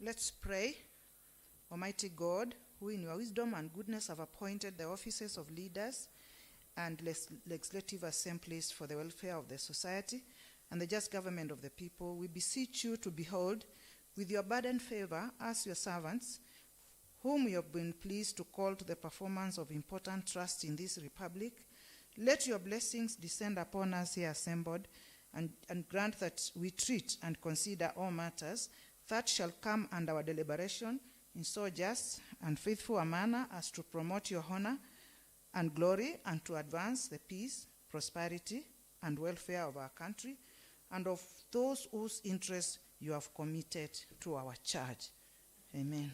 Let's pray. Almighty God, who in your wisdom and goodness have appointed the offices of leaders and legislative assemblies for the welfare of the society and the just government of the people, we beseech you to behold with your abundant favor us, your servants, whom you have been pleased to call to the performance of important trusts in this republic. Let your blessings descend upon us here assembled, and grant that we treat and consider all matters that shall come under our deliberation in so just and faithful a manner as to promote your honor and glory, and to advance the peace, prosperity, and welfare of our country and of those whose interests you have committed to our charge. Amen.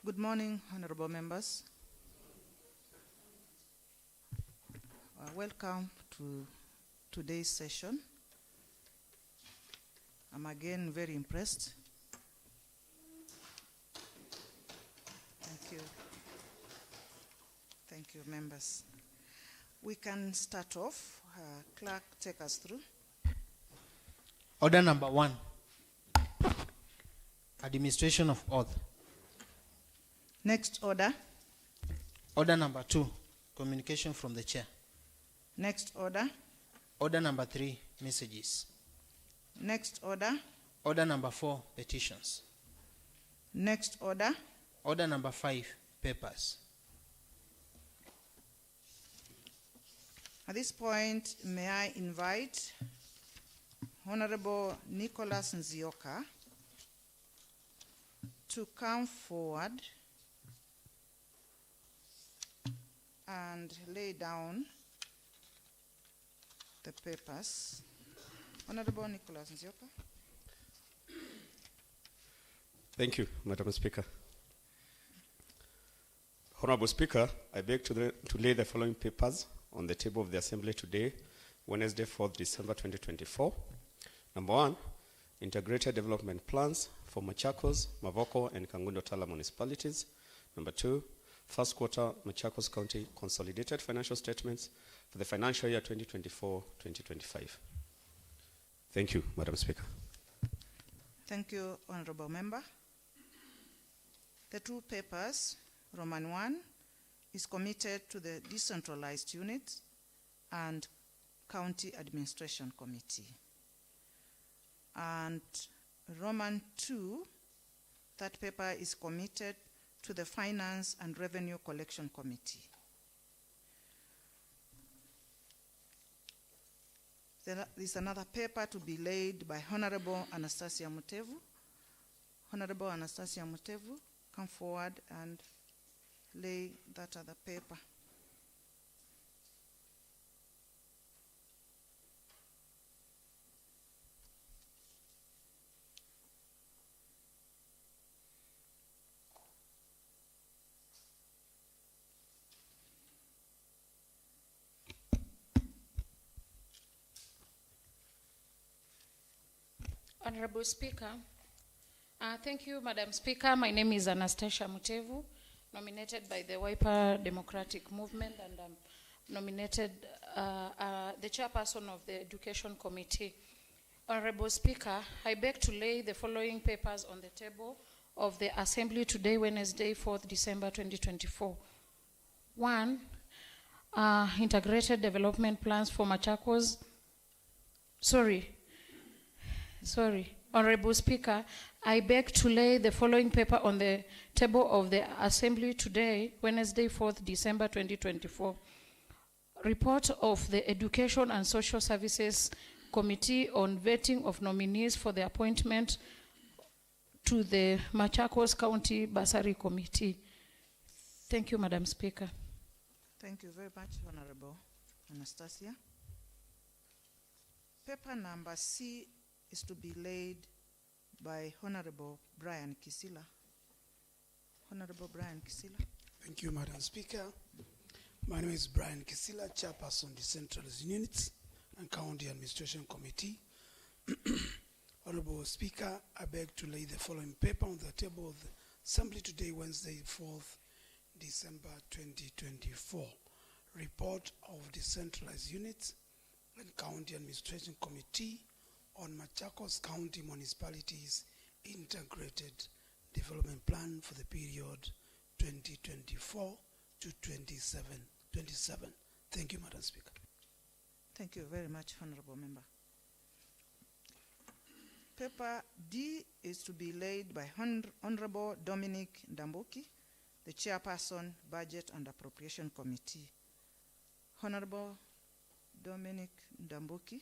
Good morning, honorable members. Welcome to today's session. I'm again very impressed. Thank you. Thank you, members. We can start off. Clerk, take us through. Order number 1, administration of oath. Next order. Order number 2, communication from the chair. Next order. Order number 3, messages. Next order. Order number 4, petitions. Next order. Order number 5, papers. At this point, may I invite Honorable Nicholas Nzioka to come forward and lay down the papers. Honorable Nicholas Nzioka. Thank you, Madam Speaker. Honorable Speaker, I beg to lay the following papers on the table of the Assembly today, Wednesday, 4th December 2024. Number 1, integrated development plans for Machakos, Mavoko, and Kangundo Tala municipalities. Number 2, first quarter Machakos County consolidated financial statements for the financial year 2024-2025. Thank you, Madam Speaker. Thank you, Honorable Member. The two papers, Roman 1, is committed to the Decentralized Unit and County Administration Committee. And Roman 2, that paper is committed to the Finance and Revenue Collection Committee. There is another paper to be laid by Honorable Anastasia Mutevu. Honorable Anastasia Mutevu, come forward and lay that other paper. Honorable Speaker, thank you, Madam Speaker. My name is Anastasia Mutevu, nominated by the Wiper Democratic Movement, and I'm nominated the chairperson of the Education Committee. Honorable Speaker, I beg to lay the following papers on the table of the Assembly today, Wednesday, 4th December 2024. 1. Integrated development plans for MACHAKOS. Honorable Speaker, I beg to lay the following paper on the table of the Assembly today, Wednesday, 4th December 2024. Report of the Education and Social Services Committee on vetting of nominees for the appointment to the Machakos County Bursary Committee. Thank you, Madam Speaker. Thank you very much, Honorable Anastasia. Paper number C is to be laid by Honorable Brian Kisila. Honorable Brian Kisila. Thank you, Madam Speaker. My name is Brian Kisila, Chairperson, Decentralized Units and County Administration Committee. Honorable Speaker, I beg to lay the following paper on the table of the Assembly today, Wednesday, 4th December 2024. Report of Decentralized Units and County Administration Committee on Machakos County Municipalities Integrated Development Plan for the period 2024 to 27. Thank you, Madam Speaker. Thank you very much, Honorable Member. Paper D is to be laid by Honorable Dominic Ndambuki, the Chairperson, Budget and Appropriation Committee. Honorable Dominic Ndambuki.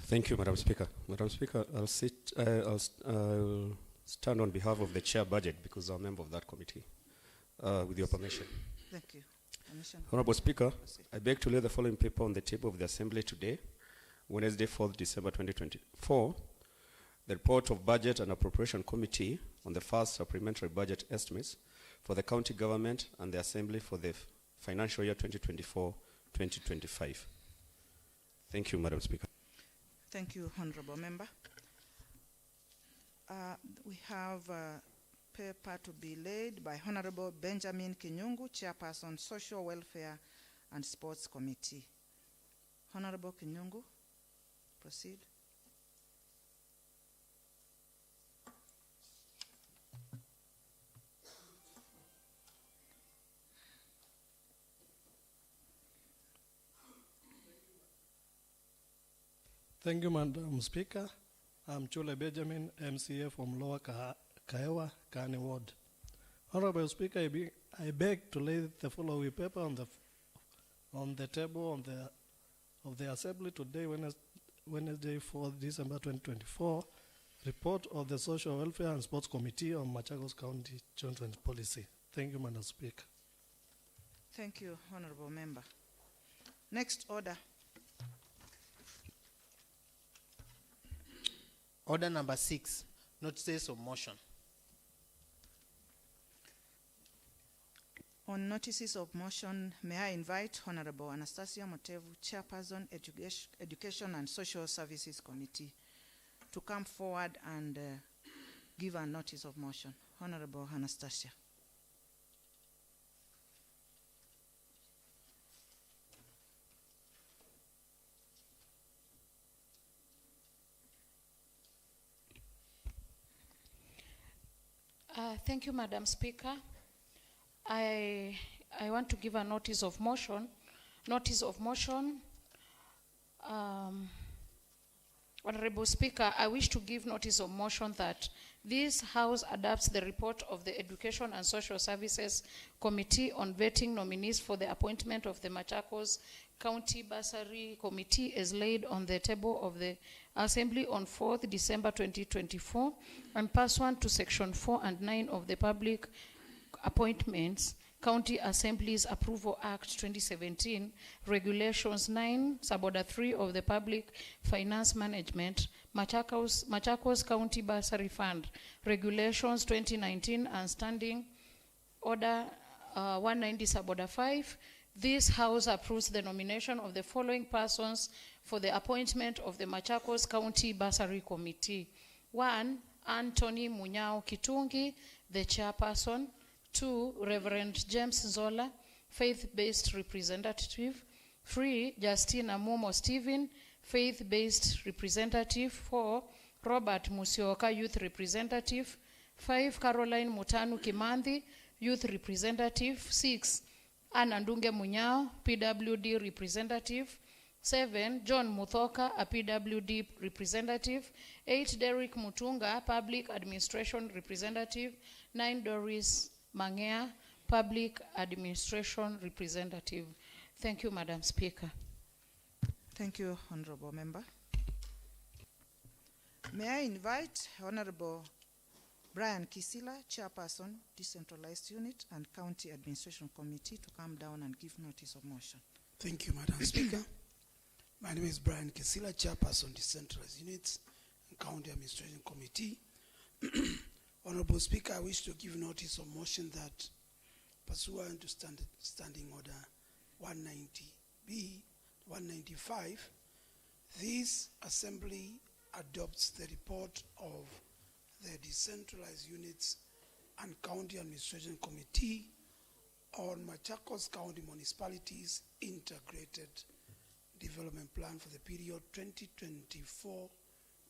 Thank you, Madam Speaker. Madam Speaker, I'll stand on behalf of the Chair Budget because I'm a member of that committee, with your permission. Thank you. Honorable Speaker, I beg to lay the following paper on the table of the Assembly today, Wednesday, 4th December 2024. The report of Budget and Appropriation Committee on the first supplementary budget estimates for the county government and the Assembly for the financial year 2024-2025. Thank you, Madam Speaker. Thank you, Honorable Member. We have a paper to be laid by Honorable Benjamin Kinyungu, Chairperson, Social Welfare and Sports Committee. Honorable Kinyungu, proceed. Thank you, Madam Speaker. I'm Chule Benjamin, MCA from Lower Kaewa, Kani Ward. Honorable Speaker, I beg to lay the following paper on the table of the Assembly today, Wednesday, 4th December 2024. Report of the Social Welfare and Sports Committee on Machakos County Children's Policy. Thank you, Madam Speaker. Thank you, Honorable Member. Next order. Order number 6, notices of motion. On notices of motion, may I invite Honorable Anastasia Mutevu, Chairperson, Education and Social Services Committee, to come forward and give a notice of motion. Honorable Anastasia. Thank you, Madam Speaker. I want to give a notice of motion. Notice of motion. Honorable Speaker, I wish to give notice of motion that this House adopts the report of the Education and Social Services Committee on vetting nominees for the appointment of the Machakos County Bursary Committee as laid on the table of the Assembly on 4th December 2024 and pursuant to Section 4 and 9 of the Public Appointments County Assemblies Approval Act 2017, Regulations 9, Suborder 3 of the Public Finance Management, Machakos County Bursary Fund, Regulations 2019 and Standing Order 190 Suborder 5. This House approves the nomination of the following persons for the appointment of the Machakos County Bursary Committee. 1, Anthony Munyao Kitungi, the chairperson. 2, Reverend James Zola, faith-based representative. 3, Justina Momo Stephen, faith-based representative. 4, Robert Musioka, youth representative. 5, Caroline Mutanu Kimandi, youth representative. 6, Anandunge Munyao, PWD representative. 7, John Muthoka, a PWD representative. 8, Derek Mutunga, public administration representative. 9, Doris Mangea, public administration representative. Thank you, Madam Speaker. Thank you, Honorable Member. May I invite Honorable Brian Kisila, Chairperson, Decentralized Unit and County Administration Committee, to come down and give notice of motion. Thank you, Madam Speaker. My name is Brian Kisila, Chairperson, Decentralized Units and County Administration Committee. Honorable Speaker, I wish to give notice of motion that pursuant to Standing Order 190B, 195, this Assembly adopts the report of the Decentralized Units and County Administration Committee on Machakos County Municipalities Integrated Development Plan for the period 2024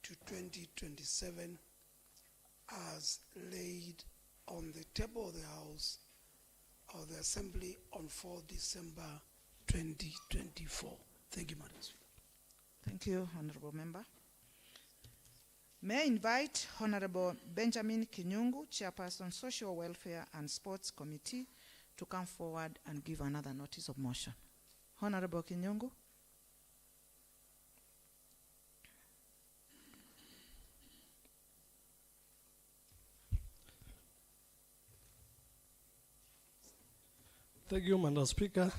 to 2027 as laid on the table of the House of the Assembly on 4 December 2024. Thank you, Madam Speaker. Thank you, Honorable Member. May I invite Honorable Benjamin Kinyungu, Chairperson, Social Welfare and Sports Committee, to come forward and give another notice of motion. Honorable Kinyungu. Thank you, Madam Speaker.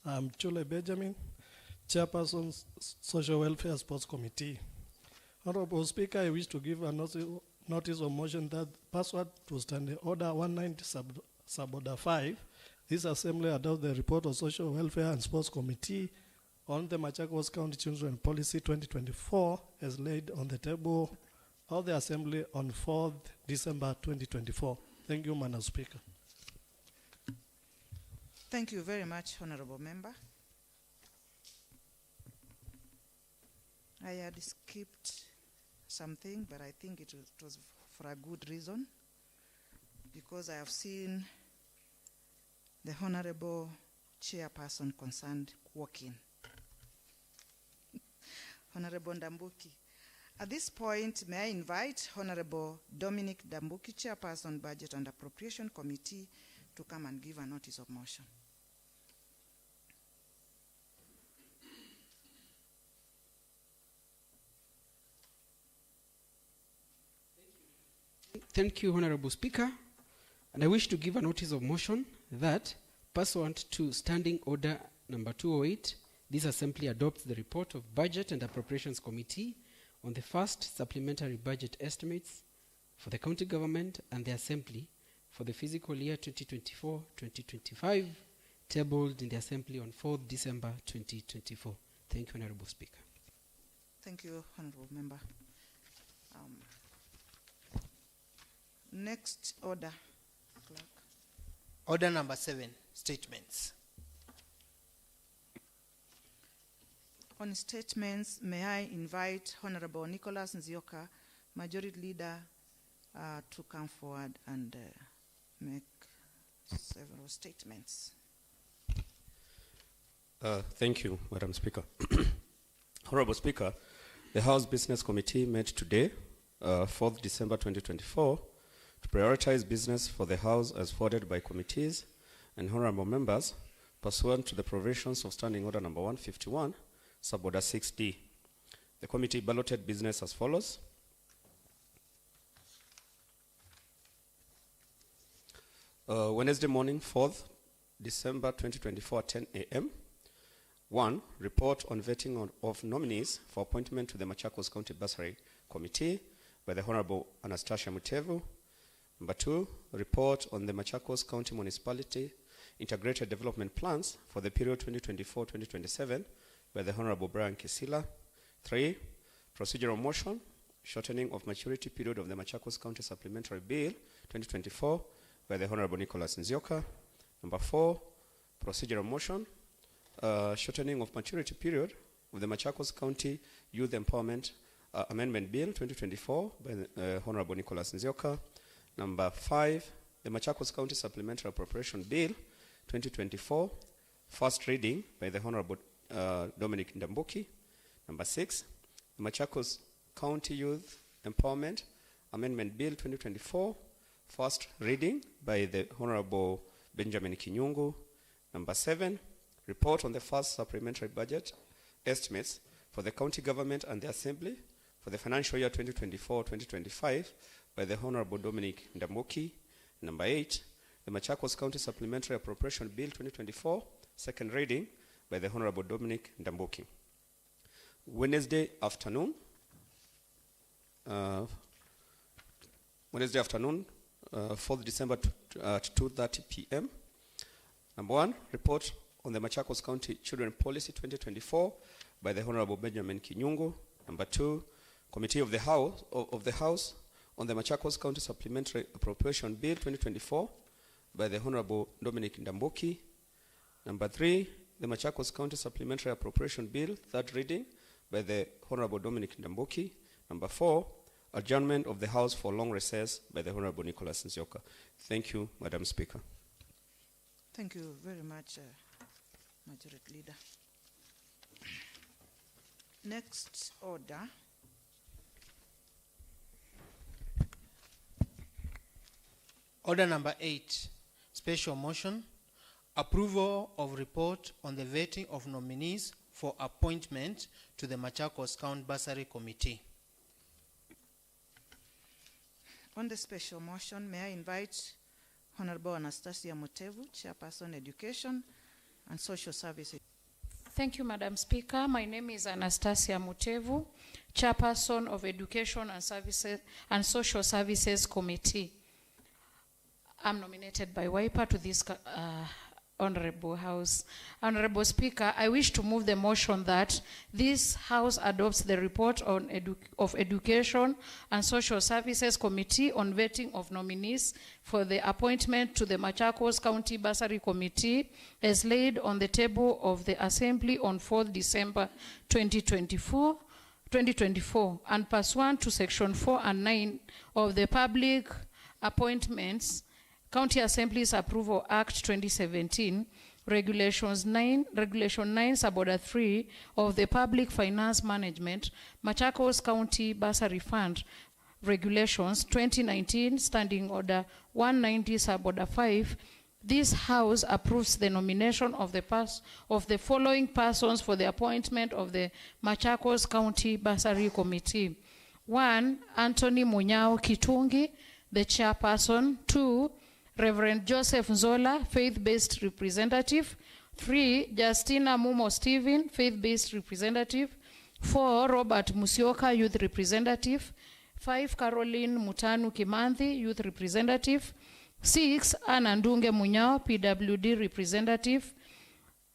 I'm Chule Benjamin, Chairperson, Social Welfare Sports Committee. Honorable Speaker, I wish to give a notice of motion that pursuant to Standing Order 190 Suborder 5, this Assembly adopts the report of Social Welfare and Sports Committee on the Machakos County Children Policy 2024 as laid on the table of the Assembly on 4th December 2024. Thank you, Madam Speaker. Thank you very much, Honorable Member. I had skipped something, but I think it was for a good reason, because I have seen the Honorable Chairperson concerned walking. Honorable Ndambuki. At this point, may I invite Honorable Dominic Ndambuki, Chairperson, Budget and Appropriation Committee, to come and give a notice of motion. Thank you, Honorable Speaker. And I wish to give a notice of motion that, pursuant to Standing Order number 208, this Assembly adopts the report of Budget and Appropriations Committee on the first supplementary budget estimates for the county government and the Assembly for the fiscal year 2024-2025, tabled in the Assembly on 4th December 2024. Thank you, Honorable Speaker. Thank you, Honorable Member. Next order, Clerk. Order number 7, statements. On statements, may I invite Honorable Nicholas Nzioka, Majority Leader, to come forward and make several statements. Thank you, Madam Speaker. Honorable Speaker, the House Business Committee met today, 4th December 2024, to prioritize business for the House as forwarded by committees and honorable members pursuant to the provisions of Standing Order number 151, Suborder 6D. The committee balloted business as follows. Wednesday morning, 4th December 2024 at 10 a.m. 1. Report on vetting of nominees for appointment to the Machakos County Bursary Committee by the Honorable Anastasia Mutevu. Number 2, report on the Machakos County Municipality Integrated Development Plans for the period 2024-2027 by the Honorable Brian Kisila. 3, procedural motion, shortening of maturity period of the Machakos County Supplementary Bill 2024 by the Honorable Nicholas Nzioka. Number 4, procedural motion, shortening of maturity period of the Machakos County Youth Empowerment Amendment Bill 2024 by the Honorable Nicholas Nzioka. Number 5, the Machakos County Supplementary Appropriation Bill 2024, first reading by the Honorable Dominic Ndambuki. Number 6, the Machakos County Youth Empowerment Amendment Bill 2024, first reading by the Honorable Benjamin Kinyungu. Number 7, report on the first supplementary budget estimates for the county government and the assembly for the financial year 2024-2025 by the Honorable Dominic Ndambuki. Number 8, the Machakos County Supplementary Appropriation Bill 2024, second reading by the Honorable Dominic Ndambuki. Wednesday afternoon, 4th December at 2:30 p.m. Number 1, report on the Machakos County Children Policy 2024 by the Honorable Benjamin Kinyungu. Number 2, Committee of the House on the Machakos County Supplementary Appropriation Bill 2024 by the Honorable Dominic Ndambuki. Number 3, the Machakos County Supplementary Appropriation Bill, third reading by the Honorable Dominic Ndambuki. Number 4, adjournment of the House for long recess by the Honorable Nicholas Nzioka. Thank you, Madam Speaker. Thank you very much, Majority Leader. Next order. Order number 8, special motion, approval of report on the vetting of nominees for appointment to the Machakos County Bursary Committee. On the special motion, may I invite Honorable Anastasia Mutevu, Chairperson Education and Social Services. Thank you, Madam Speaker. My name is Anastasia Mutevu, Chairperson of Education and Services and Social Services Committee. I'm nominated by WIPA to this Honorable House. Honorable Speaker, I wish to move the motion that this House adopts the report on of Education and Social Services Committee on vetting of nominees for the appointment to the Machakos County Bursary Committee as laid on the table of the Assembly on 4th December 2024, and pursuant to Section 4 and 9 of the Public Appointments County Assembly's Approval Act 2017, Regulation 9, Suborder 3 of the Public Finance Management, Machakos County Bursary Fund, Regulations 2019, Standing Order 190, Suborder 5. This House approves the nomination of the following persons for the appointment of the Machakos County Bursary Committee. 1, Anthony Munyao Kitungi, the chairperson. 2, Reverend Joseph Nzola, faith-based representative. 3, Justina Mumo Stephen, faith-based representative. 4, Robert Musioka, youth representative. 5, Caroline Mutanu Kimanthi, youth representative. 6, Anna Ndunge Munyao, PWD representative.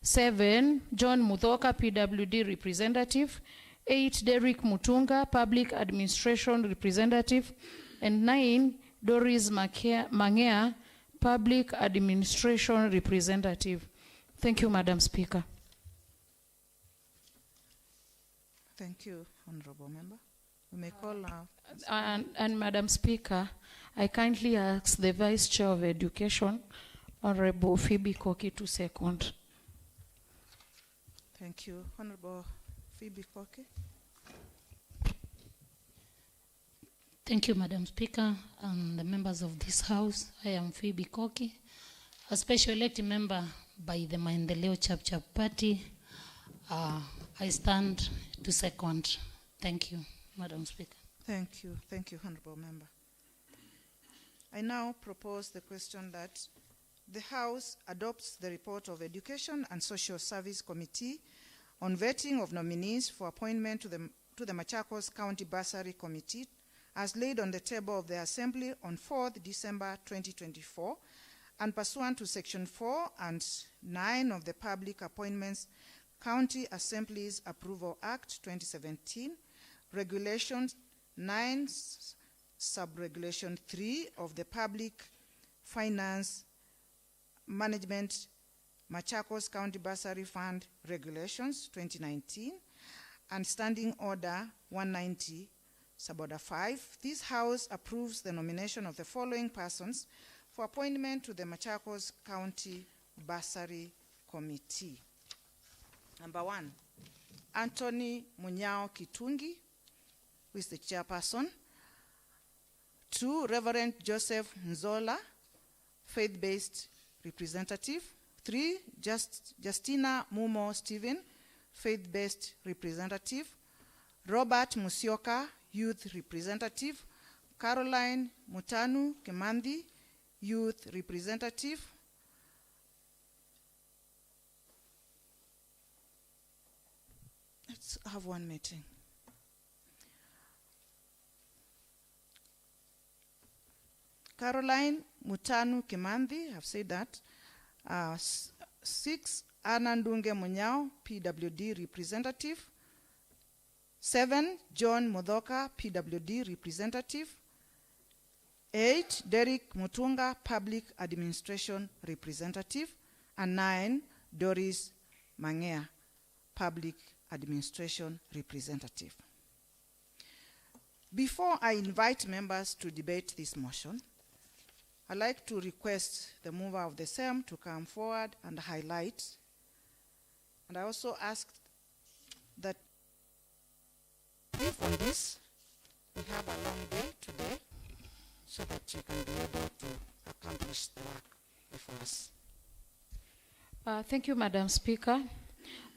7, John Muthoka, PWD representative. 8, Derek Mutunga, public administration representative. And 9, Doris Mangea, public administration representative. Thank you, Madam Speaker. Thank you, Honorable Member. We may call now. And Madam Speaker, I kindly ask the Vice Chair of Education, Honorable Phoebe Koki, to second. Thank you, Honorable Phoebe Koki. Thank you, Madam Speaker, and the members of this House. I am Phoebe Koki, a special elected member by the Maendeleo Chap Party. I stand to second. Thank you, Madam Speaker. Thank you, Honorable Member. I now propose the question that the House adopts the report of Education and Social Service Committee on vetting of nominees for appointment to the to the Machakos County Bursary Committee as laid on the table of the Assembly on 4th December 2024 and pursuant to Section 4 and 9 of the Public Appointments County Assemblies Approval Act 2017, Regulations 9, Subregulation 3 of the Public Finance Management Machakos County Bursary Fund Regulations 2019, and Standing Order 190, Suborder 5. This House approves the nomination of the following persons for appointment to the Machakos County Bursary Committee. Number 1, Anthony Munyao Kitungi, who is the chairperson. 2, Reverend Joseph Nzola, faith-based representative. 3, Justina Mumo Stephen, faith-based representative. Robert Musioka, youth representative. Caroline Mutanu Kimandi, youth representative. Let's have one meeting. Caroline Mutanu Kimandi, I've said that. 6, Anandunge Munyao, PWD representative. 7, John Mudhoka, PWD representative. 8, Derek Mutunga, public administration representative. And 9, Doris Mangea, public administration representative. Before I invite members to debate this motion, I'd like to request the mover of the same to come forward and highlight. And I also asked that if on this, we have a long day today, so that you can be able to accomplish the work before us. Thank you, Madam Speaker.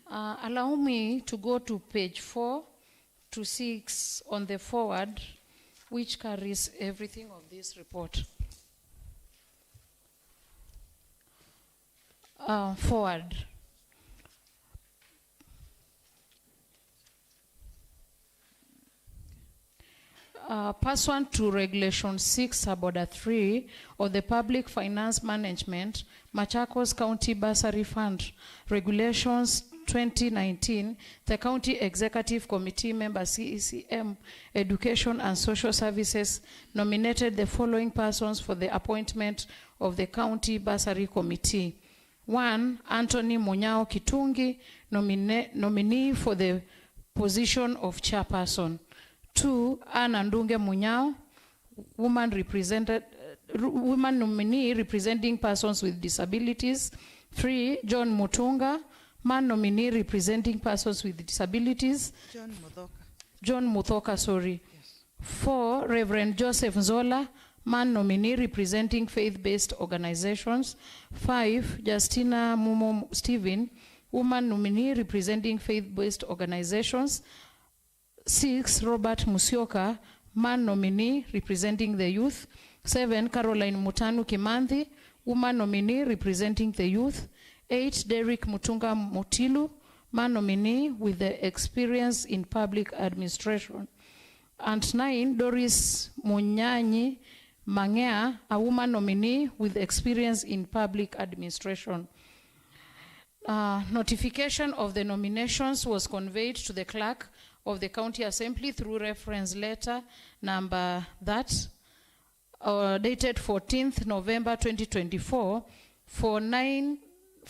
Allow me to go to page 4 to 6 on the forward, which carries everything of this report. Forward. Pursuant to Regulation 6, Suborder 3 of the Public Finance Management, Machakos County Bursary Fund Regulations 2019, the County Executive Committee member CECM, Education and Social Services nominated the following persons for the appointment of the County Bursary Committee. 1, Anthony Munyao Kitungi, nominee for the position of chairperson. 2, Anna Ndunge Munyao, woman nominee representing persons with disabilities. 3, John Mutunga, man nominee representing persons with disabilities. John Muthoka, sorry. Yes. 4, Reverend Joseph Nzola, man nominee representing faith-based organizations. 5, Justina Mumo Stephen, woman nominee representing faith-based organizations. 6, Robert Musioka, man nominee representing the youth. 7, Caroline Mutanu Kimandi, woman nominee representing the youth. 8, Derek Mutunga Motilu, man nominee with the experience in public administration. And 9, Doris Munyanyi Mangea, a woman nominee with experience in public administration. Notification of the nominations was conveyed to the clerk of the County Assembly through reference letter number that, dated 14th November 2024, for nine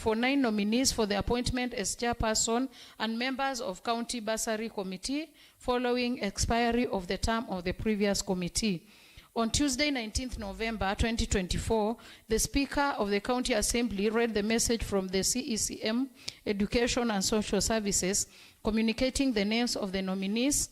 nominees for the appointment as chairperson and members of County Bursary Committee following expiry of the term of the previous committee. On Tuesday, 19th November 2024, the Speaker of the County Assembly read the message from the CECM, Education and Social Services, communicating the names of the nominees.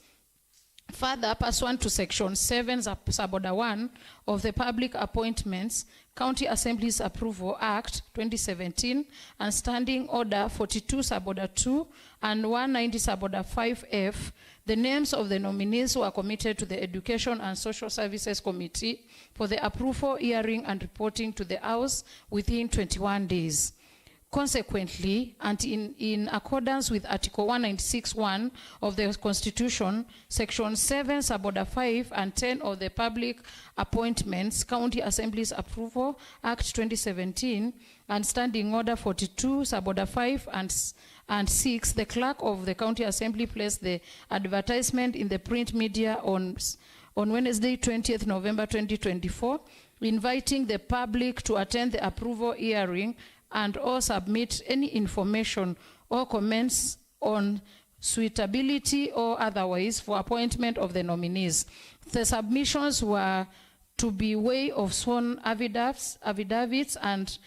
Further, pursuant to Section 7, Suborder 1 of the Public Appointments, County Assemblies Approval Act 2017, and Standing Order 42, Suborder 2, and 190, Suborder 5F, the names of the nominees were committed to the Education and Social Services Committee for the approval, hearing, and reporting to the House within 21 days. Consequently, and in accordance with Article 196(1) of the Constitution, Section 7, Suborder 5 and 10 of the Public Appointments, County Assemblies Approval Act 2017, and Standing Order 42, Suborder 5 and 6, the Clerk of the County Assembly placed the advertisement in the print media on Wednesday, 20th November 2024, inviting the public to attend the approval hearing and or submit any information or comments on suitability or otherwise for appointment of the nominees. The submissions were to be way of sworn affidavits and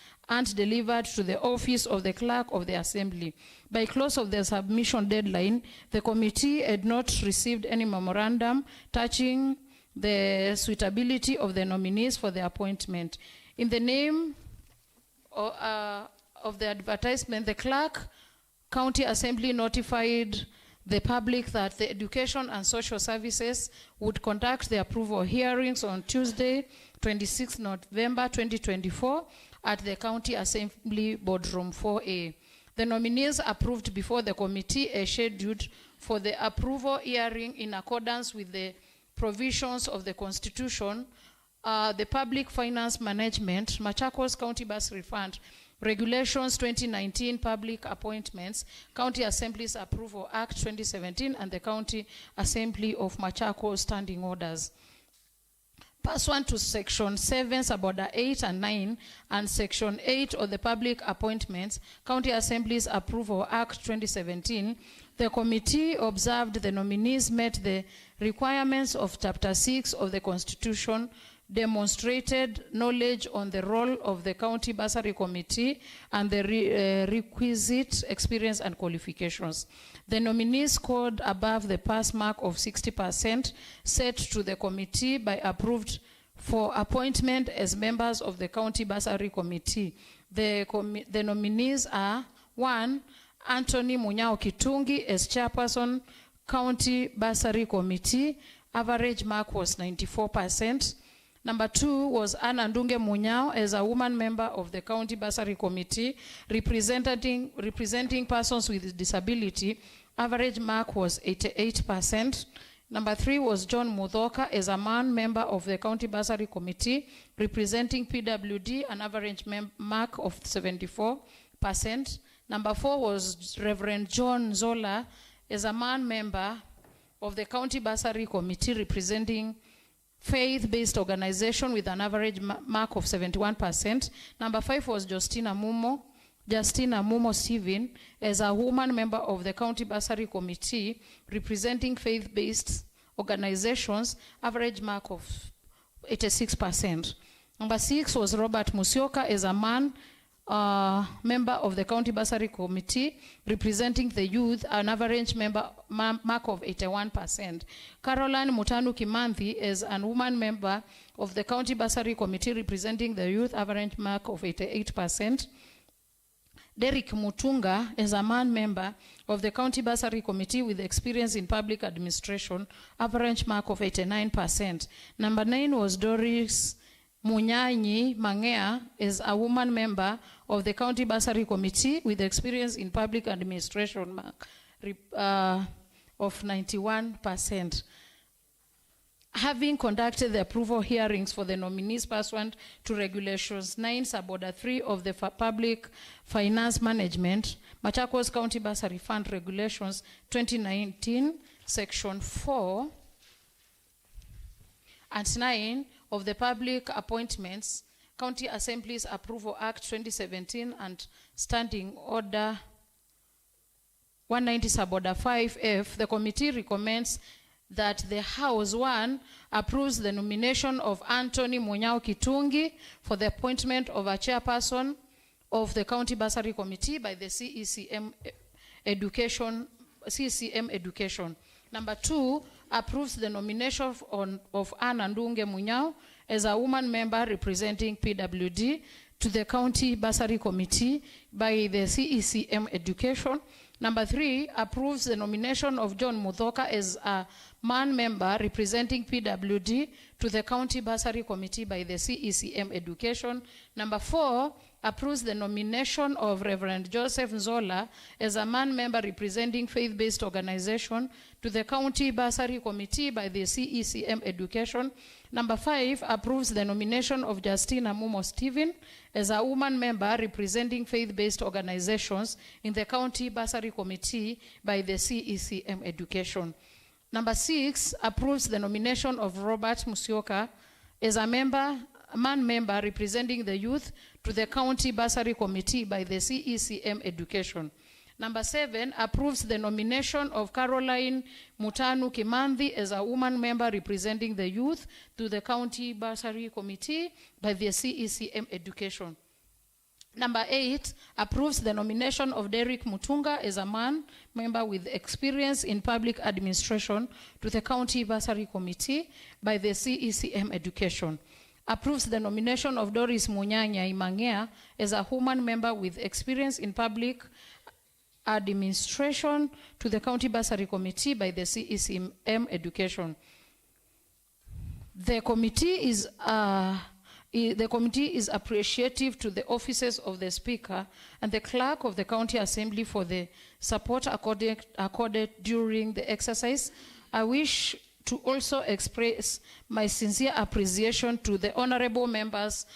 delivered to the office of the Clerk of the Assembly. By close of the submission deadline, the committee had not received any memorandum touching the suitability of the nominees for the appointment. In the name of the advertisement, the Clerk County Assembly notified the public that the Education and Social Services would conduct the approval hearings on Tuesday, 26 November 2024 at the County Assembly Boardroom 4A. The nominees approved before the committee are scheduled for the approval hearing in accordance with the provisions of the Constitution, the Public Finance Management, Machakos County Bursary Fund, Regulations 2019, Public Appointments, County Assemblies Approval Act 2017, and the County Assembly of Machakos Standing Orders. Pursuant to Section 7, Suborder 8 and 9, and Section 8 of the Public Appointments, County Assemblies Approval Act 2017, the committee observed the nominees met the requirements of Chapter 6 of the Constitution, demonstrated knowledge on the role of the County Bursary Committee, and the requisite experience and qualifications. The nominees scored above the pass mark of 60% set to the committee by approved for appointment as members of the County Bursary Committee. The nominees are: 1, Anthony Munyao Kitungi as chairperson, County Bursary Committee. Average mark was 94%. Number 2 was Anna Ndunge Munyao as a woman member of the County Bursary Committee, representing persons with disability. Average mark was 88%. Number 3 was John Mudhoka as a man member of the County Bursary Committee, representing PWD, an average mark of 74%. Number 4 was Reverend John Zola as a man member of the County Bursary Committee, representing faith-based organization with an average mark of 71%. Number 5 was Justina Mumo Steven as a woman member of the County Bursary Committee, representing faith-based organizations, average mark of 86%. Number 6 was Robert Musyoka as a man member of the County Bursary Committee, representing the youth, an average mark of 81%. Caroline Mutanu Kimanthi is a woman member of the County Bursary Committee, representing the youth, average mark of 88%. Derek Mutunga is a man member of the County Bursary Committee with experience in public administration, average mark of 89%. Number 9 was Doris Munyanyi Mangea is a woman member of the County Bursary Committee with experience in public administration, mark of 91%. Having conducted the approval hearings for the nominees pursuant to Regulations 9, Suborder 3 of the Public Finance Management, Machakos County Bursary Fund Regulations 2019, Section 4 and 9 of the Public Appointments, County Assemblies Approval Act 2017, and Standing Order 190 Suborder 5F, the committee recommends that the House 1 approves the nomination of Anthony Munyao Kitungi for the appointment of a chairperson of the County Bursary Committee by the CCM Education. Number 2 approves the nomination of Anna Ndunge Munyao as a woman member representing PWD to the County Bursary Committee by the CECM Education. Number 3 approves the nomination of John Mudhoka as a man member representing PWD to the County Bursary Committee by the CECM Education. Number 4, approves the nomination of Reverend Joseph Nzola as a man member representing faith-based organization to the County Bursary Committee by the CECM Education. Number 5, approves the nomination of Justina Mumo Stephen as a woman member representing faith-based organizations in the County Bursary Committee by the CECM Education. Number 6, approves the nomination of Robert Musyoka as a man member representing the youth to the County Bursary Committee by the CECM Education. Number 7, approves the nomination of Caroline Mutanu Kimandhi as a woman member representing the youth to the County Bursary Committee by the CECM Education. Number 8, approves the nomination of Derek Mutunga as a man member with experience in public administration to the County Bursary Committee by the CECM Education. Approves the nomination of Doris Munyanya Imangea as a woman member with experience in public administration to the County Bursary Committee by the CECM Education. The committee is appreciative to the offices of the Speaker and the Clerk of the County Assembly for the support accorded during the exercise. I wish to also express my sincere appreciation to the honorable members,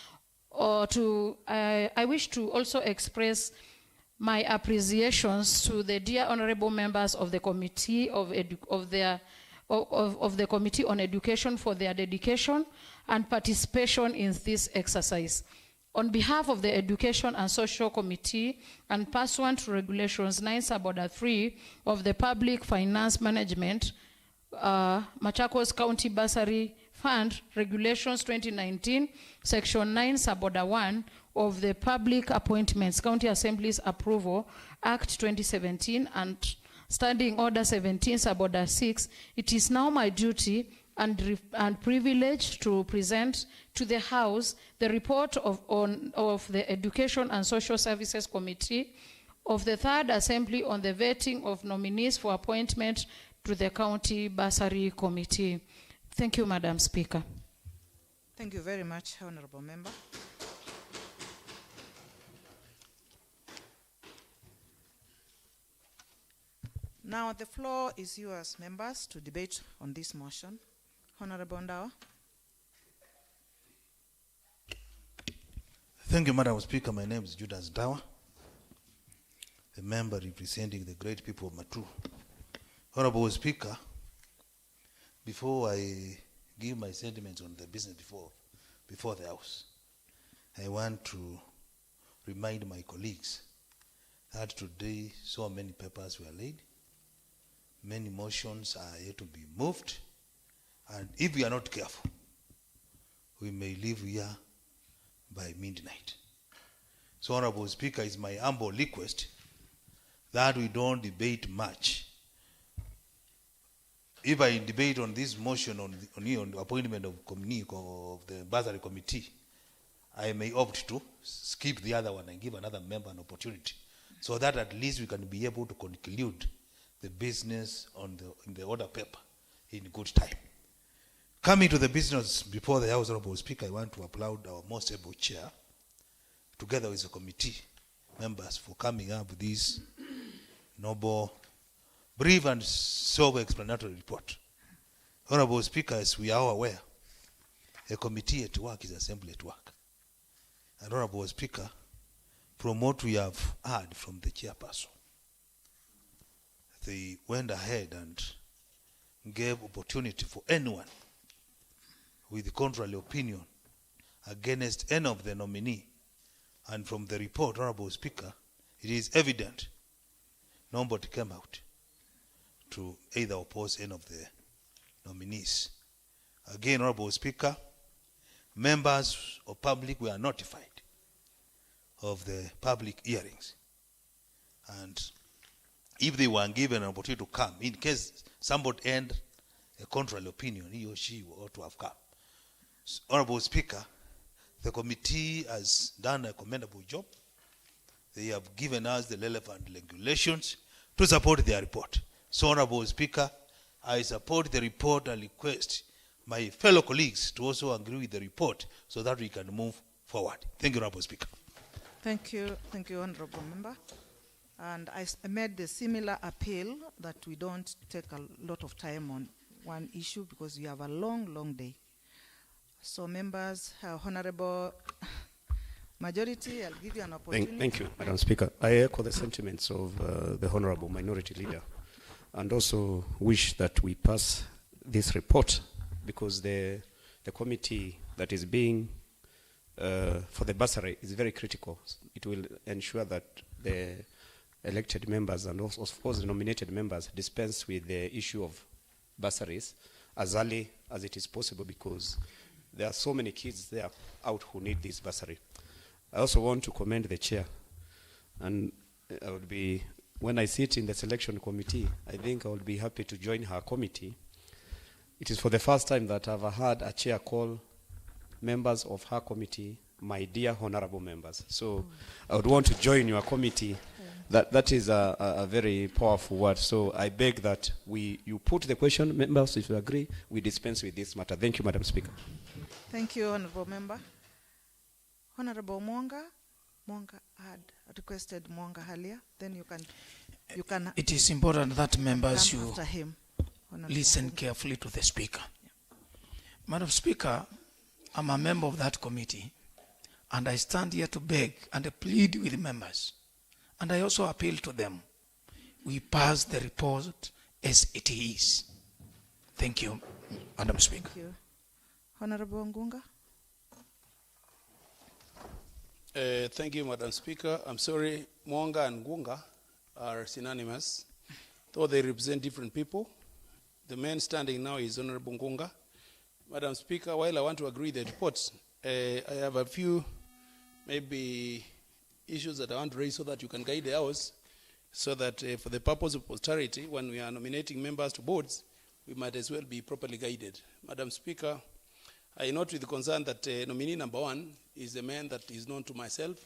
I wish to also express my appreciations to the dear honorable members of the Committee of the Committee on Education for their dedication and participation in this exercise. On behalf of the Education and Social Committee and pursuant to Regulations 9 Suborder 3 of the Public Finance Management, Machakos County Bursary Fund, Regulations 2019, Section 9 Suborder 1 of the Public Appointments, County Assembly's Approval, Act 2017, and Standing Order 17, Suborder 6, it is now my duty and privilege to present to the House the report of the Education and Social Services Committee of the Third Assembly on the vetting of nominees for appointment to the County Bursary Committee. Thank you, Madam Speaker. Thank you very much, Honorable Member. Now the floor is yours, members, to debate on this motion. Honorable Ndawa. Thank you, Madam Speaker. My name is Judas Ndawa, a member representing the great people of Matu. Honorable Speaker, before I give my sentiments on the business before the House, I want to remind my colleagues that today so many papers were laid, many motions are yet to be moved, and if we are not careful, we may leave here by midnight. So, Honorable Speaker, it's my humble request that we don't debate much. If I debate on this motion on the appointment of the Bursary Committee, I may opt to skip the other one and give another member an opportunity, so that at least we can be able to conclude the business in the order paper in good time. Coming to the business before the House, Honorable Speaker, I want to applaud our most able chair, together with the committee members, for coming up with this noble, brief and self-explanatory report. Honorable Speaker, as we are all aware, a committee at work is assembly at work. And Honorable Speaker, from what we have heard from the chairperson, they went ahead and gave opportunity for anyone with contrary opinion against any of the nominee. And from the report, Honorable Speaker, it is evident nobody came out to either oppose any of the nominees. Again, Honorable Speaker, members of public were notified of the public hearings. And if they were given an opportunity to come, in case somebody had a contrary opinion, he or she ought to have come. So, Honorable Speaker, the committee has done a commendable job. They have given us the relevant regulations to support their report. So, Honorable Speaker, I support the report and request my fellow colleagues to also agree with the report so that we can move forward. Thank you, Honorable Speaker. Thank you, Honorable Member. And I made the similar appeal that we don't take a lot of time on one issue because we have a long, long day. So members, Honorable Majority, I'll give you an opportunity. Thank you, Madam Speaker. I echo the sentiments of the Honorable Minority Leader and also wish that we pass this report because the committee that is being for the bursary is very critical. It will ensure that the elected members and also, of course, the nominated members dispense with the issue of bursaries as early as it is possible because there are so many kids there out who need this bursary. I also want to commend the chair, and I would be, when I sit in the selection committee, I think I would be happy to join her committee. It is for the first time that I've had a chair call members of her committee my dear honorable members. So I would want to join your committee. That is a very powerful word. So I beg that you put the question, members, if you agree, we dispense with this matter. Thank you, Madam Speaker. Thank you, Honorable Member. Honorable Mwanga had requested Mwanga earlier. Then you can. It is important that members come you after him. listen carefully to the Speaker. Yeah. Madam Speaker, I'm a member of that committee, and I stand here to beg and plead with members. And I also appeal to them. We pass the report as it is. Thank you, Madam Speaker. Thank you. Honorable Ngunga. Thank you, Madam Speaker. I'm sorry, Mwanga and Ngunga are synonymous, though they represent different people. The man standing now is Honorable Ngunga. Madam Speaker, while I want to agree with the report, I have a few maybe issues that I want to raise so that you can guide the House, so that for the purpose of posterity, when we are nominating members to boards, we might as well be properly guided. Madam Speaker, I note with concern that nominee number 1 is a man that is known to myself,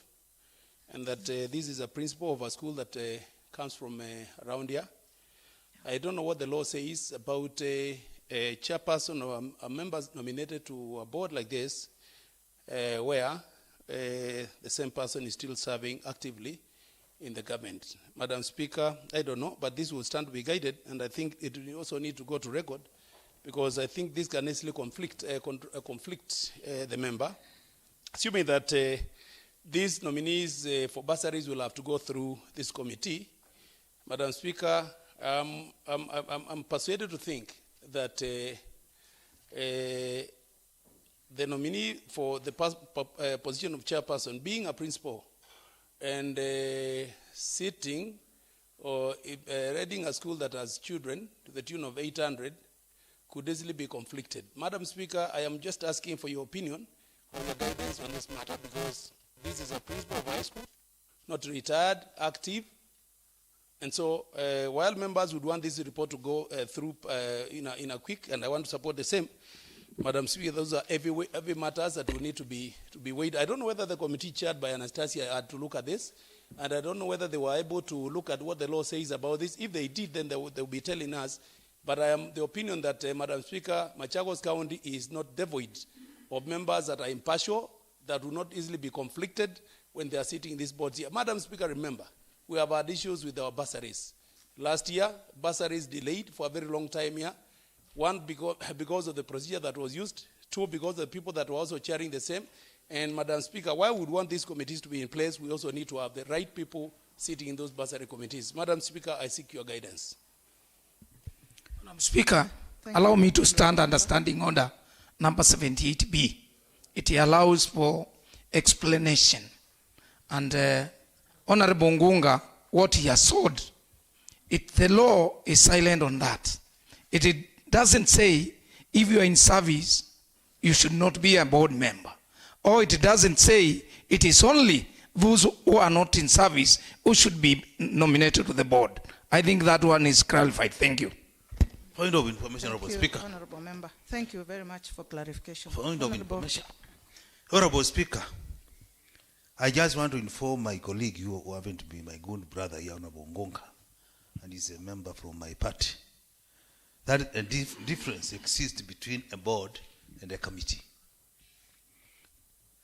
and that this is a principal of a school that comes from around here. I don't know what the law says about a chairperson or a member nominated to a board like this, where the same person is still serving actively in the government. Madam Speaker, I don't know, but this will stand to be guided, and I think it will also need to go to record, because I think this can easily conflict the member. Assuming that these nominees for bursaries will have to go through this committee, Madam Speaker, I'm persuaded to think that the nominee for the position of chairperson, being a principal and sitting or reading a school that has children to the tune of 800, could easily be conflicted. Madam Speaker, I am just asking for your opinion on the guidance on this matter, because this is a principal of high school, not retired, active. And so while members would want this report to go through in a quick, and I want to support the same, Madam Speaker, those are every matters that will need to be weighed. I don't know whether the committee chaired by Anastasia had to look at this, and I don't know whether they were able to look at what the law says about this. If they did, then they will be telling us. But I am the opinion that, Madam Speaker, Machakos County is not devoid of members that are impartial, that will not easily be conflicted when they are sitting in these boards here. Madam Speaker, remember, we have had issues with our bursaries. Last year, bursaries delayed for a very long time here. 1, because of the procedure that was used. 2, because of the people that were also chairing the same. And Madam Speaker, while we would want these committees to be in place, we also need to have the right people sitting in those bursary committees. Madam Speaker, I seek your guidance. Madam Speaker, allow me to stand under standing order number 78B. It allows for explanation. And Honorable Ngunga, what he has sought, the law is silent on that. It doesn't say if you are in service, you should not be a board member. Or it doesn't say it is only those who are not in service who should be nominated to the board. I think that one is clarified. Thank you. Point of information, Honorable Speaker. Honorable Member. Thank you very much for clarification. Point of information. Honorable Speaker, I just want to inform my colleague, who happen to be my good brother here, Honorable Ngunga, and he's a member from my party, that a difference exists between a board and a committee.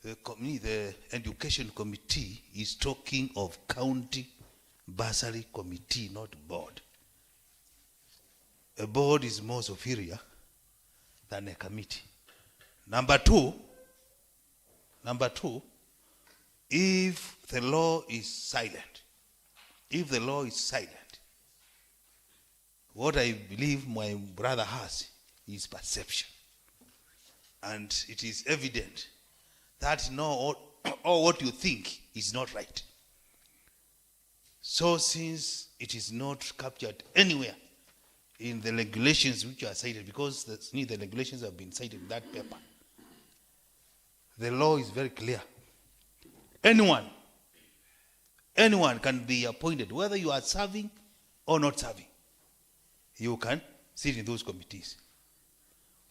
The education committee is talking of county bursary committee, not board. A board is more superior than a committee. Number two, if the law is silent, what I believe my brother has is perception. And it is evident that all what you think is not right. So since it is not captured anywhere in the regulations which are cited, because the regulations have been cited in that paper, the law is very clear. Anyone can be appointed, whether you are serving or not serving. You can sit in those committees.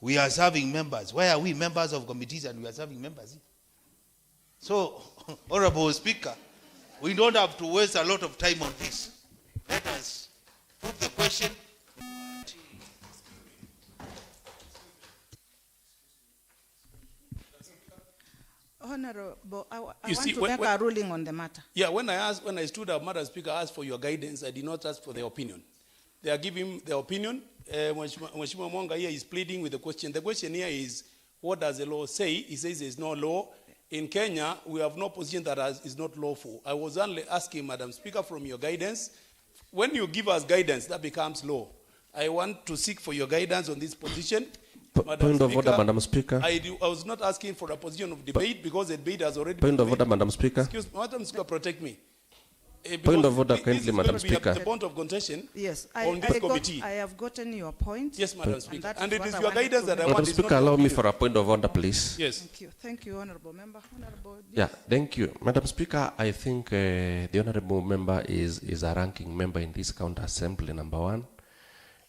We are serving members. Why are we members of committees and we are serving members? So, Honorable Speaker, we don't have to waste a lot of time on this. Let us put the question. Honorable, I want see, to make a ruling on the matter. Yeah, when I stood up, Madam Speaker, I asked for your guidance. I did not ask for their opinion. They are giving their opinion. Mheshimiwa Mwanga here is pleading with the question. The question here is, what does the law say? He says there is no law. In Kenya, we have no position that is not lawful. I was only asking, Madam Speaker, from your guidance. When you give us guidance, that becomes law. I want to seek for your guidance on this position. Point of order, Madam Speaker. I was not asking for a position of debate because the debate has already been Point of order, Madam Speaker. Excuse me, Madam Speaker, protect me. Point of order, kindly, Madam Speaker. The point of contention Yes, on this committee. I have gotten your point. Yes, Madam Speaker. And it is what your guidance that I want. Madam Speaker, allow me for a point of order, please. Yes. Thank you, Honorable Member. Honorable. Yeah, thank you. Madam Speaker, I think the Honorable Member is a ranking member in this county assembly, number one.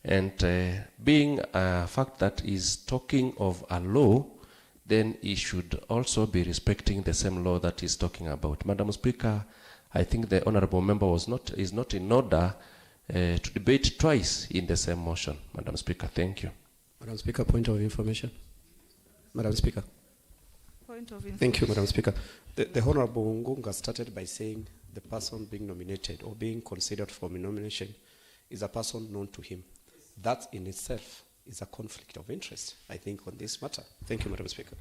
And being a fact that is talking of a law, then he should also be respecting the same law that he's talking about. Madam Speaker, I think the Honorable Member is not in order to debate twice in the same motion. Madam Speaker, thank you. Madam Speaker, point of information. Madam Speaker. Point of information. Thank you, Madam Speaker. The Honorable Ngunga started by saying the person being nominated or being considered for nomination is a person known to him. That in itself is a conflict of interest, I think, on this matter. Thank you, Madam Speaker.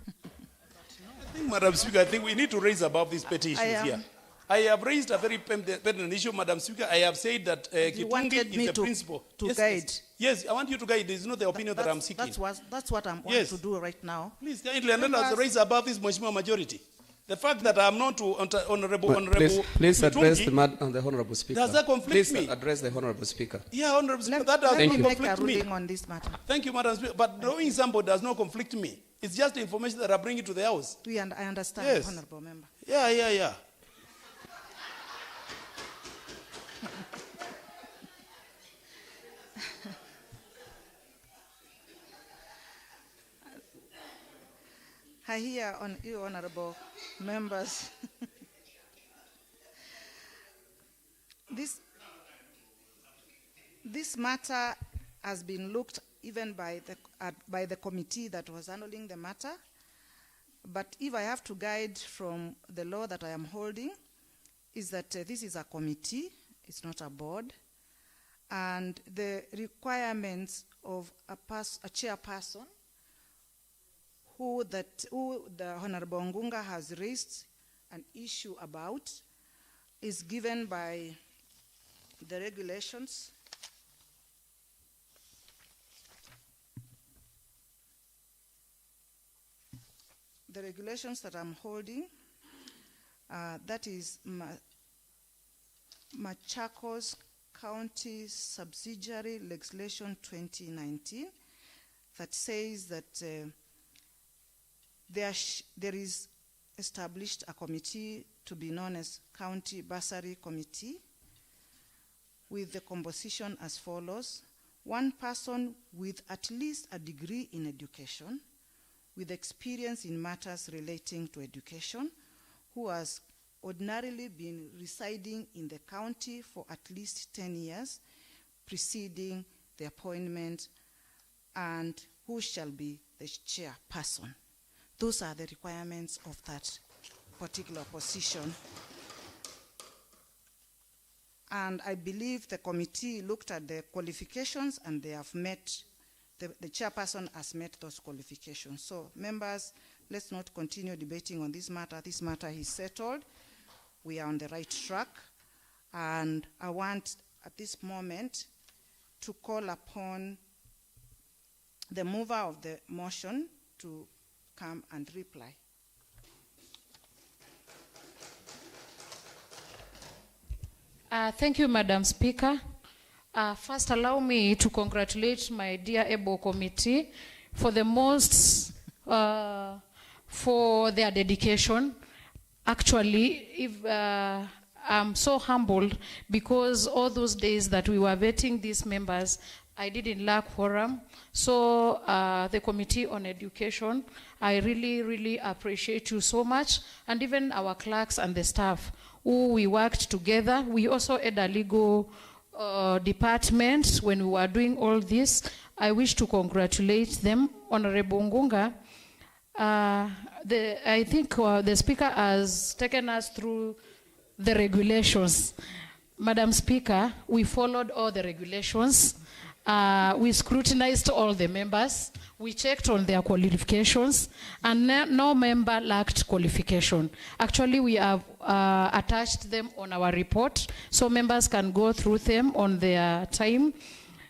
Madam Speaker, I think we need to raise above these petty issues here. I have raised a very pertinent issue, Madam Speaker. I have said that Kitungi is the principal. To guide. Yes, I want you to guide. This is not the opinion that I'm seeking. That's what I'm wanting to do right now. Please, kindly, and let us raise above this Mheshimiwa majority. The fact that I'm not to honorable. Please address the Honorable Speaker. Does that conflict me? Please address the Honorable Speaker. Yeah, Honorable Speaker, that does not conflict me. On this matter. Thank you, Madam Speaker. But knowing somebody does not conflict me. It's just the information that I bring to the House. I understand, yes. Honorable Member. Yeah. I hear on you, honorable members. This matter has been looked even by the committee that was handling the matter. But if I have to guide from the law that I am holding, is that this is a committee, it's not a board, and the requirements of a chairperson who the Honorable Ngunga has raised an issue about is given by the regulations. The regulations that I'm holding, that is MACHAKOS County Subsidiary Legislation 2019, that says that there is established a committee to be known as County Bursary Committee with the composition as follows: one person with at least a degree in education, with experience in matters relating to education, who has ordinarily been residing in the county for at least 10 years preceding the appointment and who shall be the chairperson. Those are the requirements of that particular position. And I believe the committee looked at the qualifications and they have met, the chairperson has met those qualifications. So members, let's not continue debating on this matter. This matter is settled. We are on the right track. And I want at this moment to call upon the mover of the motion to come and reply. Thank you, Madam Speaker. First, allow me to congratulate my dear ABO committee for the for their dedication. Actually, I'm so humbled because all those days that we were vetting these members, I didn't lack quorum. So the Committee on Education, I really, really appreciate you so much, and even our clerks and the staff who we worked together. We also had a legal department when we were doing all this. I wish to congratulate them. Honorable Ngunga, I think the Speaker has taken us through the regulations. Madam Speaker, we followed all the regulations. We scrutinized all the members. We checked on their qualifications, and no member lacked qualification. Actually, we have attached them on our report, so members can go through them on their time.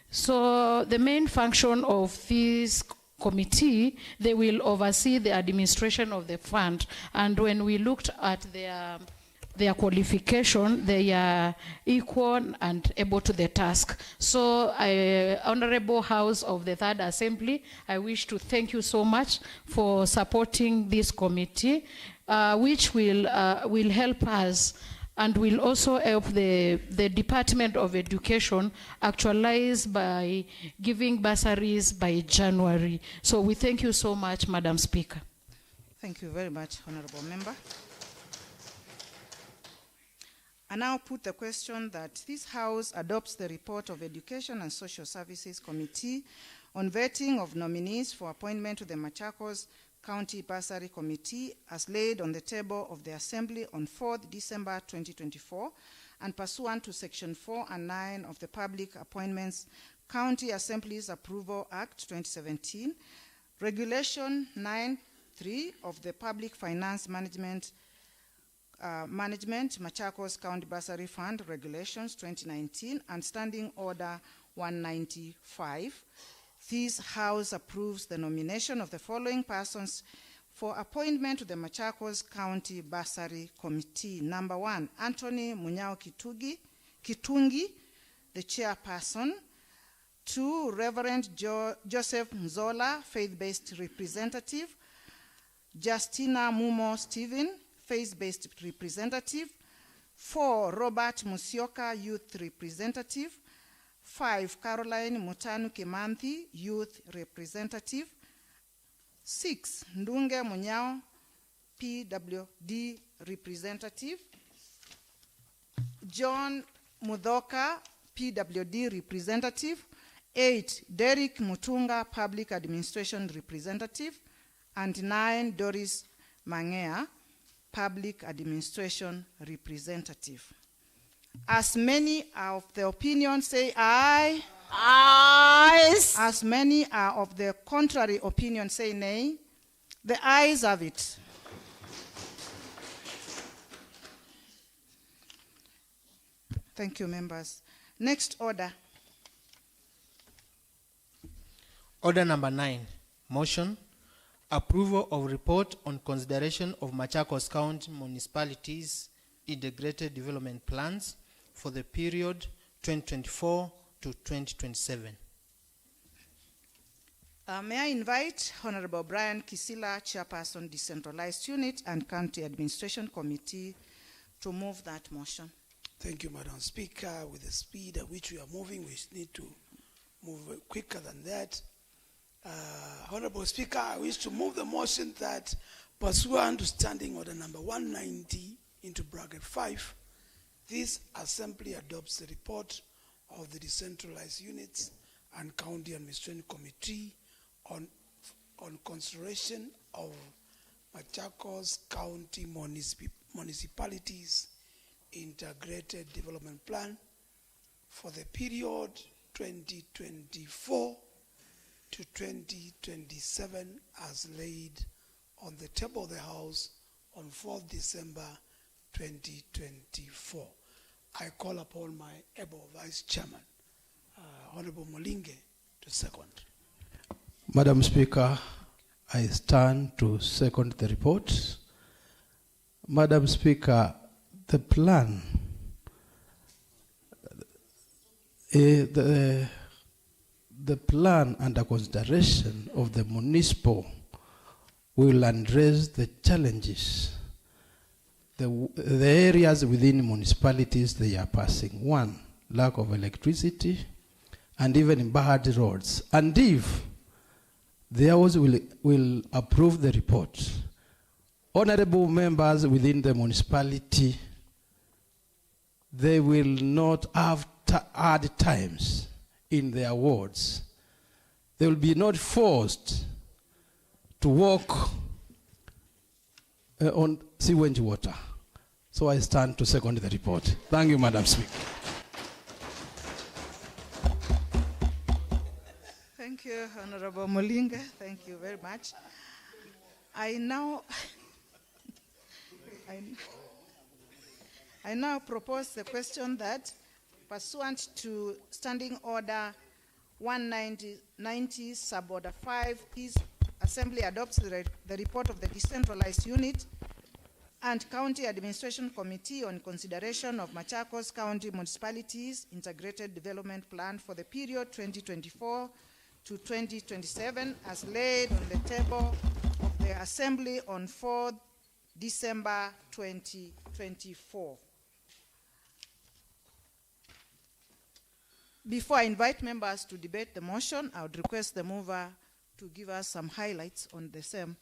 So the main function of this committee, they will oversee the administration of the fund. And when we looked at their qualification, they are equal and able to the task. So, Honorable House of the Third Assembly, I wish to thank you so much for supporting this committee, which will help us and will also help the Department of Education actualize by giving bursaries by January. So we thank you so much, Madam Speaker. Thank you very much, Honorable Member. I now put the question that this House adopts the report of Education and Social Services Committee on vetting of nominees for appointment to the Machakos County Bursary Committee as laid on the table of the Assembly on 4th December 2024 and pursuant to Section 4 and 9 of the Public Appointments County Assemblies Approval Act 2017, Regulation 9.3 of the Public Finance Management Machakos County Bursary Fund Regulations 2019 and Standing Order 195. This House approves the nomination of the following persons for appointment to the Machakos County Bursary Committee. Number 1, Anthony Munyao Kitungi, the chairperson. 2, Reverend Joseph Nzola, faith-based representative. Justina Mumo Stephen, faith-based representative. 4, Robert Musioka, youth representative. 5, Caroline Mutanu Kimanthi, youth representative. 6, Ndunge Munyao, PWD representative. John Mudhoka, PWD representative. 8, Derek Mutunga, public administration representative. And 9, Doris Mangea, public administration representative. As many are of the opinion, say aye. Aye. As many are of the contrary opinion, say nay. The ayes have it. Thank you, members. Next order. Order number 9, motion, approval of report on consideration of Machakos County Municipalities integrated development plans for the period 2024 to 2027. May I invite Honorable Brian Kisila, Chairperson, Decentralized Unit and County Administration Committee, to move that motion. Thank you, Madam Speaker. With the speed at which we are moving, we need to move quicker than that. Honorable Speaker, I wish to move the motion that pursuant to Standing Order number 190 into bracket 5, this Assembly adopts the report of the decentralized units and County Administration Committee on consideration of Machakos County Municipalities Integrated Development Plan for the period 2024 to 2027 as laid on the table of the House on 4th December 2024. I call upon my able Vice Chairman, Honorable Molinge, to second. Madam Speaker, I stand to second the report. Madam Speaker, the plan, the plan under consideration of the municipal will address the challenges, the areas within municipalities they are passing. One, lack of electricity and even bad roads. And if the House will approve the report, honorable members within the municipality, they will not have hard times in their wards. They will be not forced to walk on sewage water. So I stand to second the report. Thank you, Madam Speaker. Thank you, Honorable Molinga. Thank you very much. I now propose the question that, pursuant to Standing Order 190, Suborder 5, this Assembly adopts the report of the Decentralized Unit and County Administration Committee on consideration of Machakos County Municipalities Integrated Development Plan for the period 2024 to 2027 as laid on the table of the Assembly on 4th December 2024. Before I invite members to debate the motion, I would request the mover to give us some highlights on the same.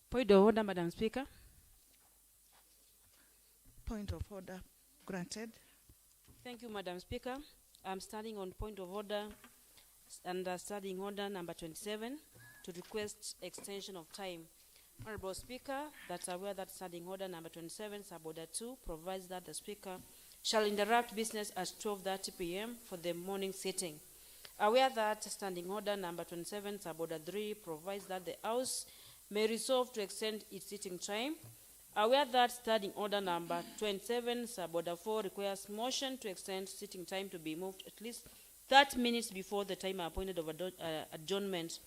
Point of order, Madam Speaker. Point of order granted. Thank you, Madam Speaker. I'm standing on point of order under Standing Order number 27 to request extension of time. Honorable Speaker, that's aware that Standing Order number 27, Suborder 2, provides that the Speaker shall interrupt business at 12:30 p.m. for the morning sitting. Aware that Standing Order number 27, Suborder 3, provides that the House may resolve to extend its sitting time. Aware that Standing Order number 27, Suborder 4, requires motion to extend sitting time to be moved at least 30 minutes before the time appointed of adjournment.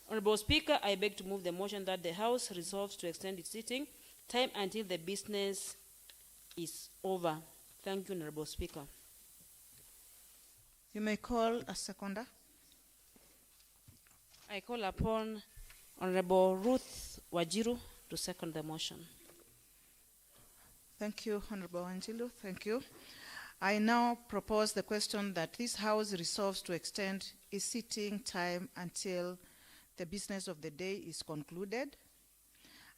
Honorable Speaker, I beg to move the motion that the House resolves to extend its sitting time until the business is over. Thank you, Honorable Speaker. You may call a seconder. I call upon Honorable Ruth Wajiru to second the motion. Thank you, Honorable Wanjiru. Thank you. I now propose the question that this House resolves to extend its sitting time until the business of the day is concluded.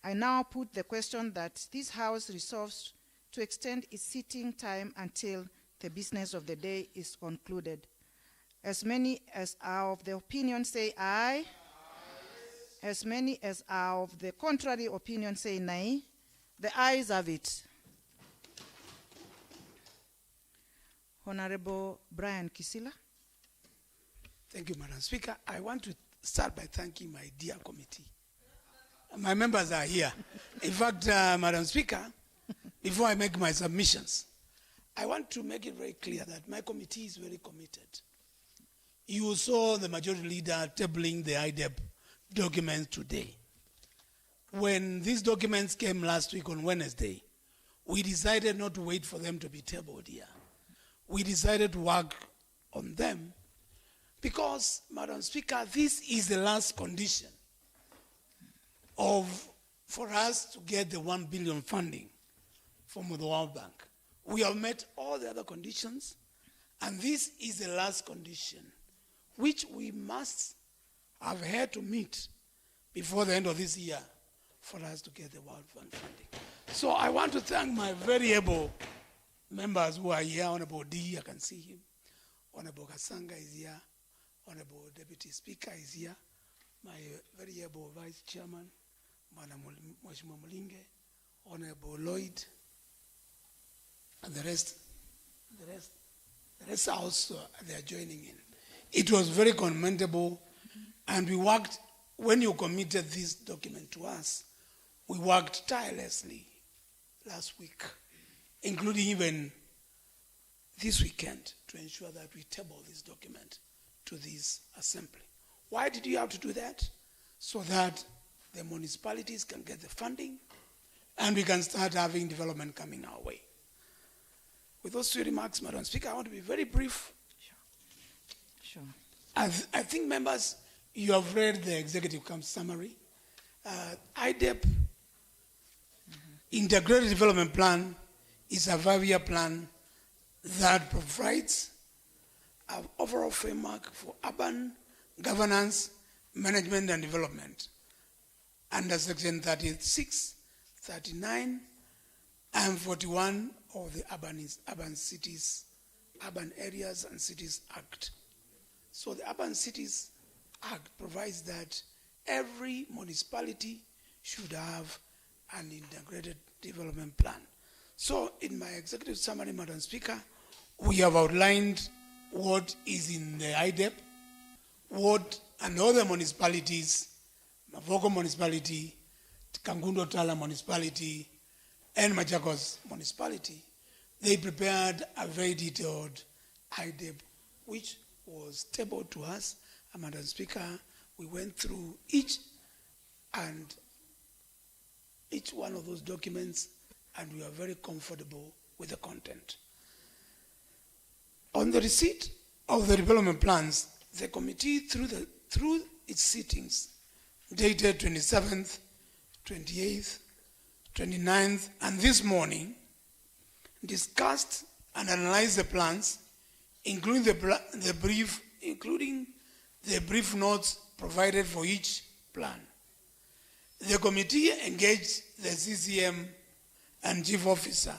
I now put the question that this House resolves to extend its sitting time until the business of the day is concluded. As many as are of the opinion say aye. As many as are of the contrary opinion say nay. The ayes have it. Honorable Brian Kisila. Thank you, Madam Speaker. I want to start by thanking my dear committee. My members are here. In fact, Madam Speaker, before I make my submissions, I want to make it very clear that my committee is very committed. You saw the majority leader tabling the IDEP documents today. When these documents came last week on Wednesday, we decided not to wait for them to be tabled here. We decided to work on them because, Madam Speaker, this is the last condition for us to get the 1 billion funding from the World Bank. We have met all the other conditions, and this is the last condition, which we must have had to meet before the end of this year for us to get the World Bank funding. So I want to thank my very able members who are here, Honorable D, I can see him. Honorable Kasanga is here, Honorable Deputy Speaker is here, my very able Vice Chairman, Mheshimiwa Mulinge, Honorable Lloyd, and the rest also they are joining in. It was very commendable, and we worked, when you committed this document to us, we worked tirelessly last week, including even this weekend, to ensure that we table this document to this assembly. Why did you have to do that? So that the municipalities can get the funding and we can start having development coming our way. With those two remarks, Madam Speaker, I want to be very brief. Sure. I think, members, you have read the executive camp summary. IDEP, Integrated Development Plan, is a 5-year plan that provides an overall framework for urban governance, management, and development under Section 36, 39, and 41 of the Urban Areas and Cities Act. So the Urban Cities Act provides that every municipality should have an integrated development plan. So in my executive summary, Madam Speaker, we have outlined what is in the IDEP, what and other municipalities, Mavoko Municipality, Kangundo Tala Municipality, and Machakos Municipality, they prepared a very detailed IDEP, which was tabled to us. And Madam Speaker, we went through each one of those documents, and we are very comfortable with the content. On the receipt of the development plans, the committee, through its sittings, dated 27th, 28th, 29th, and this morning, discussed and analyzed the plans, including the brief notes provided for each plan. The committee engaged the CCM and Chief Officer,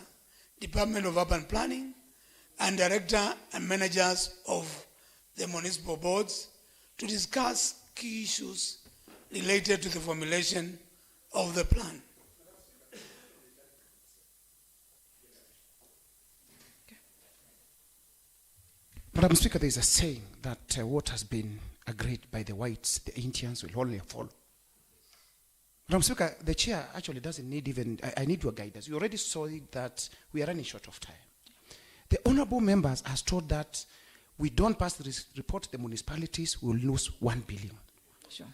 Department of Urban Planning, and Director and Managers of the municipal boards to discuss key issues related to the formulation of the plan. Madam Speaker, there is a saying that what has been agreed by the whites, the Indians will only follow. Madam Speaker, the chair actually doesn't need even, I need your guidance. You already saw it that we are running short of time. The honorable members has told that we don't pass this report, the municipalities will lose 1 billion. Sure.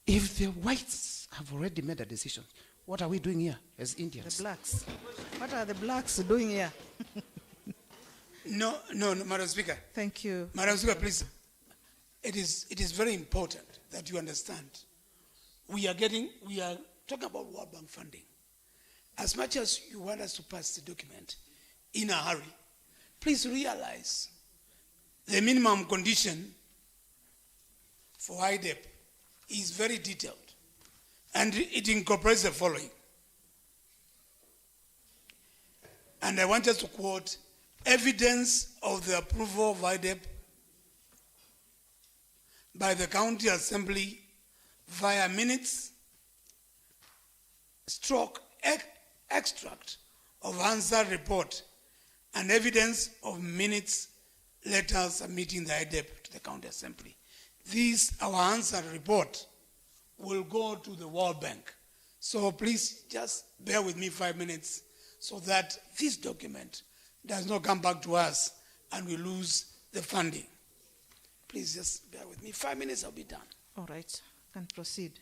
If the whites have already made a decision, what are we doing here as Indians? The blacks. What are the blacks doing here? No, Madam Speaker. Thank you. Madam Speaker, please. It is very important that you understand. We are talking about World Bank funding. As much as you want us to pass the document in a hurry, please realize the minimum condition for IDEP is very detailed, and it incorporates the following. And I want us to quote: evidence of the approval of IDEP by the County Assembly via minutes, extract of answer report, and evidence of minutes letters submitting the IDEP to the County Assembly. Our answer report, will go to the World Bank. So please just bear with me 5 minutes so that this document does not come back to us and we lose the funding. Please just bear with me. 5 minutes, I'll be done. All right, can proceed.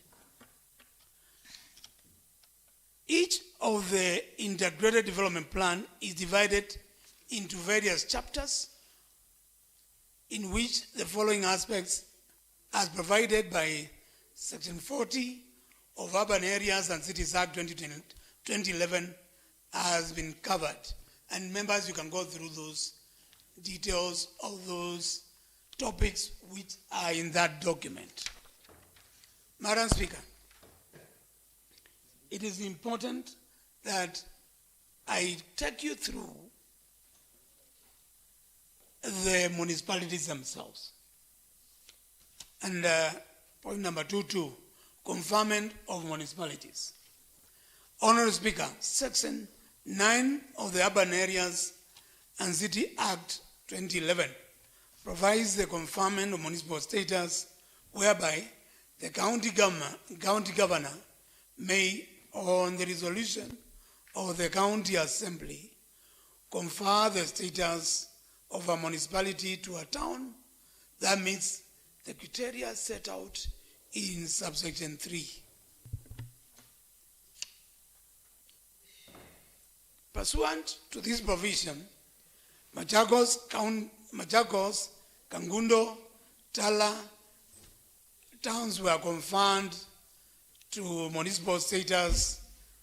Each of the integrated development plan is divided into various chapters in which the following aspects, as provided by Section 40 of Urban Areas and Cities Act 2011, has been covered. And members, you can go through those details of those topics which are in that document. Madam Speaker, it is important that I take you through the municipalities themselves. And point number 2.2, conferment of municipalities. Honorable Speaker, Section 9 of the Urban Areas and City Act 2011 provides the conferment of municipal status whereby the county governor may, on the resolution of the county assembly, confer the status of a municipality to a town that meets the criteria set out in subsection 3. Pursuant to this provision, Machakos, Kangundo, Tala towns were conferred to municipal status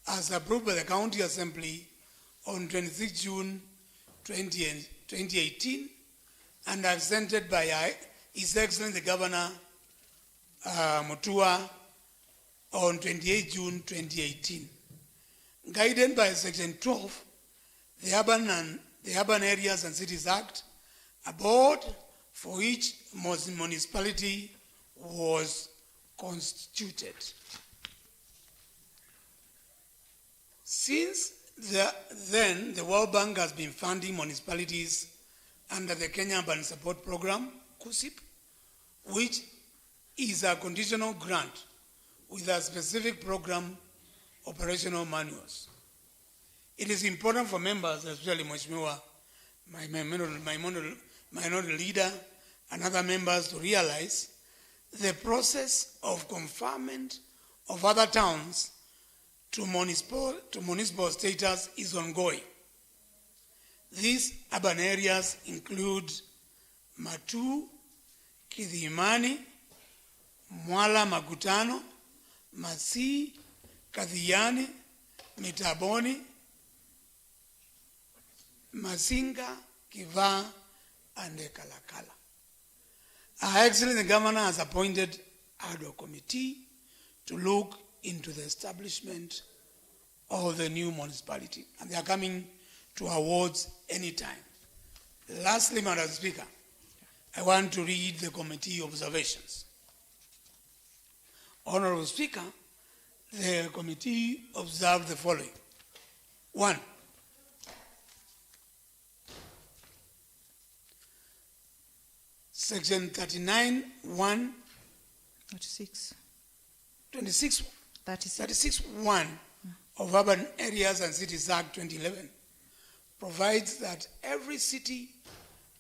as approved by the County Assembly on 26 June 2018 and assented by His Excellency the Governor Mutua on 28 June 2018. Guided by Section 12, the Urban Areas and Cities Act, a board for each municipality was constituted. Since then, the World Bank has been funding municipalities under the Kenya Urban Support Program, KUSIP, which is a conditional grant with a specific program operational manuals. It is important for members, especially Mheshimiwa, my minority leader, and other members to realize the process of conferment of other towns to municipal status is ongoing. These urban areas include Matu, Kidhimani, Mwala Makutano, Masi, Kadhiani, Mitaboni, Masinga, Kiva, and Kalakala. Our Excellency the Governor has appointed ad hoc committee to look into the establishment of the new municipality, and they are coming to awards anytime. Lastly, Madam Speaker, I want to read the committee observations. Honorable Speaker, the committee observed the following. 1. Section 39(1), 36(1) of Urban Areas and Cities Act 2011 provides that every city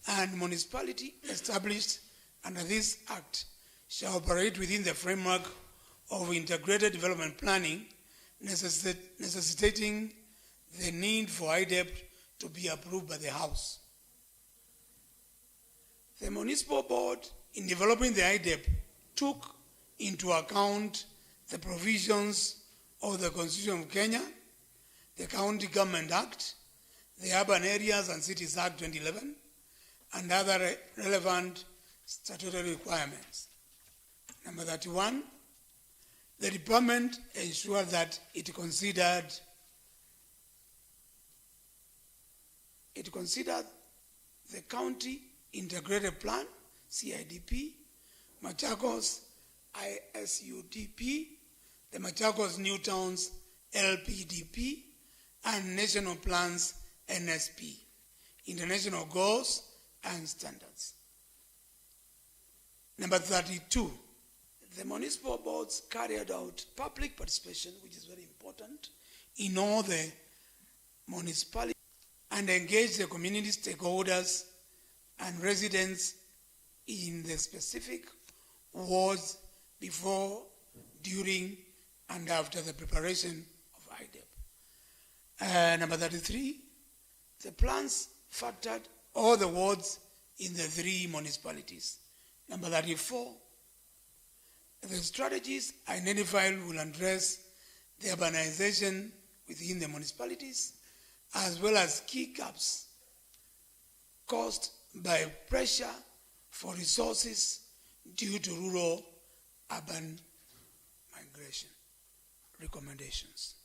and municipality established under this act shall operate within the framework of integrated development planning, necessitating the need for IDEP to be approved by the House. The municipal board, in developing the IDEP, took into account the provisions of the Constitution of Kenya, the County Government Act, the Urban Areas and Cities Act 2011, and other relevant statutory requirements. Number 31, the department ensured that it considered the County Integrated Plan, CIDP, Machakos ISUDP, the Machakos New Towns LPDP, and National Plans NSP, International Goals and Standards. Number 32, the municipal boards carried out public participation, which is very important, in all the municipalities and engaged the community stakeholders and residents in the specific wards before, during, and after the preparation of IDEP. Number 33, the plans factored all the wards in the 3 municipalities. Number 34, the strategies identified will address the urbanization within the municipalities, as well as key gaps caused by pressure for resources due to rural-urban migration. Recommendations.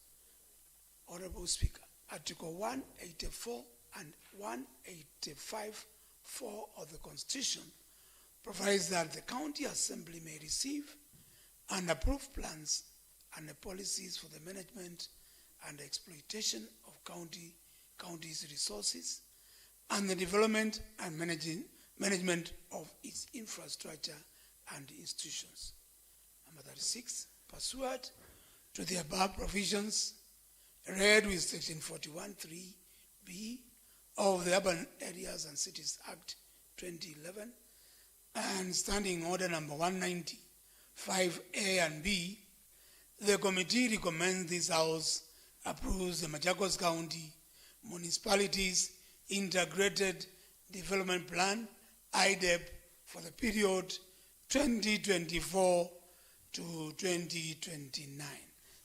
Honorable Speaker, Article 184 and 185 4 of the Constitution provides that the county assembly may receive and approve plans and the policies for the management and exploitation of county's resources and the development and management of its infrastructure and institutions. Number 36, pursuant to the above provisions, read with Section 41(3)(b) of the Urban Areas and Cities Act 2011 and Standing Order number 195A and B, the committee recommends this House approves the Machakos County Municipalities Integrated Development Plan, IDEP, for the period 2024 to 2029.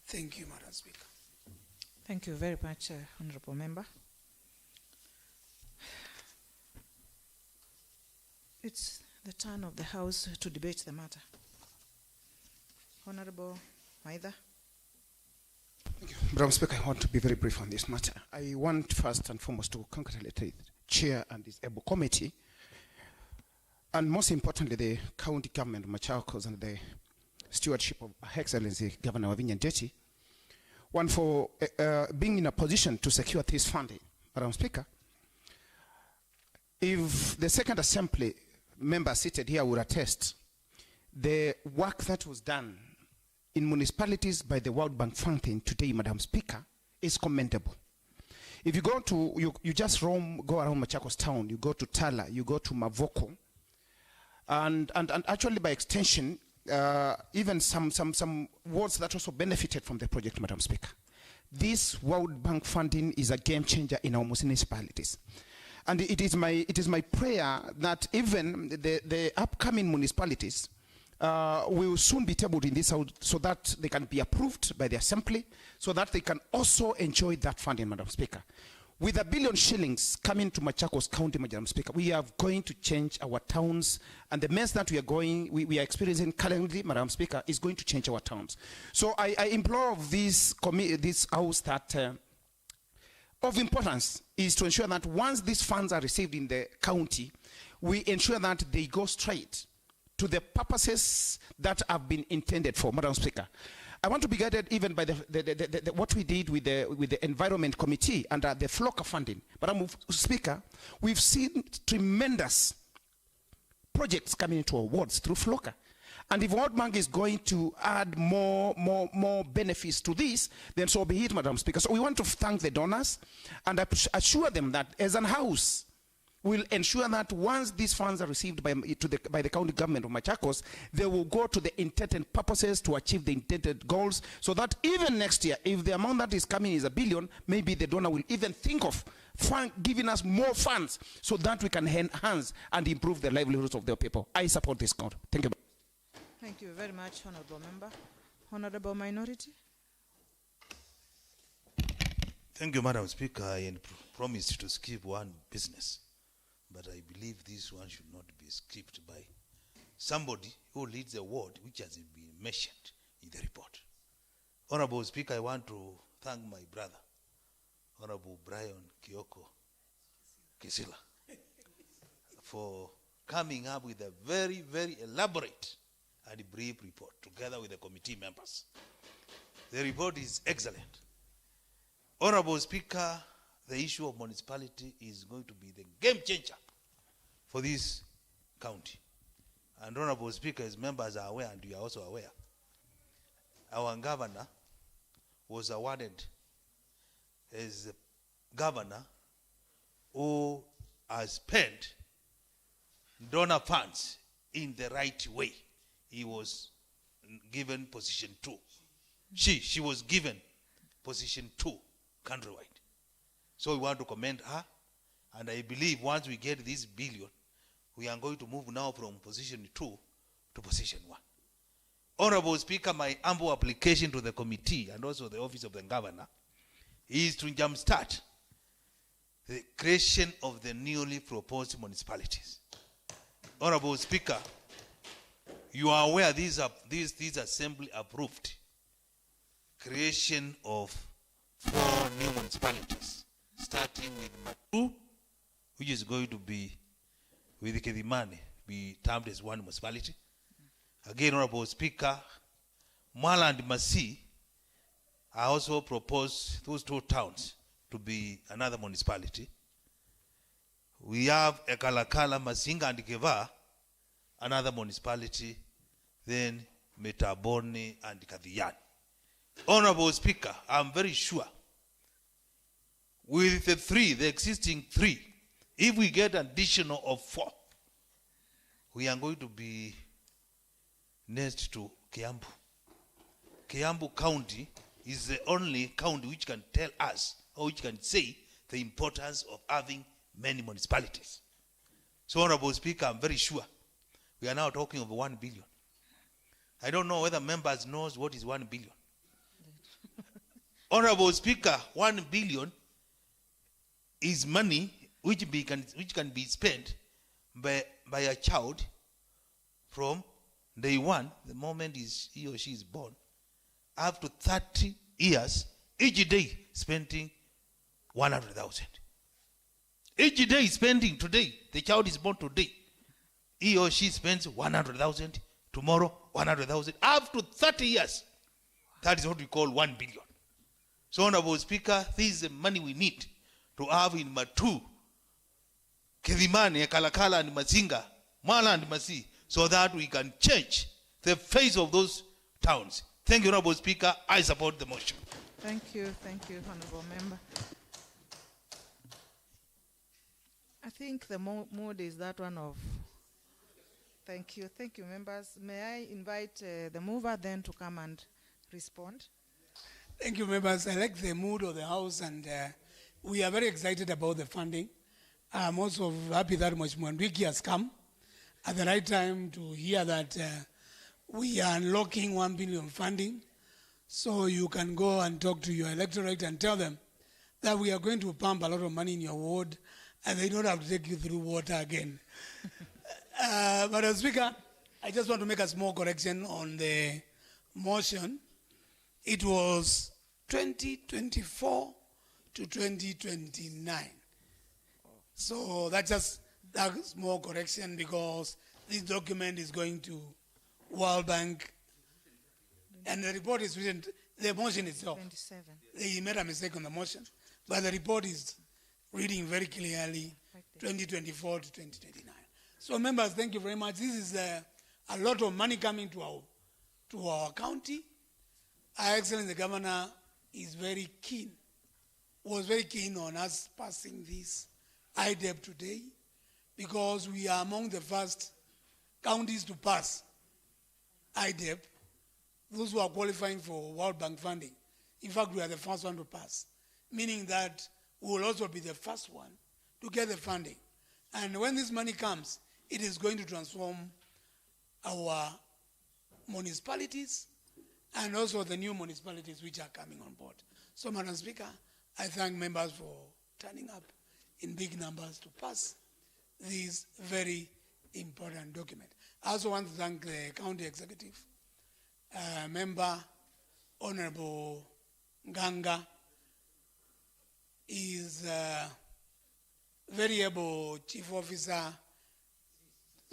Thank you, Madam Speaker. Thank you very much, Honorable Member. It's the turn of the House to debate the matter. Honorable Maitha. Thank you. Madam Speaker, I want to be very brief on this matter. I want first and foremost to congratulate the Chair and his able committee, and most importantly, the county government of Machakos and the stewardship of Her Excellency Governor Wavinya Ndeti, one for being in a position to secure this funding. Madam Speaker, if the second assembly member seated here would attest, the work that was done in municipalities by the World Bank funding today, Madam Speaker, is commendable. If you go to, you just go around Machakos town, you go to Tala, you go to Mavoko, and actually by extension, even some wards that also benefited from the project, Madam Speaker. This World Bank funding is a game changer in our municipalities. And it is my prayer that even the upcoming municipalities will soon be tabled in this House so that they can be approved by the Assembly, so that they can also enjoy that funding, Madam Speaker. With $1 billion shillings coming to Machakos County, Madam Speaker, we are going to change our towns, and the mess that we are experiencing currently, Madam Speaker, is going to change our towns. So I implore this House that of importance is to ensure that once these funds are received in the county, we ensure that they go straight to the purposes that have been intended for, Madam Speaker. I want to be guided even by what we did with the Environment Committee under the FLOCA funding. Madam Speaker, we've seen tremendous projects coming into our wards through FLOCA. And if World Bank is going to add more benefits to this, then so be it, Madam Speaker. So we want to thank the donors and assure them that as an House, we'll ensure that once these funds are received by the county government of Machakos, they will go to the intended purposes to achieve the intended goals, so that even next year, if the amount that is coming is $1 billion, maybe the donor will even think of giving us more funds so that we can enhance and improve the livelihoods of their people. I support this, God. Thank you. Thank you very much, Honorable Member. Honorable Minority. Thank you, Madam Speaker. I promised to skip one business, but I believe this one should not be skipped by somebody who leads a ward which has been mentioned in the report. Honorable Speaker, I want to thank my brother, Honorable Brian Kioko Kisila, for coming up with a very, very elaborate and brief report together with the committee members. The report is excellent. Honorable Speaker, the issue of municipality is going to be the game changer for this county. And Honorable Speaker, as members are aware, and you are also aware, our governor was awarded as a governor who has spent donor funds in the right way. He was given position 2. She was given position 2 countrywide. So we want to commend her, and I believe once we get this $1 billion, we are going to move now from position 2 to position 1. Honorable Speaker, my humble application to the committee and also the office of the governor is to jumpstart the creation of the newly proposed municipalities. Honorable Speaker, you are aware these assembly approved creation of 4 new municipalities, starting with Matu, which is going to be with Kedimane be termed as one municipality. Again, Honorable Speaker, Mwala and Masi, I also propose those two towns to be another municipality. We have Ekalakala, Masinga and Keva, another municipality, then Metaboni and Kadhian. Honorable Speaker, I'm very sure with the existing three, if we get an additional of 4, we are going to be next to Kiambu. Kiambu County is the only county which can tell us, or which can say, the importance of having many municipalities. So, Honorable Speaker, I'm very sure we are now talking of 1 billion. I don't know whether members knows what is 1 billion. Honorable Speaker, 1 billion is money which can be spent by a child from day one, the moment he or she is born, up to 30 years, each day spending 100,000. Each day spending today, the child is born today, he or she spends 100,000, tomorrow 100,000, up to 30 years. That is what we call 1 billion. So, Honorable Speaker, this is the money we need to have in Matu, Kedimane, Kalakala and Mazinga, Mwala and Masi, so that we can change the face of those towns. Thank you, Honorable Speaker. I support the motion. Thank you, Honorable Member. I think the mood is that one of, thank you, members. May I invite the mover then to come and respond? Thank you, members. I like the mood of the House, and we are very excited about the funding. I'm also happy that Mwandwiki has come at the right time to hear that we are unlocking 1 billion funding, so you can go and talk to your electorate and tell them that we are going to pump a lot of money in your ward, and they don't have to take you through water again. Madam Speaker, I just want to make a small correction on the motion. It was 2024 to 2029. So that's just that small correction, because this document is going to World Bank, and the report is written, the motion itself. 27. They made a mistake on the motion, but the report is reading very clearly 2024 to 2029. So, members, thank you very much. This is a lot of money coming to our county. Our Excellency the Governor is very keen, was very keen on us passing this IDEP today, because we are among the first counties to pass IDEP, those who are qualifying for World Bank funding. In fact, we are the first one to pass, meaning that we will also be the first one to get the funding. And when this money comes, it is going to transform our municipalities and also the new municipalities which are coming on board. So, Madam Speaker, I thank members for turning up in big numbers to pass this very important document. I also want to thank the county executive, member Honorable Ganga is very able chief officer,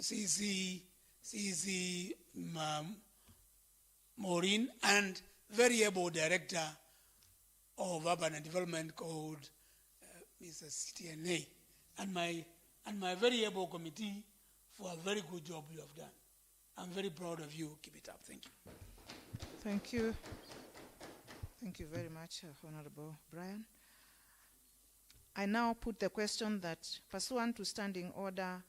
CC Maureen, and very able director of urban and development called Mr. CTNA, and my very able committee for a very good job you have done. I'm very proud of you. Keep it up. Thank you. Thank you. Thank you very much, Honorable Brian. I now put the question that, pursuant to Standing Order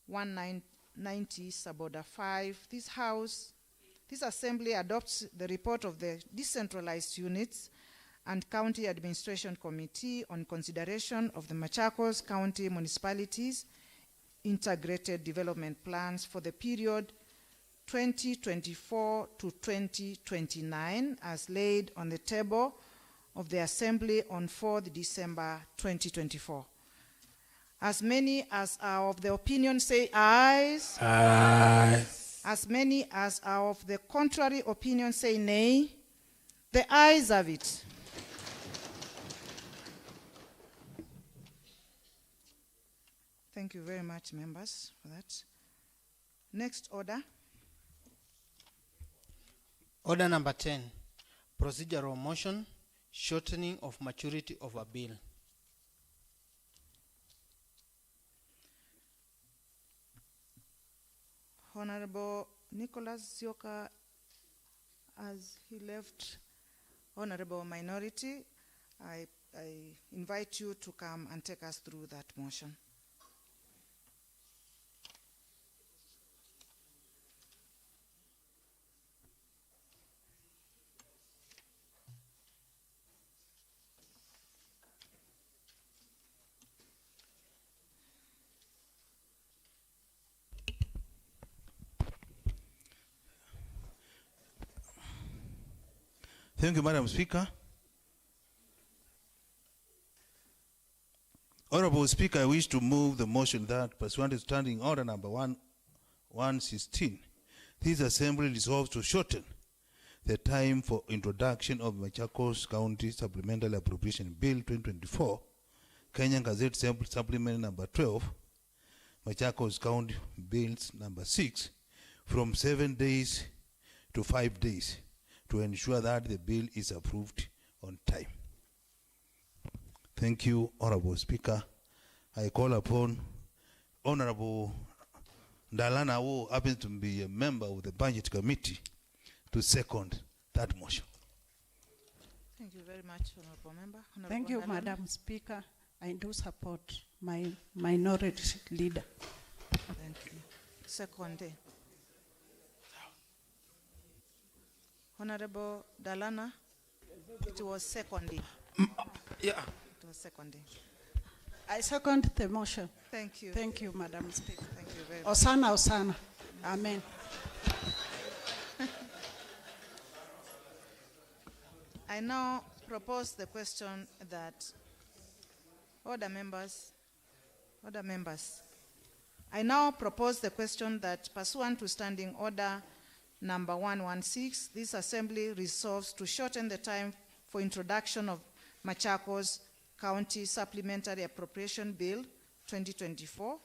1990, Suborder 5, this Assembly adopts the report of the Decentralized Units and County Administration Committee on consideration of the Machakos County Municipalities Integrated Development Plans for the period 2024 to 2029, as laid on the table of the Assembly on 4th December 2024. As many as are of the opinion say ayes. Aye. As many as are of the contrary opinion say nay. The ayes have it. Thank you very much, members, for that. Next order. Order number 10, procedural motion, shortening of maturity of a bill. Honorable Nicholas Zioka, as he left Honorable Minority, I invite you to come and take us through that motion. Thank you, Madam Speaker. Honorable Speaker, I wish to move the motion that pursuant to Standing Order number 116, this Assembly resolves to shorten the time for introduction of Machakos County Supplementary Appropriation Bill 2024, Kenyan Gazette Supplement number 12, Machakos County Bills number 6, from 7 days to 5 days, to ensure that the bill is approved on time. Thank you, Honorable Speaker. I call upon Honorable Ndalana, who happens to be a member of the Budget Committee, to second that motion. Thank you very much, Honorable Member. Thank you, Ndalana. Madam Speaker. I do support my minority leader. Thank you. Second. Honorable Dalana, it was seconded. Yeah. It was seconded. I second the motion. Thank you. Thank you, Madam Speaker. Thank you very much. Osana, Osana. Amen. I now propose the question that order members. I now propose the question that pursuant to Standing Order number 116, this Assembly resolves to shorten the time for introduction of Machakos County Supplementary Appropriation Bill 2024,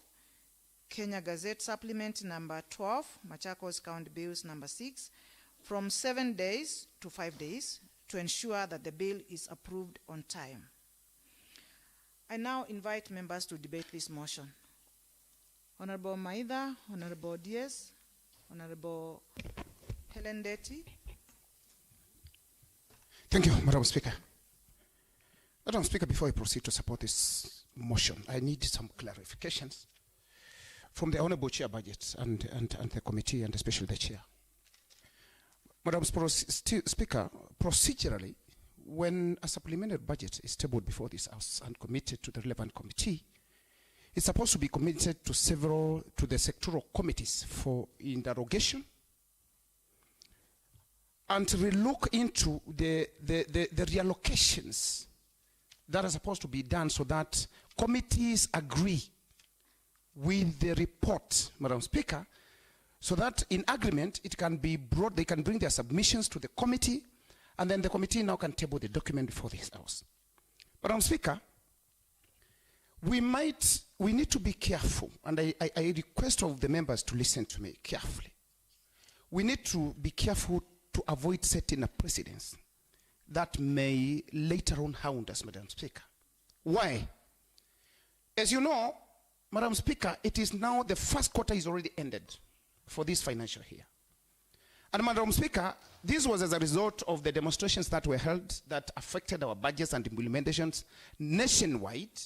Kenya Gazette Supplement number 12, Machakos County Bills number 6, from 7 days to 5 days to ensure that the bill is approved on time. I now invite members to debate this motion. Honorable Maida, Honorable Diaz, Honorable Helen Deti. Thank you, Madam Speaker. Madam Speaker, before I proceed to support this motion, I need some clarifications from the Honorable Chair Budget and the committee, and especially the Chair. Madam Speaker, procedurally, when a supplementary budget is tabled before this House and committed to the relevant committee, it's supposed to be committed to the sectoral committees for interrogation and to relook into the reallocations that are supposed to be done so that committees agree with the report, Madam Speaker, so that in agreement it can be brought, they can bring their submissions to the committee, and then the committee now can table the document before this House. Madam Speaker, we need to be careful, and I request of the members to listen to me carefully. We need to be careful to avoid setting a precedence that may later on hound us, Madam Speaker. Why? As you know, Madam Speaker, it is now the first quarter is already ended for this financial year. And Madam Speaker, this was as a result of the demonstrations that were held that affected our budgets and implementations nationwide.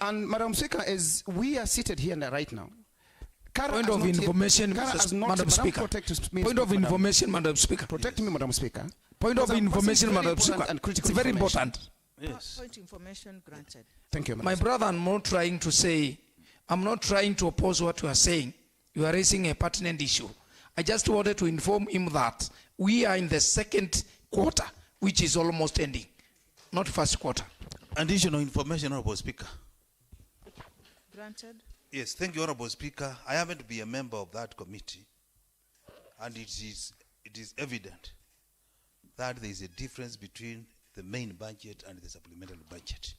And Madam Speaker, as we are seated here right now, Point of information, Madam Speaker. Point of information, Madam Speaker. Protect me, Madam Speaker. Point of information, Madam Speaker. It's very important. Yes. Point information granted. Thank you, Madam My brother, I'm not trying to oppose what you are saying. You are raising a pertinent issue. I just wanted to inform him that we are in the second quarter, which is almost ending, not first quarter. Additional information, Honorable Speaker. Granted. Yes, thank you, Honorable Speaker. I happen to be a member of that committee, and it is evident that there is a difference between the main budget and the supplementary budget.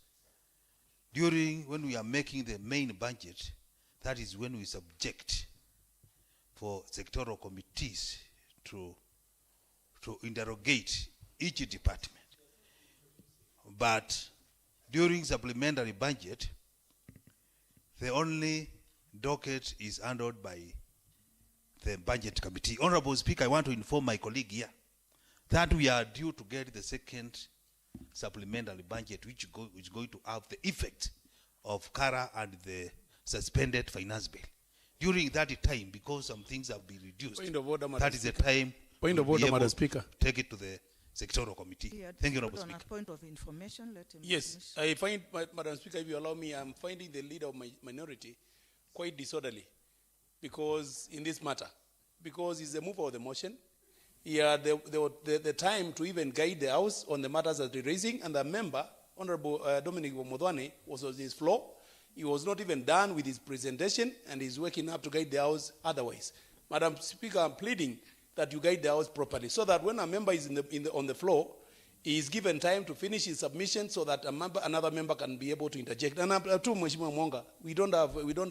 when we are making the main budget, that is when we subject for sectoral committees to interrogate each department. But during supplementary budget, the only docket is handled by the budget committee. Honorable Speaker, I want to inform my colleague here that we are due to get the second supplementary budget, which is going to have the effect of CARA and the suspended finance bill. During that time, because some things have been reduced, Point of order, Madam that is the Speaker. time Point of we'll be order, Madam able Speaker. to take it to the sectoral committee. Thank you, Honorable On a Speaker. point of information, let him Yes, I find, Madam Speaker, if you allow me, I'm finding the leader of my minority quite disorderly because in this matter, because he's the mover of the motion. He had the time to even guide the House on the matters that they're raising, and the member, Honorable Dominic Womodwane, was on his floor. He was not even done with his presentation, and he's waking up to guide the House otherwise. Madam Speaker, I'm pleading that you guide the House properly, so that when a member is on the floor, he is given time to finish his submission, so that another member can be able to interject. And to Mheshimiwa Mwanga, we don't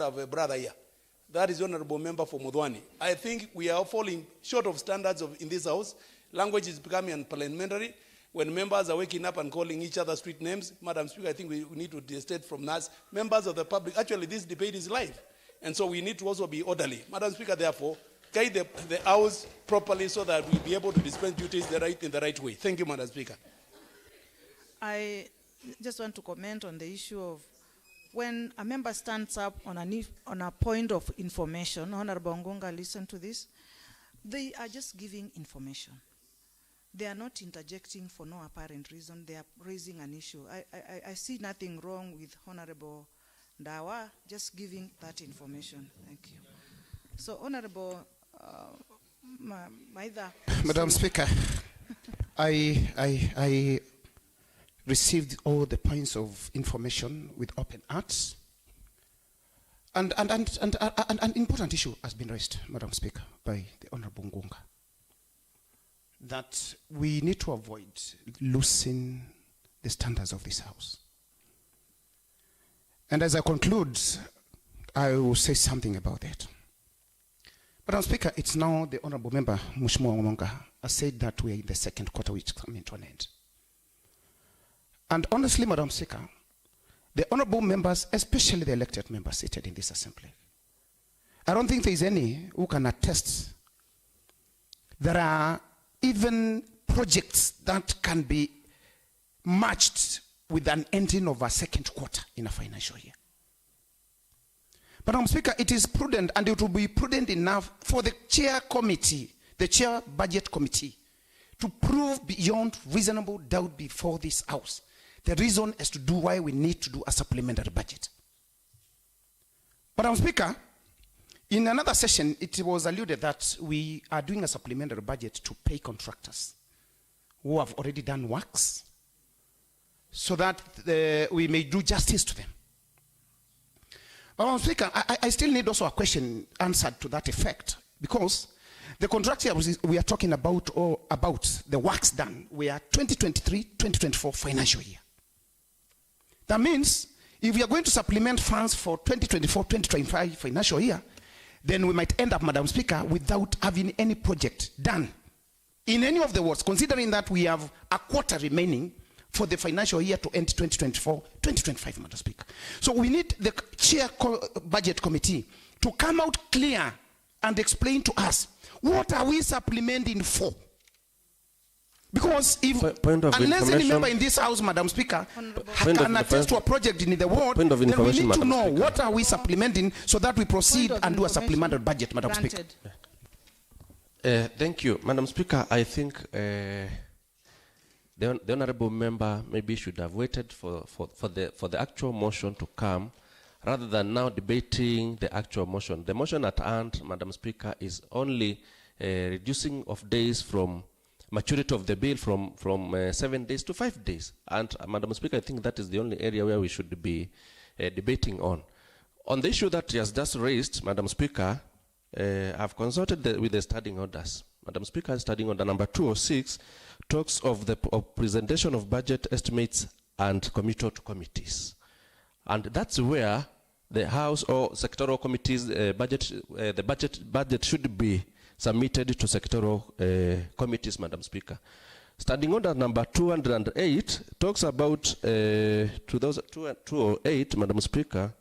have a brother here. That is Honorable Member for Mudhwani. I think we are falling short of standards in this House. Language is becoming unparliamentary. When members are waking up and calling each other street names, Madam Speaker, I think we need to desist from that. Members of the public, actually this debate is live. And so we need to also be orderly. Madam Speaker, therefore, guide the House properly so that we'll be able to dispense duties in the right way. Thank you, Madam Speaker. I just want to comment on the issue of when a member stands up on a point of information. Honorable Ngonga, listen to this. They are just giving information. They are not interjecting for no apparent reason. They are raising an issue. I see nothing wrong with Honorable Ndawa just giving that information. Thank you. So, Honorable Maitha. Madam Speaker, I received all the points of information with open hearts. And an important issue has been raised, Madam Speaker, by the Honorable Ngonga, that we need to avoid losing the standards of this House. And as I conclude, I will say something about that. Madam Speaker, it's now the Honorable Member, Mheshimiwa Ngonga, has said that we are in the second quarter, which is coming to an end. And honestly, Madam Speaker, the honorable members, especially the elected members seated in this assembly, I don't think there is any who can attest there are even projects that can be matched with an ending of a second quarter in a financial year. Madam Speaker, it is prudent, and it will be prudent enough for the chair committee, the chair budget committee, to prove beyond reasonable doubt before this House the reason as to do why we need to do a supplementary budget. Madam Speaker, in another session, it was alluded that we are doing a supplementary budget to pay contractors who have already done works so that we may do justice to them. Madam Speaker, I still need also a question answered to that effect, because the contractors we are talking about, or about the works done, we are 2023-2024 financial year. That means if we are going to supplement funds for 2024-2025 financial year, then we might end up, Madam Speaker, without having any project done in any of the wards, considering that we have a quarter remaining for the financial year to end 2024-2025, Madam Speaker. So we need the chair budget committee to come out clear and explain to us, what are we supplementing for? Because if, unless any member in this House, Madam Speaker, can attest to a project in the ward, then we need to know what are we supplementing so that we proceed and do a supplementary budget, Madam Speaker. Thank you. Madam Speaker, I think the honorable member maybe should have waited for the actual motion to come rather than now debating the actual motion. The motion at hand, Madam Speaker, is only reducing of days from maturity of the bill from 7 days to 5 days. And Madam Speaker, I think that is the only area where we should be debating on. On the issue that he has just raised, Madam Speaker, I've consulted with the standing orders. Madam Speaker, standing order number 206 talks of the presentation of budget estimates and committal to committees. And that's where the House or sectoral committees budget should be submitted to sectoral committees, Madam Speaker. Standing order number 208 talks about 208, Madam Speaker,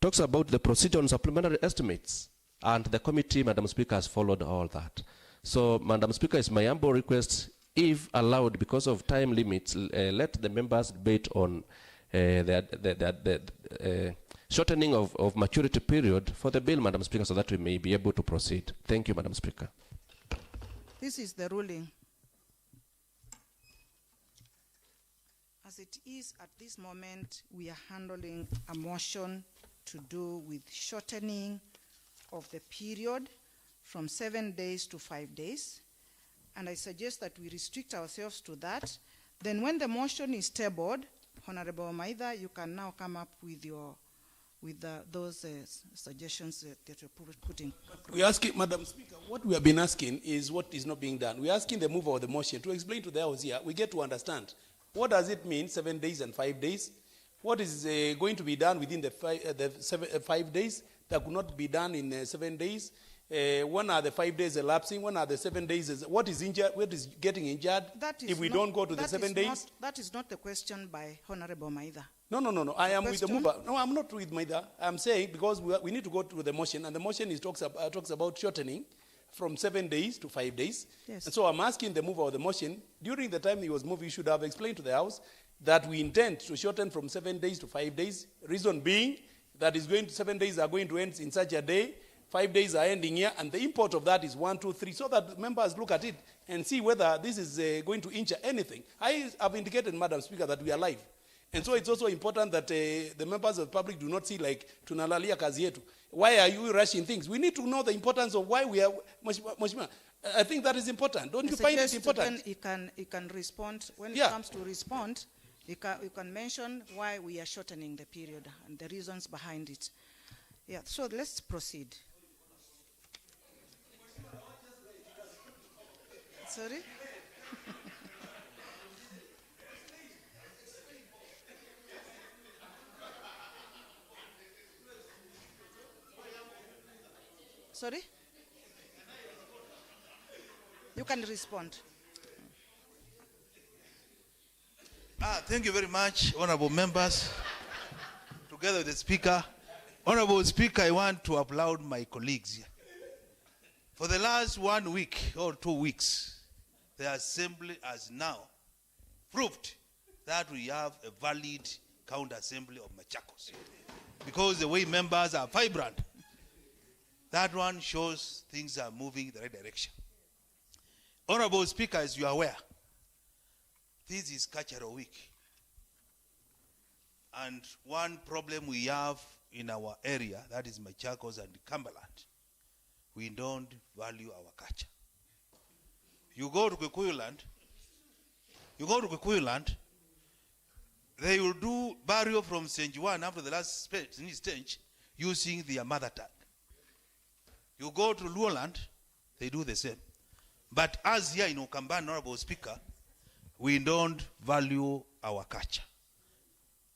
talks about the procedure on supplementary estimates, and the committee, Madam Speaker, has followed all that. So, Madam Speaker, it's my humble request, if allowed, because of time limits, let the members debate on the shortening of maturity period for the bill, Madam Speaker, so that we may be able to proceed. Thank you, Madam Speaker. This is the ruling. As it is at this moment, we are handling a motion to do with shortening of the period from 7 days to 5 days. And I suggest that we restrict ourselves to that. Then when the motion is tabled, Honorable Maida, you can now come up with those suggestions that you're putting. We're asking, Madam Speaker, what we have been asking is what is not being done. We're asking the mover of the motion to explain to the House here. We get to understand. What does it mean, 7 days and 5 days? What is going to be done within the 5 days that could not be done in 7 days? When are the 5 days elapsing? When are the 7 days? What is injured? What is getting injured if we don't go to the 7 days? That is not the question by Honorable Maida. No. I am with the mover. No, I'm not with Maida. I'm saying because we need to go to the motion, and the motion talks about shortening from 7 days to 5 days. Yes. And so I'm asking the mover of the motion, during the time he was moving, he should have explained to the House that we intend to shorten from 7 days to 5 days. Reason being that 7 days are going to end in such a day, 5 days are ending here, and the import of that is 1, 2, 3, so that members look at it and see whether this is going to injure anything. I have indicated, Madam Speaker, that we are live. And so it's also important that the members of the public do not see like tunalalia kazi yetu. Why are you rushing things? We need to know the importance of why we are. Mheshimiwa, I think that is important. Don't you find it important? He can respond. When it comes to respond, you can mention why we are shortening the period and the reasons behind it. Yeah, so let's proceed. Sorry? Sorry? You can respond. Thank you very much, honorable members. Together with the Speaker. Honorable Speaker, I want to applaud my colleagues here. For the last 1 week or 2 weeks, the Assembly has now proved that we have a valid county assembly of Machakos. Because the way members are vibrant, that one shows things are moving in the right direction. Honorable Speaker, as you are aware, this is Cultural Week. And one problem we have in our area, that is Machakos and Cumberland, we don't value our culture. You go to Kikuyu land, they will do burial from St. Juan after the last stage using their mother tongue. You go to Luoland, they do the same. But as here in Okamba, Honorable Speaker, we don't value our culture.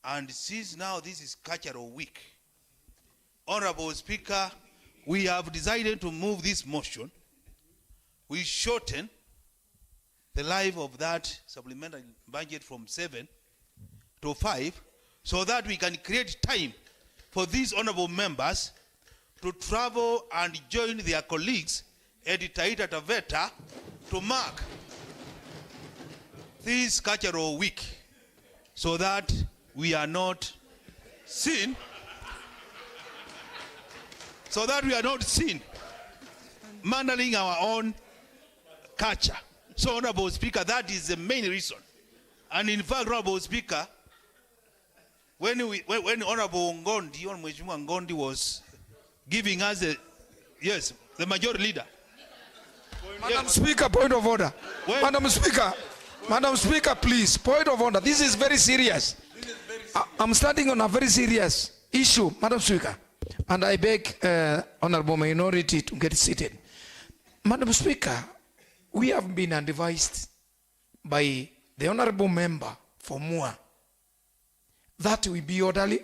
And since now this is Cultural Week, Honorable Speaker, we have decided to move this motion. We shorten the life of that supplementary budget from 7 to 5 so that we can create time for these honorable members to travel and join their colleagues at Taita Taveta to mark this Cultural Week so that we are not seen mandering our own culture. So, Honorable Speaker, that is the main reason. And in fact, Honorable Speaker, when Honorable Ngondi was giving us the majority leader. Madam Speaker, point of order. Madam Speaker, please, point of order. This is very serious. I'm starting on a very serious issue, Madam Speaker. And I beg Honorable Minority to get seated. Madam Speaker, we have been advised by the Honorable Member for Mua that we be orderly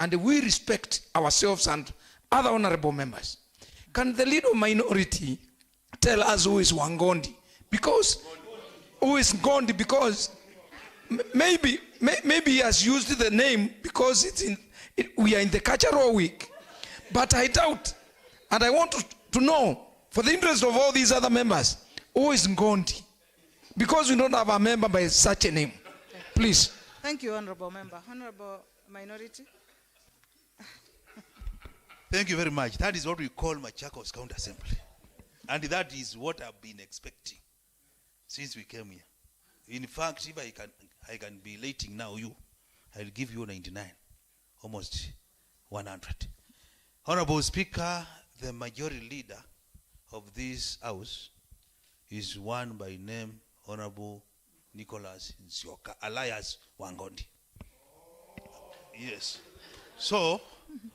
and we respect ourselves and other honorable members. Can the leader of minority tell us who is Wangondi? Because who is Ngondi? Because maybe he has used the name because we are in the cultural week, but I doubt, and I want to know, for the interest of all these other members, who is Ngondi? Because we don't have a member by such a name. Please. Thank you, Honorable Member. Honorable Minority. Thank you very much. That is what we call Machakos County Assembly. And that is what I've been expecting since we came here. In fact, if I can be rating now I'll give you 99, almost 100. Honorable Speaker, the majority leader of this house is one by name Honorable Nicholas Nsioka, alias Wangondi. Yes. So,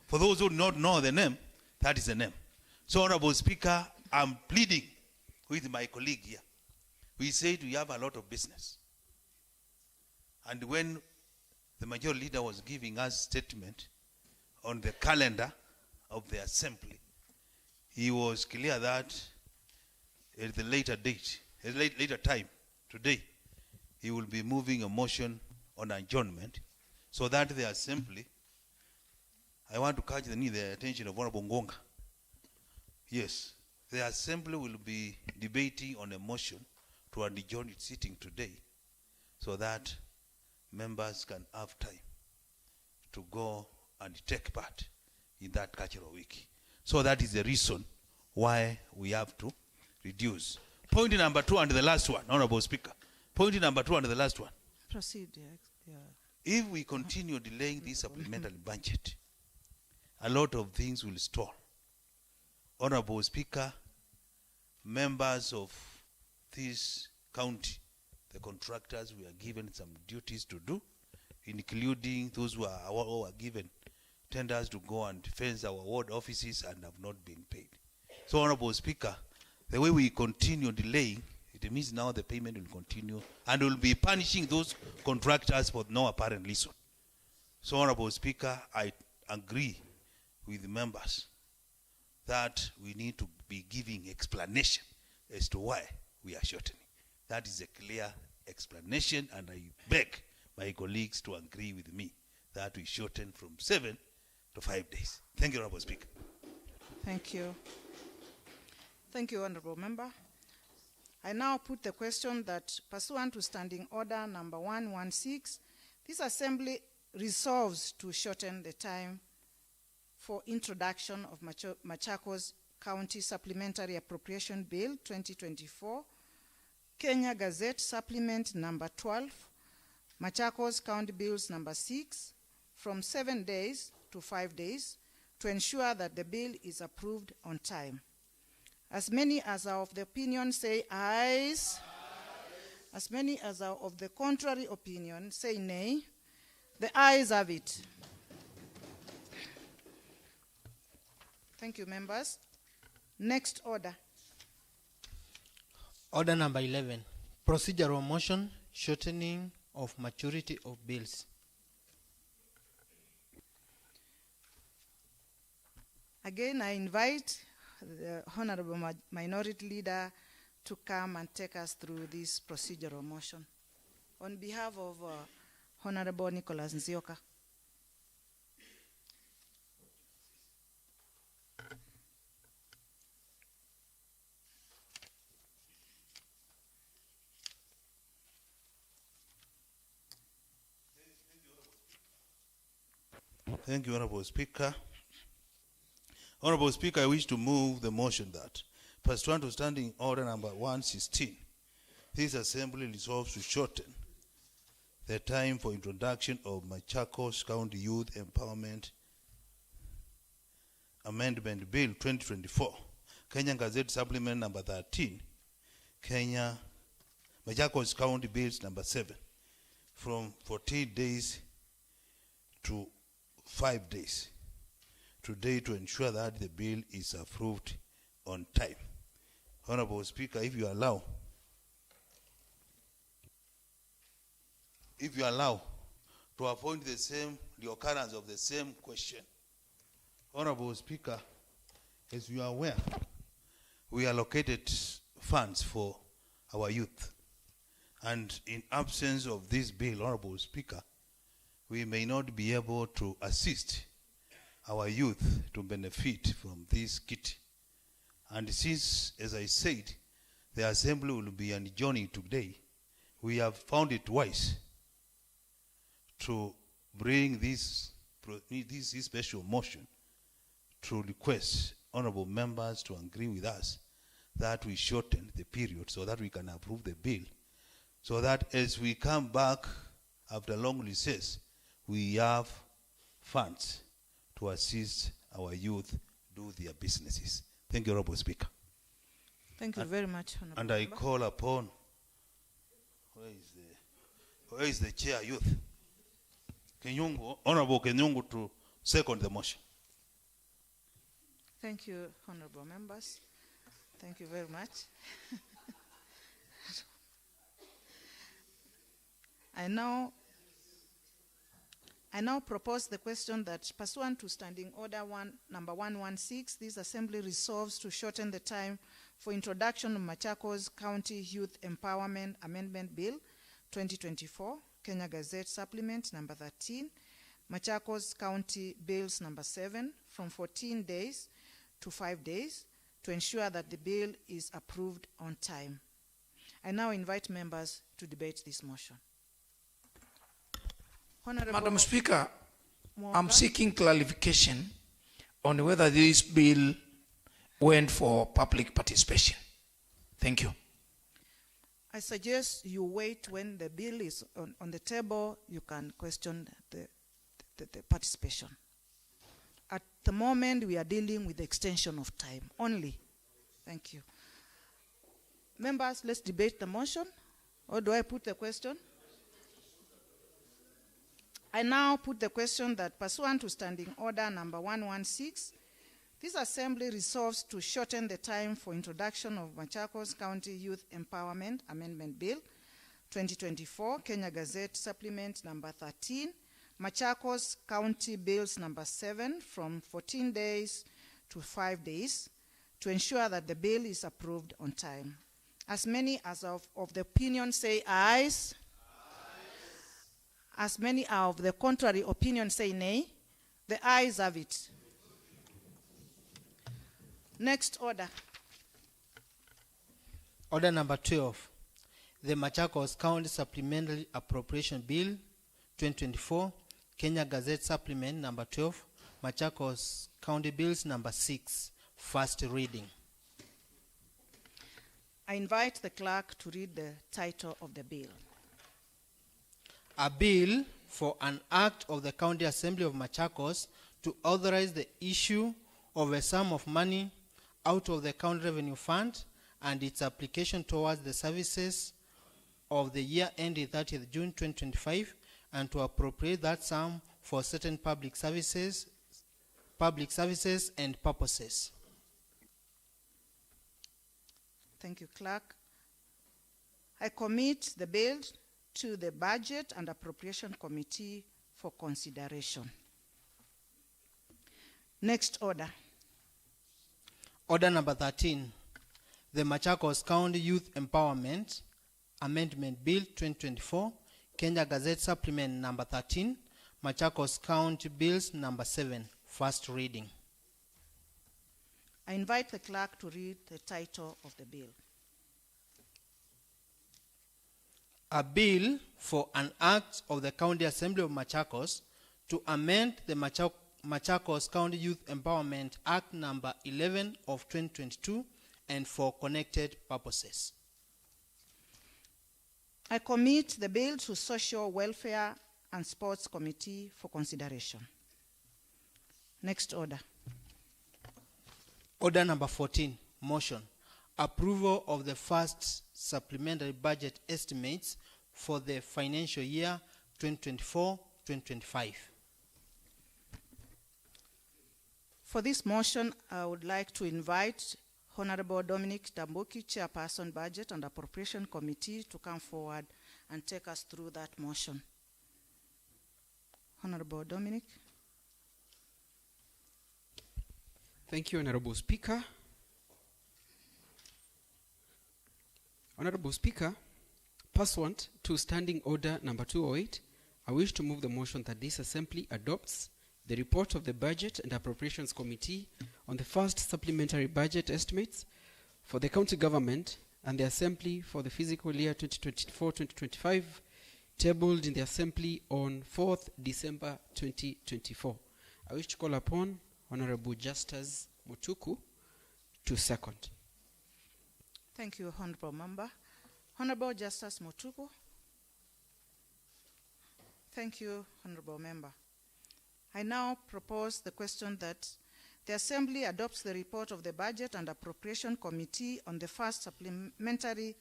for those who do not know the name, that is the name. So, Honorable Speaker, I'm pleading with my colleague here. We said we have a lot of business. And when the majority leader was giving us statement on the calendar of the assembly, he was clear that at the later date, at later time, today, he will be moving a motion on adjournment so that the assembly, I want to catch the attention of Honorable Ngonga. Yes, the assembly will be debating on a motion to adjourn its sitting today so that members can have time to go and take part in that cultural week. So that is the reason why we have to reduce. Point number 2 and the last one, Honorable Speaker. Point number 2 and the last one. Proceed. Yeah. If we continue delaying this supplementary budget, a lot of things will stall. Honorable Speaker, members of this county, the contractors, we are given some duties to do, including those who are given tenders to go and fence our ward offices and have not been paid. So, Honorable Speaker, the way we continue delaying, it means now the payment will continue and will be punishing those contractors for no apparent reason. So, Honorable Speaker, I agree with the members that we need to be giving explanation as to why we are shortening. That is a clear explanation, and I beg my colleagues to agree with me that we shorten from 7 to 5 days. Thank you, Honorable Speaker. Thank you. Thank you, Honorable Member. I now put the question that pursuant to Standing Order number 116, this Assembly resolves to shorten the time for introduction of Machakos County Supplementary Appropriation Bill 2024, Kenya Gazette Supplement number 12, Machakos County Bills number 6, from 7 days to 5 days to ensure that the bill is approved on time. As many as are of the opinion say ayes. As many as are of the contrary opinion say nay. The ayes have it. Thank you, members. Next order. Order number 11, procedural motion, shortening of maturity of bills. Again, I invite the Honorable Minority Leader to come and take us through this procedural motion. On behalf of Honorable Nicholas Nsioka. Thank you, Honorable Speaker. Honorable Speaker, I wish to move the motion that, pursuant to Standing Order number 116, this Assembly resolves to shorten the time for introduction of Machakos County Youth Empowerment Amendment Bill 2024, Kenya Gazette Supplement number 13, Machakos County Bills number 7, from 14 days to 5 days today to ensure that the bill is approved on time. Honorable Speaker, if you allow to appoint the same the occurrence of the same question. Honorable Speaker, as you are aware, we allocated funds for our youth. And in absence of this bill, Honorable Speaker, we may not be able to assist our youth to benefit from this kit. And since, as I said, the Assembly will be adjourning today, we have found it wise to bring this special motion to request honorable members to agree with us that we shorten the period so that we can approve the bill, so that as we come back after long recess, we have funds to assist our youth do their businesses. Thank you, Honorable Speaker. Thank you very much, Honorable And I Member. call upon, where is the chair youth? Kenyungu, Honorable Kenyungu, to second the motion. Thank you, honorable members. Thank you very much. I now propose the question that pursuant to Standing Order number 116, this Assembly resolves to shorten the time for introduction of Machakos County Youth Empowerment Amendment Bill 2024, Kenya Gazette Supplement number 13, Machakos County Bills number 7, from 14 days to 5 days, to ensure that the bill is approved on time. I now invite members to debate this motion. Honorable Madam Speaker, I'm Mwanga. seeking clarification on whether this bill went for public participation. Thank you. I suggest you wait when the bill is on the table, you can question the participation. At the moment, we are dealing with the extension of time only. Thank you. Members, let's debate the motion. Or do I put the question? I now put the question that pursuant to Standing Order number 116, this Assembly resolves to shorten the time for introduction of Machakos County Youth Empowerment Amendment Bill 2024, Kenya Gazette Supplement number 13, Machakos County Bills number 7, from 14 days to 5 days, to ensure that the bill is approved on time. As many as of the opinion say ayes. As many of the contrary opinion say nay. The ayes have it. Next order. Order number 12. The Machakos County Supplementary Appropriation Bill 2024, Kenya Gazette Supplement number 12, Machakos County Bills number 6, first reading. I invite the clerk to read the title of the bill. A bill for an act of the County Assembly of Machakos to authorize the issue of a sum of money out of the County Revenue Fund and its application towards the services of the year ending 30th June 2025, and to appropriate that sum for certain public services and purposes. Thank you, clerk. I commit the bill to the Budget and Appropriation Committee for consideration. Next order. Order number 13. The Machakos County Youth Empowerment Amendment Bill 2024, Kenya Gazette Supplement number 13, Machakos County Bills number 7, first reading. I invite the clerk to read the title of the bill. A bill for an act of the County Assembly of Machakos to amend the Machakos County Youth Empowerment Act number 11 of 2022 and for connected purposes. I commit the bill to Social Welfare and Sports Committee for consideration. Next order. Order number 14, motion. Approval of the first supplementary budget estimates for the financial year 2024-2025. For this motion, I would like to invite Honorable Dominic Tambuki, Chairperson Budget and Appropriation Committee, to come forward and take us through that motion. Honorable Dominic. Thank you, Honorable Speaker. Honorable Speaker, pursuant to Standing Order number 208, I wish to move the motion that this Assembly adopts the report of the Budget and Appropriations Committee on the first supplementary budget estimates for the county government and the Assembly for the fiscal year 2024-2025, tabled in the Assembly on 4th December 2024. I wish to call upon Honorable Justus Mutuku to second. Thank you, Honorable Member. Honorable Justus Mutuku. Thank you, Honorable Member. I now propose the question that the Assembly adopts the report of the Budget and Appropriation Committee on the first supplementary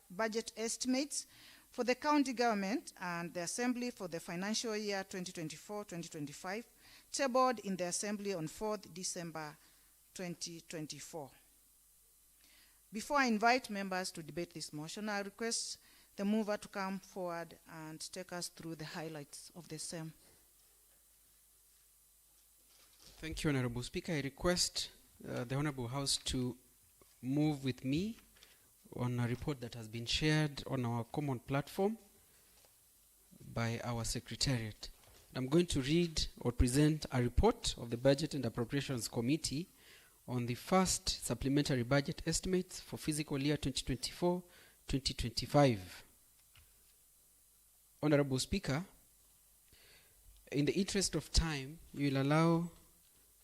budget estimates for the county government and the Assembly for the financial year 2024-2025, tabled in the Assembly on 4th December 2024. Before I invite members to debate this motion, I request the mover to come forward and take us through the highlights of the same. Thank you, Honorable Speaker. I request the Honorable House to move with me on a report that has been shared on our common platform by our Secretariat. I'm going to read or present a report of the Budget and Appropriations Committee on the first supplementary budget estimates for fiscal year 2024-2025. Honorable Speaker, in the interest of time, you will allow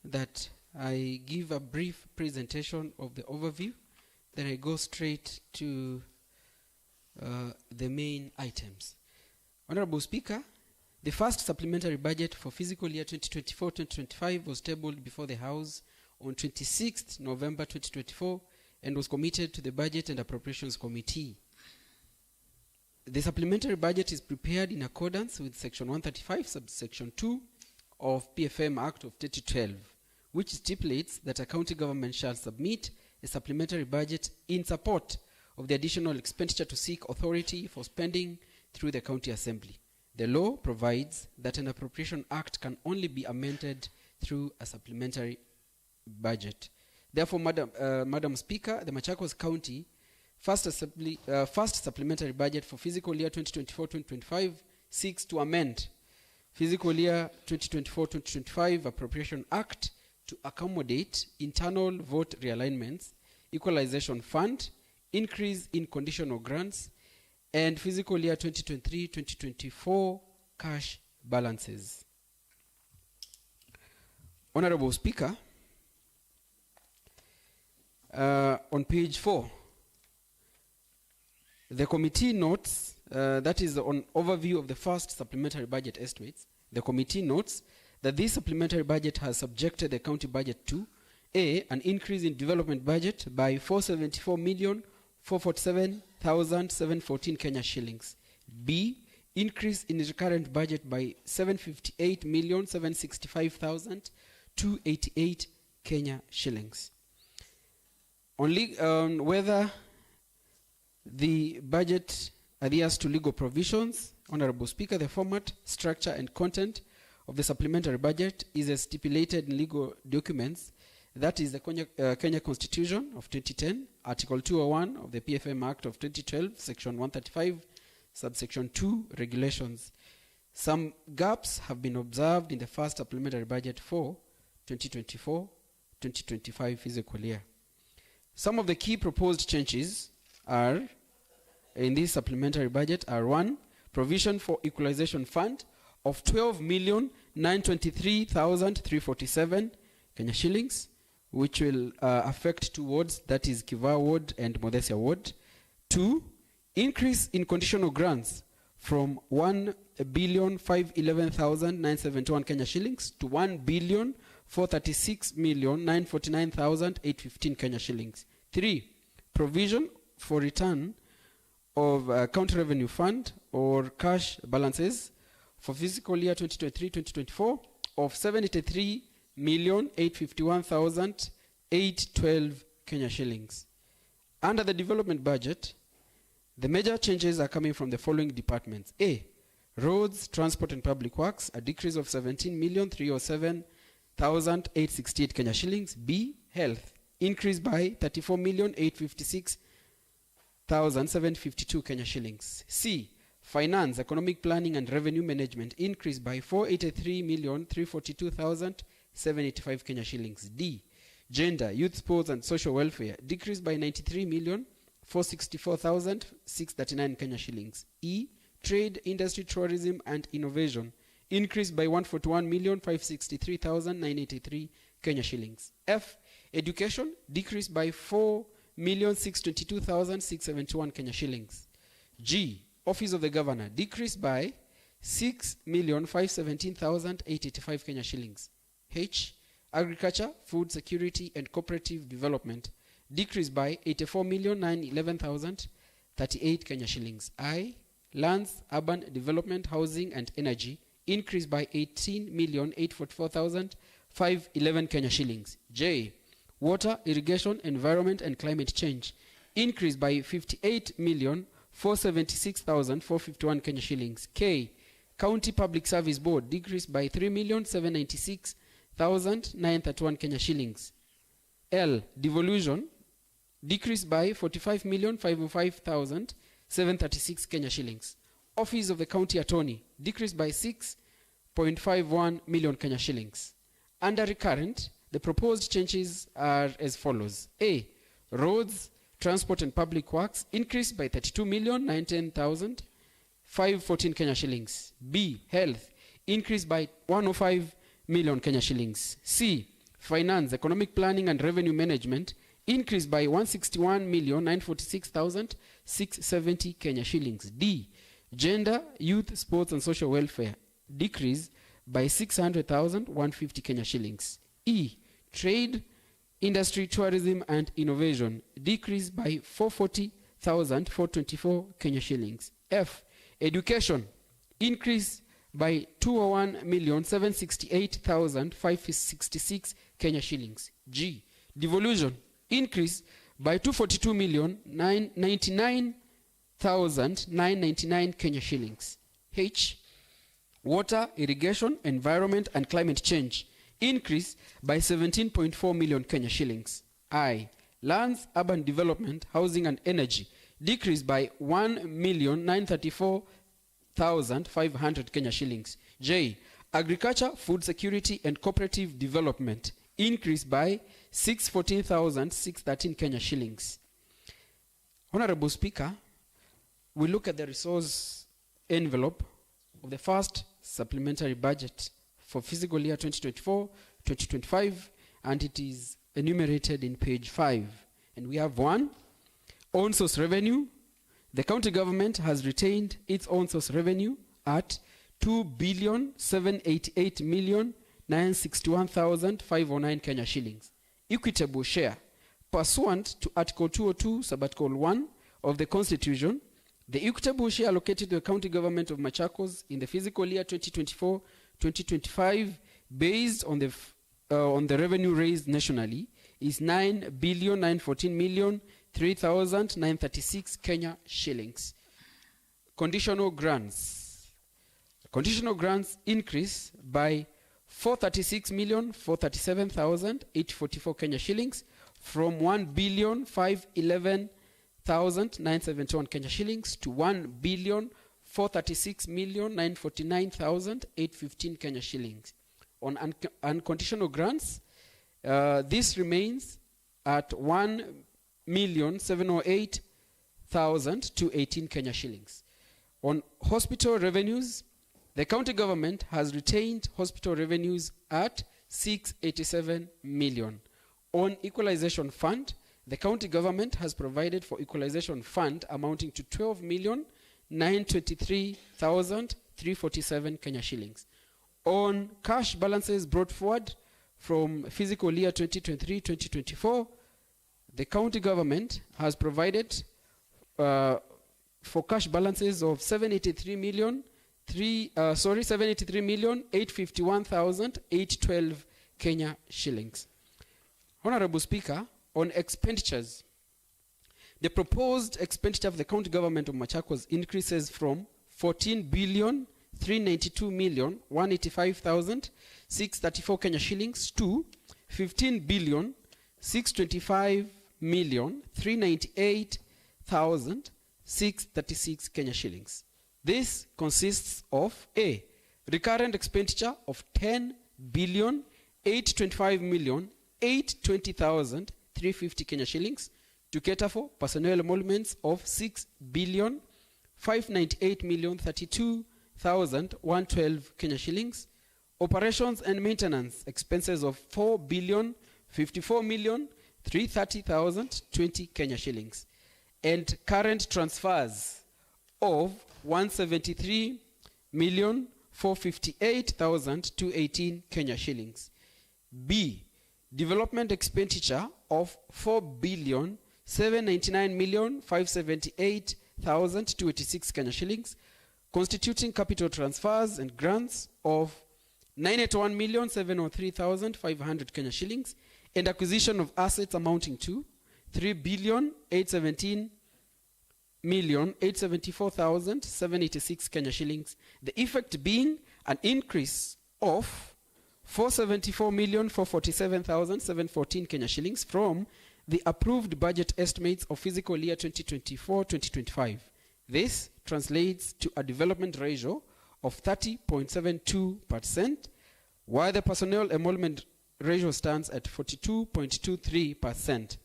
that I give a brief presentation of the overview, then I go straight to the main items. Honorable Speaker, the first supplementary budget for fiscal year 2024-2025 was tabled before the House on 26th November 2024 and was committed to the Budget and Appropriations Committee. The supplementary budget is prepared in accordance with Section 135, subsection 2 of PFM Act of 2012, which stipulates that a county government shall submit a supplementary budget in support of the additional expenditure to seek authority for spending through the county assembly. The law provides that an appropriation act can only be amended through a supplementary budget. Therefore, Madam Speaker, the Machakos County first supplementary budget for fiscal year 2024-2025 seeks to amend fiscal year 2024-2025 Appropriation Act to accommodate internal vote realignments, equalization fund, increase in conditional grants, and fiscal year 2023-2024 cash balances. Honorable Speaker, on page 4, the committee notes, that is on overview of the first supplementary budget estimates, the committee notes that this supplementary budget has subjected the county budget to A, an increase in development budget by 474,447,714 Kenya shillings. B, increase in recurrent budget by 758,765,288 Kenya shillings. On whether the budget adheres to legal provisions, Honorable Speaker, the format, structure, and content of the supplementary budget is as stipulated in legal documents. That is the Kenya Constitution of 2010, Article 201 of the PFM Act of 2012, Section 135, Subsection 2, Regulations. Some gaps have been observed in the first supplementary budget for 2024-2025 fiscal year. Some of the key proposed changes are in this supplementary budget are: 1, provision for equalization fund of 12,923,347 Kenya shillings, which will affect two wards, that is Kiva ward and Modesia ward. 2, increase in conditional grants from 1,511,971 Kenya shillings to 1,436,949,815 Kenya shillings. 3, provision for return of county revenue fund or cash balances for fiscal year 2023-2024 of 73,851,812 Kenya shillings. Under the development budget, the major changes are coming from the following departments. A, Roads, Transport and Public Works, a decrease of 17,307,868 Kenya shillings. B. Health, increase by 34,856,752 Kenya shillings. C. Finance, Economic Planning and Revenue Management, increase by 483,342,785 Kenya shillings. D. Gender, Youth, Sports and Social Welfare, decreased by 93,464,639 Kenya shillings. E. Trade, Industry, Tourism and Innovation, increased by 141,563,983 Kenya shillings. F. Education, decreased by 4,622,671 Kenya shillings. G. Office of the Governor, decreased by 6,517,885 Kenya shillings. H. Agriculture, Food Security and Cooperative Development, decreased by 84,911,038 Kenya shillings. I. Lands, Urban Development, Housing and Energy, increased by 18,844,511 Kenya shillings. J. Water, Irrigation, Environment and Climate Change, increased by 58,476,451 Kenya shillings. K. County Public Service Board, decreased by 3,796,931 Kenya shillings. L. Devolution, decreased by 45,505,736 Kenya shillings. Office of the County Attorney, decreased by 6.51 million Kenya shillings. Under recurrent, the proposed changes are as follows. A. Roads, Transport and Public Works, increased by 32,019,514 Kenya shillings. B. Health, increased by 105 million Kenya shillings. C. Finance, Economic Planning and Revenue Management, increased by 161,946,670 Kenya shillings. D. Gender, Youth, Sports and Social Welfare, decreased by 600,150 Kenya shillings. E. Trade, Industry, Tourism and Innovation, decreased by 440,424 Kenya shillings. F. Education, increased by 201,768,566 Kenya shillings. G. Devolution, increased by 242,099,999 Kenya shillings. H. Water, Irrigation, Environment and Climate Change, increased by 17.4 million Kenya shillings. I. Lands, Urban Development, Housing and Energy, decreased by 1,934,500 Kenya shillings. J. Agriculture, Food Security and Cooperative Development, increased by 614,613 Kenya shillings. Honorable Speaker, we look at the resource envelope of the first supplementary budget for fiscal year 2024-2025, and it is enumerated in page 5. And we have 1, own source revenue. The county government has retained its own source revenue at 2,788,961,509 Kenya shillings. Equitable share. Pursuant to Article 202, Sub-Article 1 of the Constitution, the equitable share allocated to the county government of Machakos in the fiscal year 2024-2025, based on the revenue raised nationally, is 9,914,003,936 Kenya shillings. Conditional grants. Conditional grants increase by 436,437,844 Kenya shillings from 1,511,971 Kenya shillings to 1,436,949,815 Kenya shillings. On unconditional grants, this remains at 1,708,218 Kenya shillings. On hospital revenues, the county government has retained hospital revenues at 687 million. On equalization fund, the county government has provided for equalization fund amounting to 12,923,347 Kenya shillings. On cash balances brought forward from fiscal year 2023-2024, the county government has provided for cash balances of 783,851,812 Kenya shillings. Honorable Speaker, on expenditures, the proposed expenditure of the county government of Machakos increases from 14 392,185,634 Kenya shillings to 15,625,398,636 Kenya shillings. This consists of A, recurrent expenditure of 10,825,820,350 Kenya shillings to cater for personnel emoluments of 6,598,032,112 Kenya shillings, operations and maintenance expenses of 4,054,330,020 Kenya shillings, and current transfers of 173,458,218 Kenya shillings. B, development expenditure of 4,799,578,286 Kenya shillings, constituting capital transfers and grants of 981,703,500 Kenya shillings, and acquisition of assets amounting to 3,817,874,786 Kenya shillings, the effect being an increase of 474,447,714 Kenya shillings from the approved budget estimates of fiscal year 2024-2025. This translates to a development ratio of 30.72%, while the personnel emolument ratio stands at 42.23%.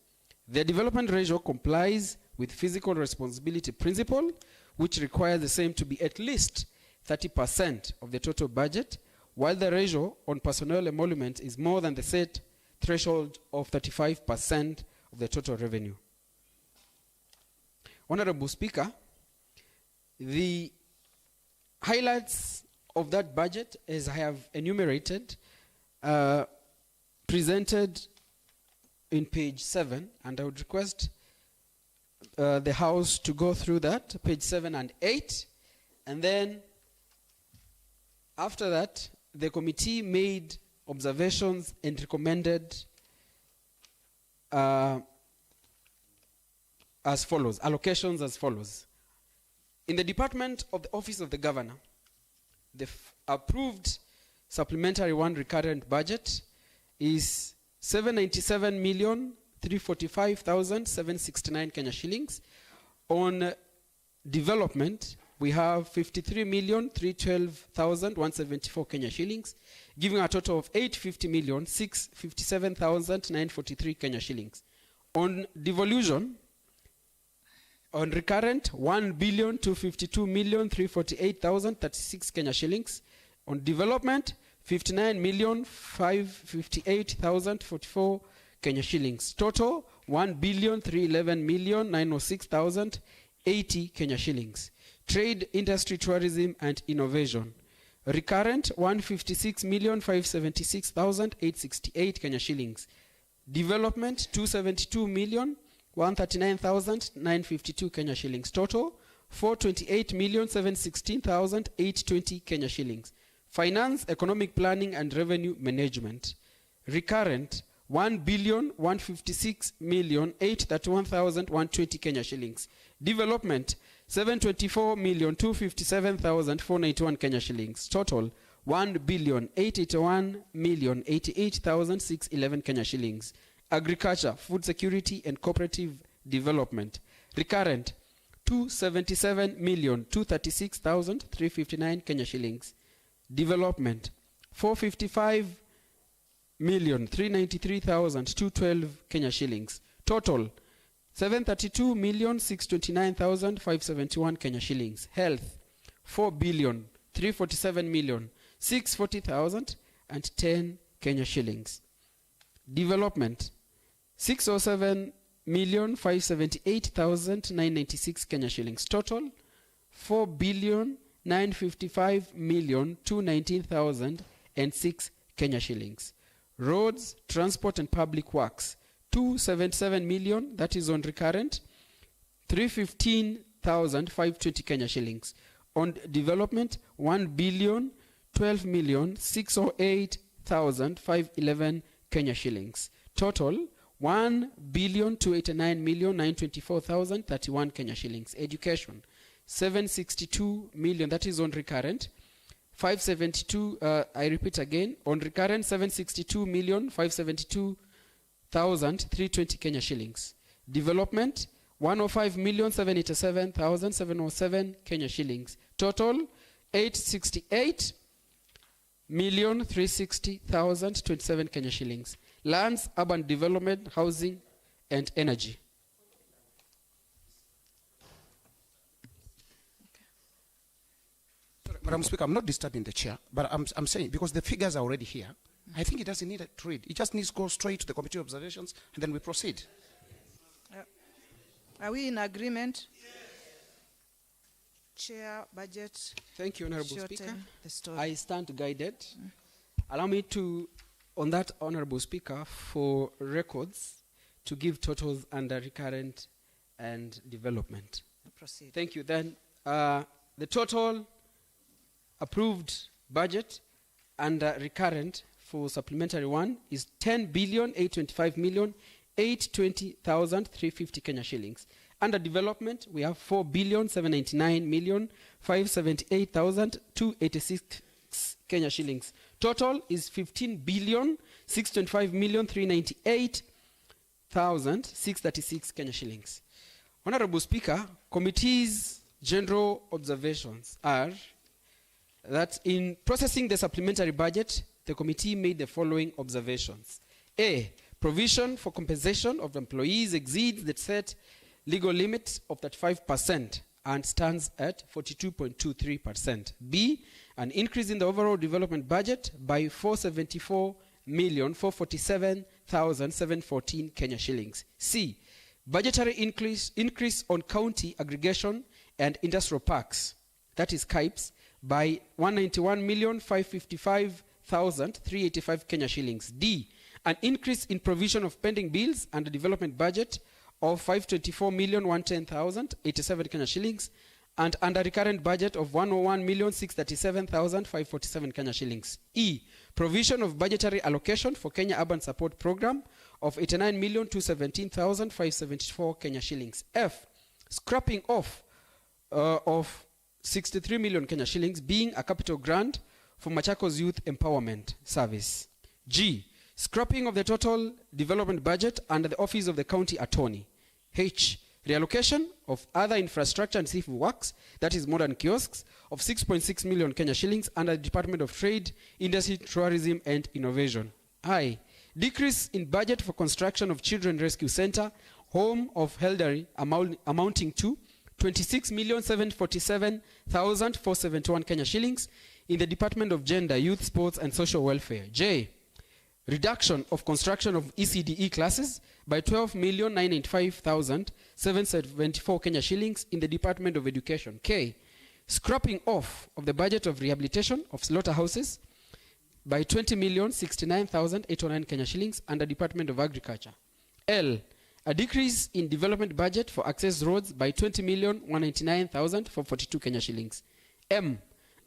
The development ratio complies with fiscal responsibility principle, which requires the same to be at least 30% of the total budget, while the ratio on personnel emolument is more than the set threshold of 35% of the total revenue. Honorable Speaker, the highlights of that budget, as I have enumerated, presented in page 7, and I would request the House to go through that, page 7 and 8, and then after that, the committee made observations and recommended as follows, allocations as follows. In the Department of the Office of the Governor, the approved supplementary one recurrent budget is 797,345,769 Kenya shillings. On development, we have 53,312,174 Kenya shillings, giving a total of 850,657,943 Kenya shillings. On devolution, on recurrent, 1,252,348,036 Kenya shillings. On development, 59,558,044 Kenya shillings. Total, 1,311,906,080 Kenya shillings. Trade, industry, tourism, and innovation. Recurrent, 156,576,868 Kenya shillings. Development, 272,139,952 Kenya shillings. Total, 428,716,820 Kenya shillings. Finance, economic planning, and revenue management. Recurrent, 1,156,831,120 Kenya shillings. Development, 724,257,491 Kenya shillings. Total, 1,881,088,611 Kenya shillings. Agriculture, food security, and cooperative development. Recurrent, 277,236,359 Kenya shillings. Development, 455,393,212 Kenya shillings. Total, 732,629,571 Kenya shillings. Health, 4,347,640,010 Kenya shillings. Development, 607,578,996 Kenya shillings. Total, 4,955,219,006 Kenya shillings. Roads, transport, and public works, 277 million, that is on recurrent, 315,520 Kenya shillings. On development, 1,012,608,511 Kenya shillings. Total, 1,289,924,031 Kenya shillings. Education, 762 million, that is on recurrent, 572, I repeat again, on recurrent 762,572,320 Kenya shillings. Development 105,787,707 Kenya shillings. Total 868,360,027 Kenya shillings. Lands, urban development, housing, and energy. Madam Speaker, I'm not disturbing the chair, but I'm saying, because the figures are already here, I think it doesn't need to read. It just needs to go straight to the committee observations, and then we proceed. Are we in agreement? Yes. Chair, budget. Thank you, Honorable shorten Speaker. the story. I stand guided. Allow me to, on that, Honorable Speaker, for records, to give totals under recurrent and development. Proceed. Thank you. Then the total approved budget under recurrent for supplementary one is 10,825,820,350 Kenya shillings. Under development, we have 4,799,578,286 Kenya shillings. Total is 15,625,398,636 Kenya shillings. Honorable Speaker, committee's general observations are that in processing the supplementary budget, the committee made the following observations. A, provision for compensation of employees exceeds the set legal limit of 35% and stands at 42.23%. B, an increase in the overall development budget by 474,447,714 Kenya shillings. C, budgetary increase on county aggregation and industrial parks, that is KIPES, by 191,555,385 Kenya shillings. D, an increase in provision of pending bills and the development budget of 524,110,087 Kenya shillings, and under recurrent budget of 101,637,547 Kenya shillings. E, provision of budgetary allocation for Kenya Urban Support Program of 89,217,574 Kenya shillings. F, scrapping off of 63 million Kenya shillings being a capital grant for Machakos Youth Empowerment Service. G, scrapping of the total development budget under the office of the county attorney. H, reallocation of other infrastructure and civil works, that is modern kiosks, of 6.6 million Kenya shillings under the Department of Trade, Industry, Tourism and Innovation. I, decrease in budget for construction of Children Rescue Center, home of elderly, amounting to 26,747,471 Kenya shillings in the Department of Gender, Youth, Sports and Social Welfare. J, reduction of construction of ECDE classes by 12,995,774 Kenya shillings in the Department of Education. K, scrapping off of the budget of rehabilitation of slaughterhouses by 20,069,809 Kenya shillings under Department of Agriculture. L, a decrease in development budget for access roads by 20,199,442 Kenya shillings. M,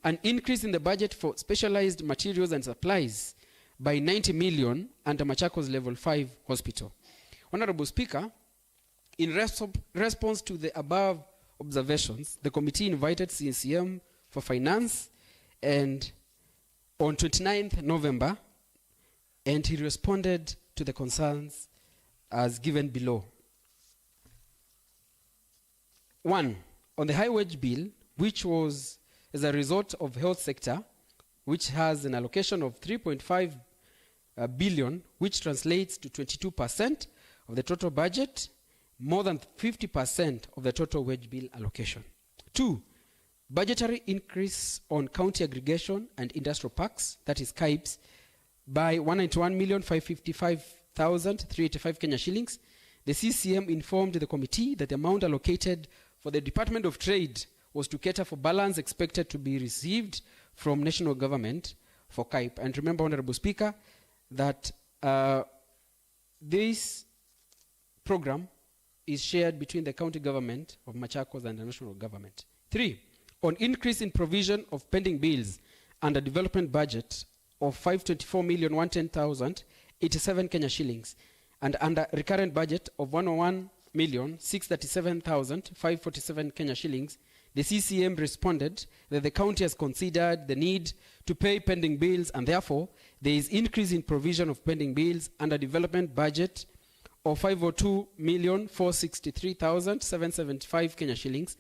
an increase in the budget for specialized materials and supplies by 90 million under Machakos Level 5 Hospital. Honorable Speaker, in response to the above observations, the committee invited CNCM for finance and on 29th November, and he responded to the concerns as given below. 1, on the high wage bill, which was as a result of health sector, which has an allocation of 3.5 billion, which translates to 22% of the total budget, more than 50% of the total wage bill allocation. 2, budgetary increase on county aggregation and industrial parks, that is KIPES, by 191,555,385 Kenya shillings. The CCM informed the committee that the amount allocated for the Department of Trade was to cater for balance expected to be received from national government for KIPE. And remember, Honorable Speaker, that this program is shared between the county government of Machakos and the national government. 3, on increase in provision of pending bills under development budget of 524,110,087 Kenya shillings and under recurrent budget of 101,637,547 Kenya shillings the CCM responded that the county has considered the need to pay pending bills, and therefore there is increase in provision of pending bills under development budget of 502,463,775 Kenya shillings,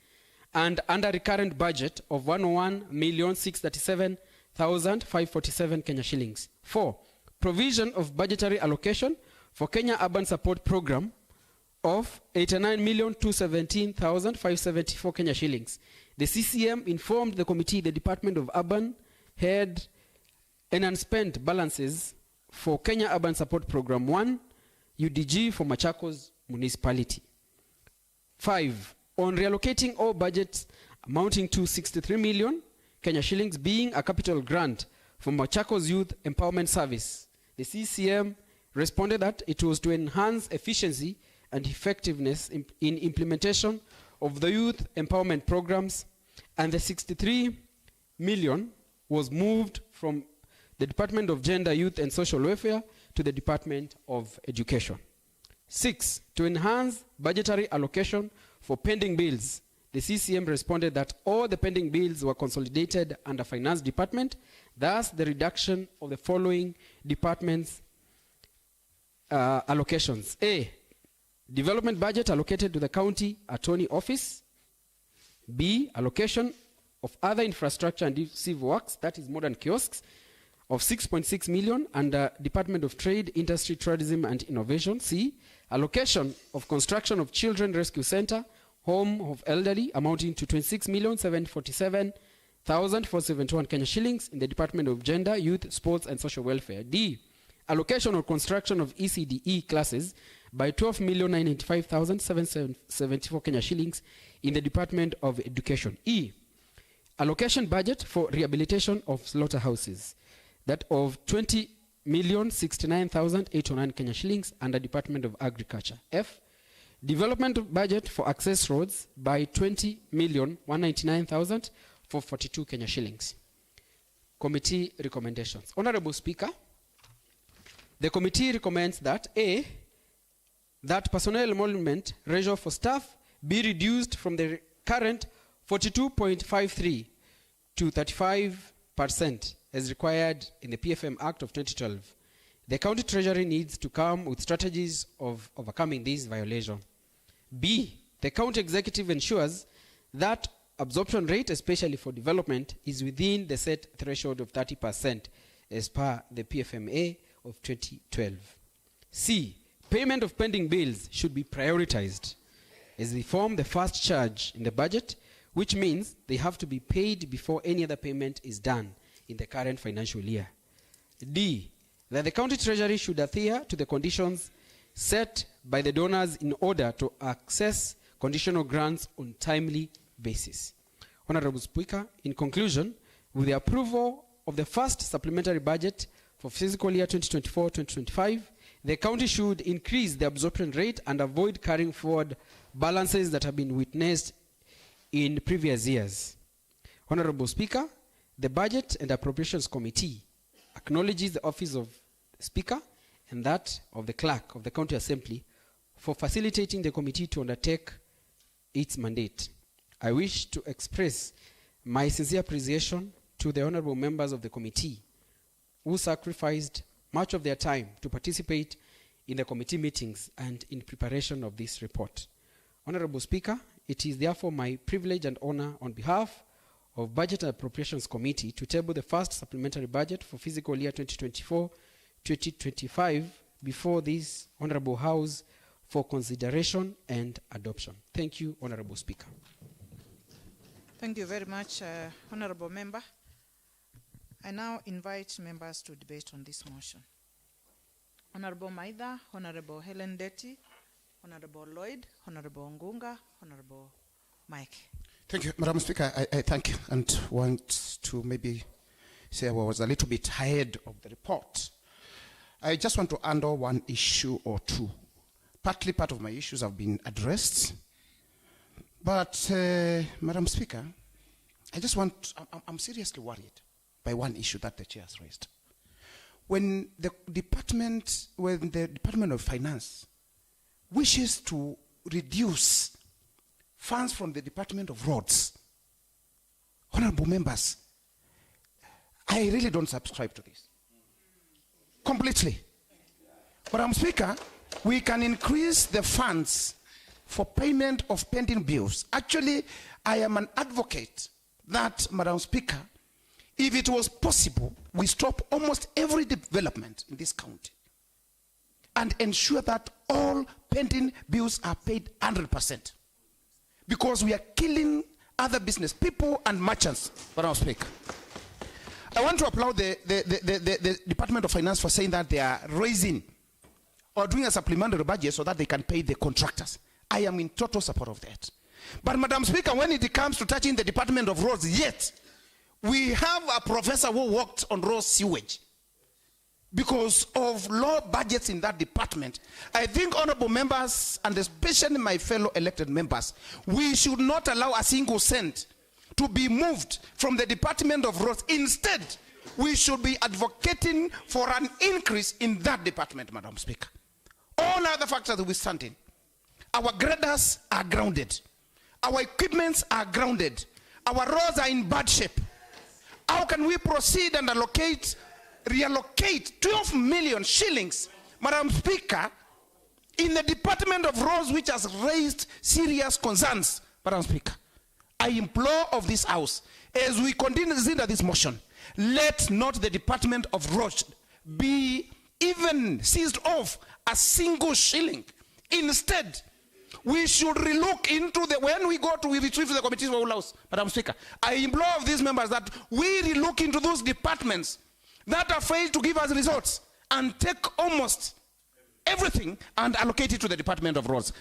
and under recurrent budget of 101,637,547 Kenya shillings. 4. Provision of budgetary allocation for Kenya Urban Support Program of 89,217,574 Kenya shillings. The CCM informed the committee the Department of Urban had an unspent balances for Kenya Urban Support Program 1, UDG for Machakos municipality. 5. On reallocating all budgets amounting to 63 million Kenya shillings being a capital grant from Machakos Youth Empowerment Service, the CCM responded that it was to enhance efficiency and effectiveness in implementation of the youth empowerment programs, and the 63 million was moved from the Department of Gender, Youth and Social Welfare to the Department of Education. 6. To enhance budgetary allocation for pending bills, the CCM responded that all the pending bills were consolidated under Finance Department, thus the reduction of the following departments' allocations. A. Development budget allocated to the County Attorney Office. B. Allocation of other infrastructure and civil works, that is modern kiosks, of 6.6 million under Department of Trade, Industry, Tourism and Innovation. C. Allocation of construction of Children Rescue Center, Home of Elderly, amounting to 26,747,471 Kenya shillings in the Department of Gender, Youth, Sports and Social Welfare. D. Allocation or construction of ECDE classes by 12,995,774 Kenya shillings in the Department of Education. E. Allocation budget for rehabilitation of slaughterhouses, that of 20,069,809 Kenya shillings under Department of Agriculture. F. Development budget for access roads by 20,199,442 Kenya shillings. Committee recommendations. Honorable Speaker, the committee recommends that A. That personnel emolument ratio for staff be reduced from the current 42.53 to 35% as required in the PFM Act of 2012. The County Treasury needs to come with strategies of overcoming this violation. B. The County Executive ensures that absorption rate, especially for development, is within the set threshold of 30% as per the PFMA of 2012. C. Payment of pending bills should be prioritized as they form the first charge in the budget, which means they have to be paid before any other payment is done in the current financial year. D. That the County Treasury should adhere to the conditions set by the donors in order to access conditional grants on timely basis. Honorable Speaker, in conclusion, with the approval of the first supplementary budget for fiscal year 2024-2025, the county should increase the absorption rate and avoid carrying forward balances that have been witnessed in previous years. Honorable Speaker, the Budget and Appropriations Committee acknowledges the Office of Speaker and that of the Clerk of the County Assembly for facilitating the committee to undertake its mandate. I wish to express my sincere appreciation to the honorable members of the committee who sacrificed much of their time to participate in the committee meetings and in preparation of this report. Honorable Speaker, it is therefore my privilege and honor on behalf of Budget and Appropriations Committee to table the first supplementary budget for fiscal year 2024-2025 before this Honorable House for consideration and adoption. Thank you, Honorable Speaker. Thank you very much, Honorable Member. I now invite members to debate on this motion. Honorable Maitha, Honorable Helen Deti, Honorable Lloyd, Honorable Ngunga, Honorable Mike. Thank you, Madam Speaker. I thank you and want to maybe say I was a little bit ahead of the report. I just want to handle one issue or two. Partly part of my issues have been addressed. But, Madam Speaker, I'm seriously worried by one issue that the chair has raised. When the Department of Finance wishes to reduce funds from the Department of Roads Honorable members, I really don't subscribe to this. Completely. Madam Speaker, we can increase the funds for payment of pending bills. Actually, I am an advocate that, Madam Speaker, if it was possible, we stop almost every development in this county and ensure that all pending bills are paid 100%. Because we are killing other business people and merchants, Madam Speaker. I want to applaud the Department of Finance for saying that they are raising or doing a supplementary budget so that they can pay the contractors. I am in total support of that. But Madam Speaker, when it comes to touching the Department of Roads, yet we have a professor who worked on road sewage because of low budgets in that department. I think, honorable members, and especially my fellow elected members, we should not allow a single cent to be moved from the Department of Roads. Instead, we should be advocating for an increase in that department, Madam Speaker. All other factors notwithstanding, our graders are grounded. Our equipments are grounded. Our roads are in bad shape. How can we proceed and reallocate 12 million shillings, Madam Speaker, in the Department of Roads, which has raised serious concerns, Madam Speaker? I implore of this House, as we continue to consider this motion, let not the Department of Roads be even seized off a single shilling. Instead, we should relook into when we go to retrieve the committees of all House, Madam Speaker. I implore of these members that we relook into those departments that are failed to give us results and take almost everything and allocate it to the Department of Roads.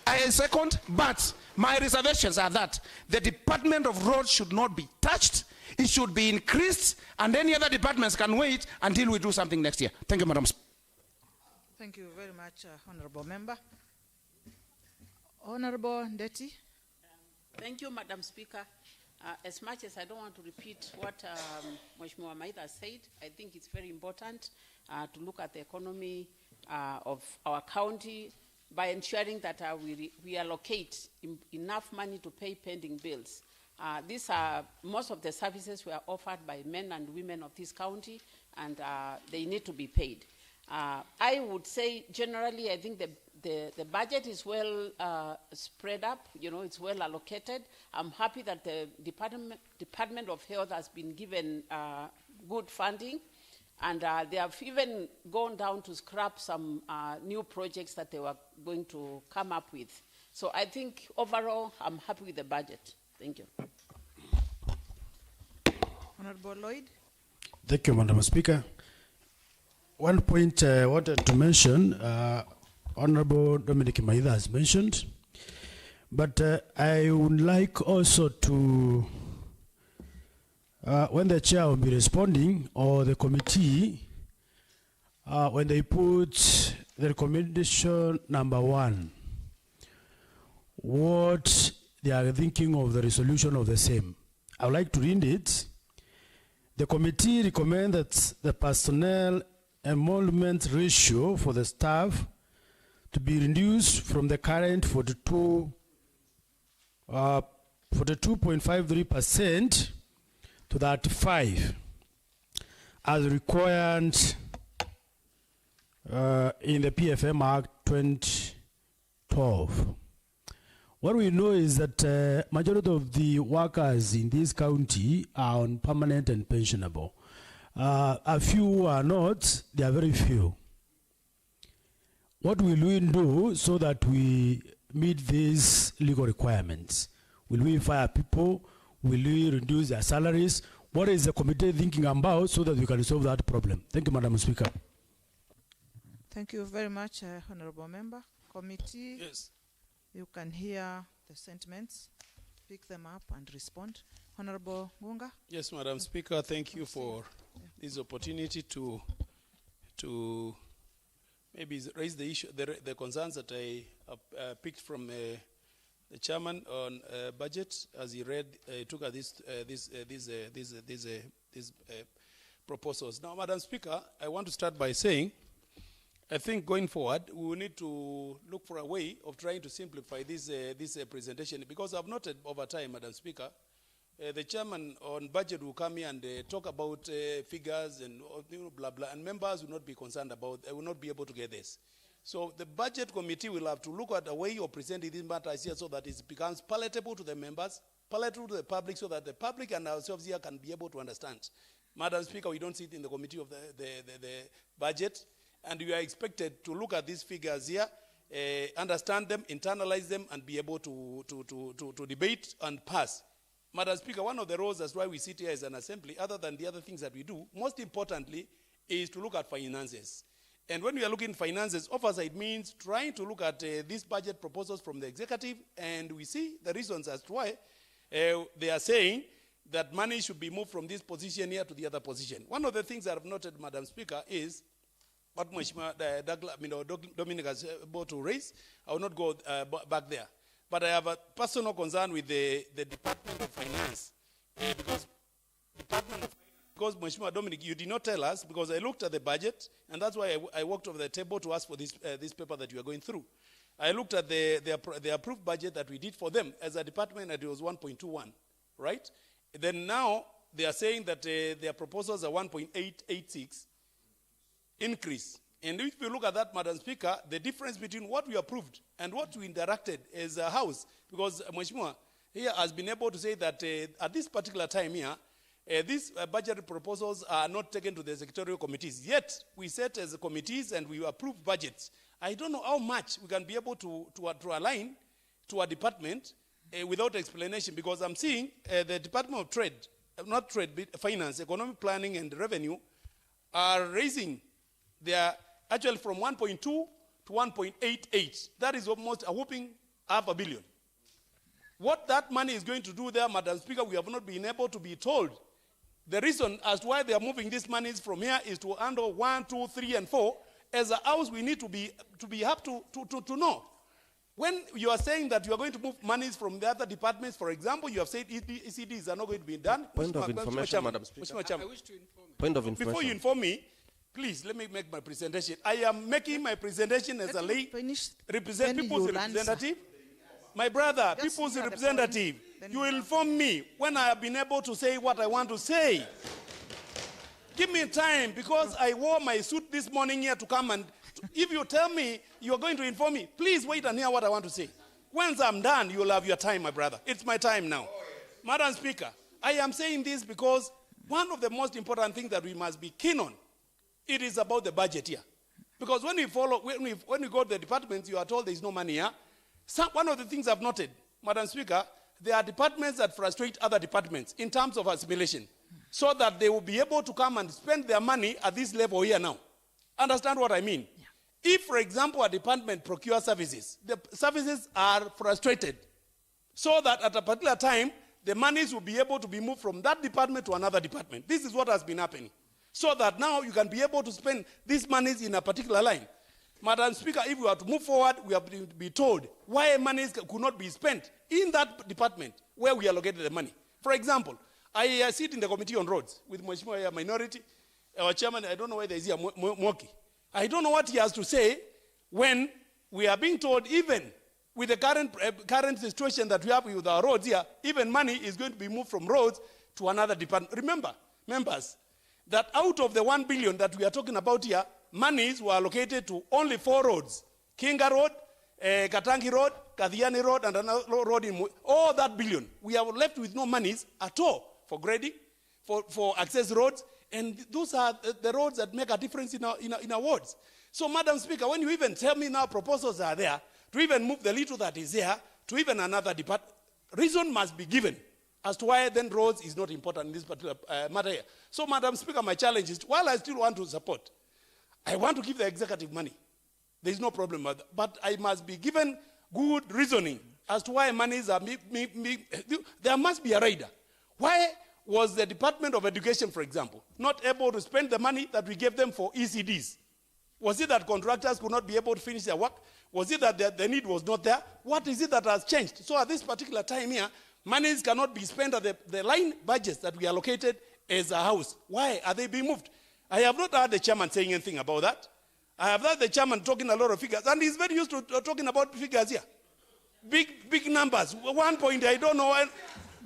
I second, but my reservations are that the Department of Roads should not be touched. It should be increased, and any other departments can wait until we do something next year. Thank you, Madam. Thank you very much, Honorable Member. Honorable Ndeti. Thank you, Madam Speaker. As much as I don't want to repeat what Mheshimiwa Maitha said, I think it's very important to look at the economy of our county by ensuring that we allocate enough money to pay pending bills. These are most of the services were offered by men and women of this county, and they need to be paid. I would say generally, I think the budget is well spread up. You know, it's well allocated. I'm happy that the Department of Health has been given good funding. And they have even gone down to scrap some new projects that they were going to come up with. So I think overall, I'm happy with the budget. Thank you. Honorable Lloyd. Thank you, Madam Speaker. One point I wanted to mention, Honorable Dominic Maitha has mentioned, but I would like also to when the chair will be responding, or the committee, when they put the recommendation number 1, what they are thinking of the resolution of the same. I would like to read it. The committee recommends that the personnel emolument ratio for the staff to be reduced from the current 42.53% to 35 as required in the PFM Act 2012. What we know is that majority of the workers in this county are on permanent and pensionable. A few who are not, they are very few. What will we do so that we meet these legal requirements? Will we fire people? Will we reduce their salaries? What is the committee thinking about so that we can resolve that problem? Thank you, Madam Speaker. Thank you very much, Honorable Member. Committee, yes, you can hear the sentiments, pick them up and respond. Honorable Gunga. Yes, Madam Speaker, thank you for this opportunity to maybe raise the issue, the concerns that I picked from the chairman on budget as he read, took at these proposals. Now, Madam Speaker, I want to start by saying, I think going forward, we will need to look for a way of trying to simplify this presentation, because I've noted over time, Madam Speaker, the chairman on budget will come here and talk about figures and blah, blah, and members will not be concerned about, will not be able to get this. So the budget committee will have to look at a way of presenting these matters here so that it becomes palatable to the members, palatable to the public, so that the public and ourselves here can be able to understand. Madam Speaker, we don't sit in the committee of the budget, and we are expected to look at these figures here, understand them, internalize them, and be able to debate and pass. Madam Speaker, one of the roles that's why we sit here as an assembly, other than the other things that we do, most importantly, is to look at finances. And when we are looking at finances, oversight means trying to look at these budget proposals from the executive, and we see the reasons as to why they are saying that money should be moved from this position here to the other position. One of the things that I've noted, Madam Speaker, is what Dominic has able to raise. I will not go back there. But I have a personal concern with the Department of Finance. Because Mheshimiwa Dominic, you did not tell us, because I looked at the budget, and that's why I walked over the table to ask for this paper that you are going through. I looked at the approved budget that we did for them as a department, and it was 1.21, right? Then now they are saying that their proposals are 1.886 increase. And if you look at that, Madam Speaker, the difference between what we approved and what we interacted as a house, because Mheshimiwa here has been able to say that at this particular time here, these budget proposals are not taken to the secretarial committees. Yet, we set as committees and we approve budgets. I don't know how much we can be able to align to a department without explanation, because I'm seeing the Department of Trade, not Trade, but Finance, Economic Planning and Revenue are raising their actually from 1.2 to 1.88. That is almost a whopping $500 million. What that money is going to do there, Madam Speaker, we have not been able to be told. The reason as to why they are moving these monies from here is to handle 1, 2, 3, and 4. As a house, we need to have to know. When you are saying that you are going to move monies from the other departments, for example, you have said ECDs are not going to be done. Point of information, Madam Speaker. I wish to inform you. Point of information. Before you inform me, please let me make my presentation. I am making my presentation as a lay people's representative. My brother, Just people's hear the representative, point, you will inform me when I have been able to say what I want to say. Give me time, because I wore my suit this morning here to come, and if you tell me you are going to inform me, please wait and hear what I want to say. Once I'm done, you will have your time, my brother. It's my time now. Madam Speaker, I am saying this because one of the most important things that we must be keen on, it is about the budget here. Because when we go to the departments, you are told there is no money here. One of the things I've noted, Madam Speaker, there are departments that frustrate other departments in terms of assimilation, so that they will be able to come and spend their money at this level here now. Understand what I mean? Yeah. If, for example, a department procures services, the services are frustrated, so that at a particular time, the monies will be able to be moved from that department to another department. This is what has been happening. So that now you can be able to spend these monies in a particular line. Madam Speaker, if we are to move forward, we have to be told why monies could not be spent in that department where we allocated the money. For example, I sit in the Committee on Roads with Mheshimiwa Minority, our chairman. I don't know whether he's here, Moki. I don't know what he has to say when we are being told, even with the current situation that we have with our roads here, even money is going to be moved from roads to another department. Remember, members, that out of the 1 billion that we are talking about here, monies were allocated to only 4 roads: Kinga Road, Katangi Road, Kathiani Road, and another road in all that billion. We are left with no monies at all for grading, for access roads, and those are the roads that make a difference in our wards. So, Madam Speaker, when you even tell me now proposals are there to even move the little that is there to even another department, reason must be given as to why then roads is not important in this particular matter here. So, Madam Speaker, my challenge is, while I still want to support, I want to give the executive money. There is no problem with that. But I must be given good reasoning as to why monies are there must be a rider. Why was the Department of Education, for example, not able to spend the money that we gave them for ECDs? Was it that contractors could not be able to finish their work? Was it that the need was not there? What is it that has changed? So at this particular time here, monies cannot be spent at the line budgets that we allocated as a house. Why are they being moved? I have not heard the chairman saying anything about that. I have heard the chairman talking a lot of figures, and he's very used to talking about figures here. Big numbers. 1 point, I don't know.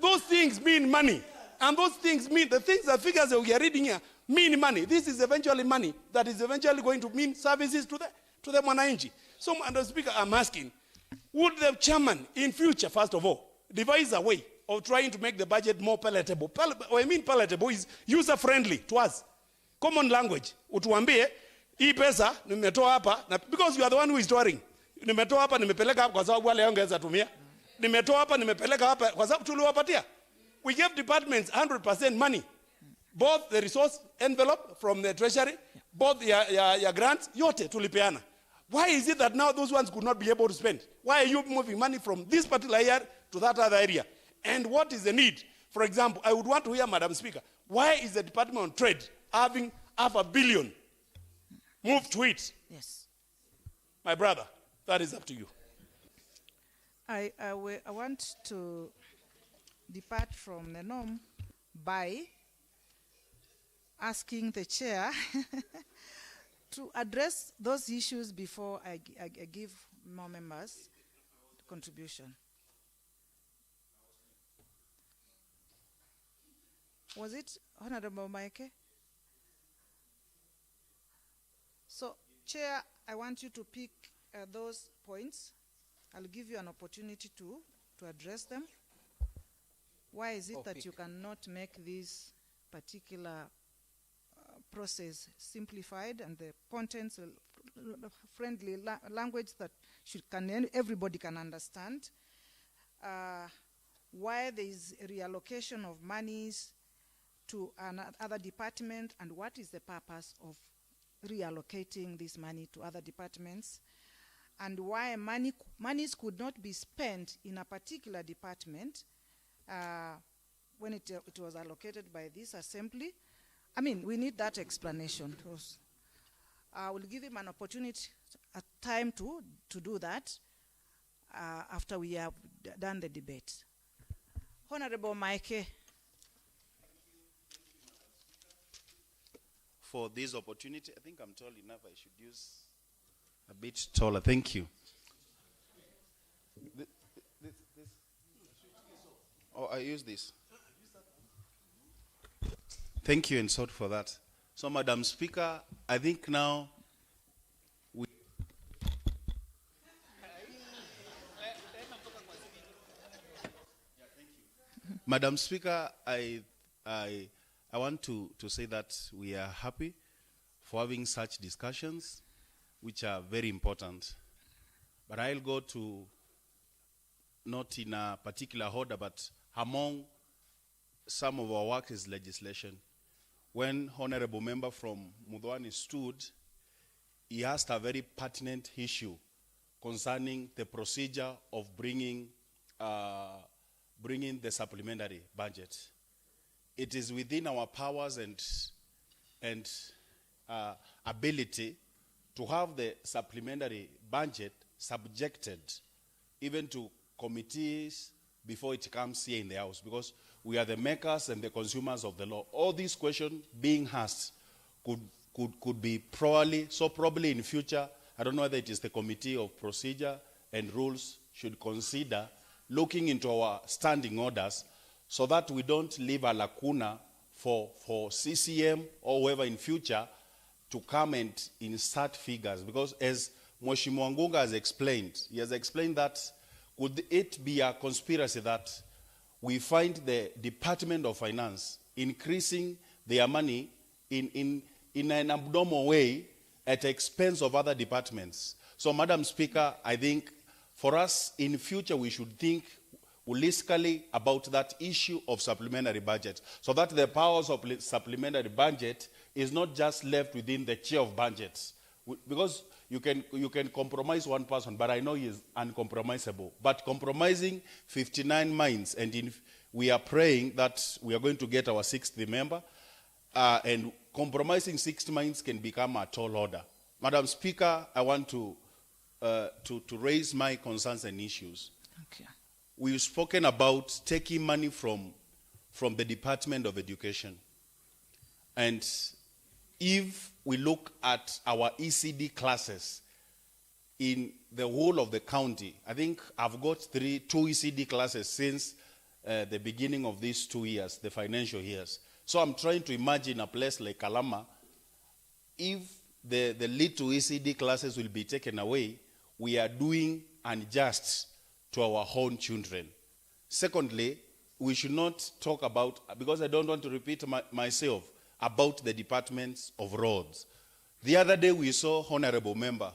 Those things mean money. And those things mean, the figures that we are reading here mean money. This is eventually money that is eventually going to mean services to the Mwananchi. So, Madam Speaker, I'm asking, would the chairman in future, first of all, devise a way of trying to make the budget more palatable? What I mean palatable is user-friendly to us. Common language. Utuambie, hii pesa nimetoa hapa, because you are the one who is storing. Nimetoa hapa, nimepeleka hapa kwa sababu wale ongeza tumia. Nimetoa hapa, nimepeleka hapa kwa sababu tuliwapatia. We gave departments 100% money. Both the resource envelope from the treasury, both your grants, yote tulipeana. Why is it that now those ones could not be able to spend? Why are you moving money from this particular area to that other area? And what is the need? For example, I would want to hear, Madam Speaker, why is the Department of Trade having $500 million moved to it? Yes. My brother, that is up to you. I want to depart from the norm by asking the chair to address those issues before I give more members the contribution. Was it Honorable Maike? So, Chair, I want you to pick those points. I'll give you an opportunity to address them. Why is it that you cannot make this particular process simplified and the contents friendly language that everybody can understand? Why there is a reallocation of monies to another department, and what is the purpose of reallocating this money to other departments, and why monies could not be spent in a particular department when it was allocated by this assembly. I mean, we need that explanation. I will give him an opportunity, a time to do that after we have done the debate. Honorable Maike. For this opportunity, I think I'm tall enough. I should use a bit taller. Thank you. Oh, I use this. Thank you and sorry for that. So, Madam Speaker, I think now Madam Speaker, I want to say that we are happy for having such discussions, which are very important. But I'll go to, not in a particular order, but among some of our work is legislation. When Honorable Member from Mudhwani stood, he asked a very pertinent issue concerning the procedure of bringing the supplementary budget. It is within our powers and ability to have the supplementary budget subjected even to committees before it comes here in the House, because we are the makers and the consumers of the law. All these questions being asked could be probably in future, I don't know whether it is the Committee of Procedure and Rules should consider looking into our standing orders so that we don't leave a lacuna for CCM or whoever in future to come and insert figures. Because as Mheshimiwa Ngunga has explained, he has explained that could it be a conspiracy that we find the Department of Finance increasing their money in an abnormal way at the expense of other departments. So, Madam Speaker, I think for us in future we should think holistically about that issue of supplementary budget, so that the powers of supplementary budget is not just left within the chair of budgets. Because you can compromise one person, but I know he is uncompromisable. But compromising 59 minds, and we are praying that we are going to get our 60th member, and compromising 60 minds can become a tall order. Madam Speaker, I want to raise my concerns and issues. Okay. We've spoken about taking money from the Department of Education. And if we look at our ECD classes in the whole of the county, I think I've got two ECD classes since the beginning of these 2 years, the financial years. So I'm trying to imagine a place like Kalama, if the lead to ECD classes will be taken away, we are doing unjust to our own children. Secondly, we should not talk about, because I don't want to repeat myself, about the departments of roads. The other day we saw Honorable Member,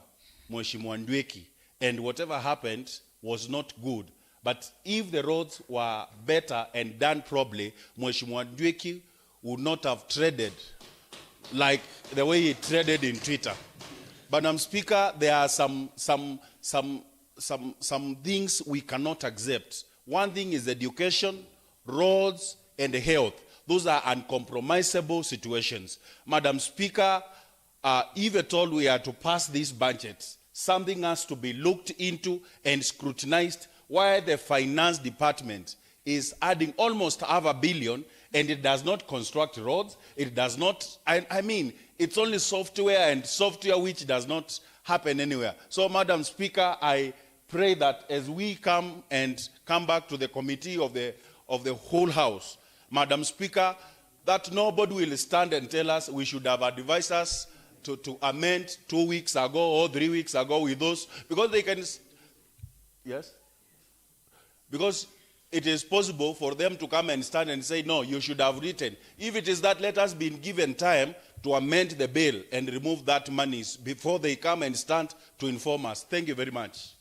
Mheshimiwa Ndweki, and whatever happened was not good. But if the roads were better and done properly, Mheshimiwa Ndweki would not have traded like the way he traded in Twitter. Madam Speaker, there are some things we cannot accept. One thing is education, roads, and health. Those are uncompromisable situations. Madam Speaker, if at all we are to pass this budget, something has to be looked into and scrutinized, why the finance department is adding almost $500 million and it does not construct roads. It does not, I mean, it's only software, and software which does not happen anywhere. So, Madam Speaker, I pray that as we come back to the committee of the whole House, Madam Speaker, that nobody will stand and tell us we should have advised us to amend 2 weeks ago or 3 weeks ago with those, because they can, yes? Because it is possible for them to come and stand and say, no, you should have written. If it is that, let us be given time to amend the bill and remove that money before they come and stand to inform us. Thank you very much.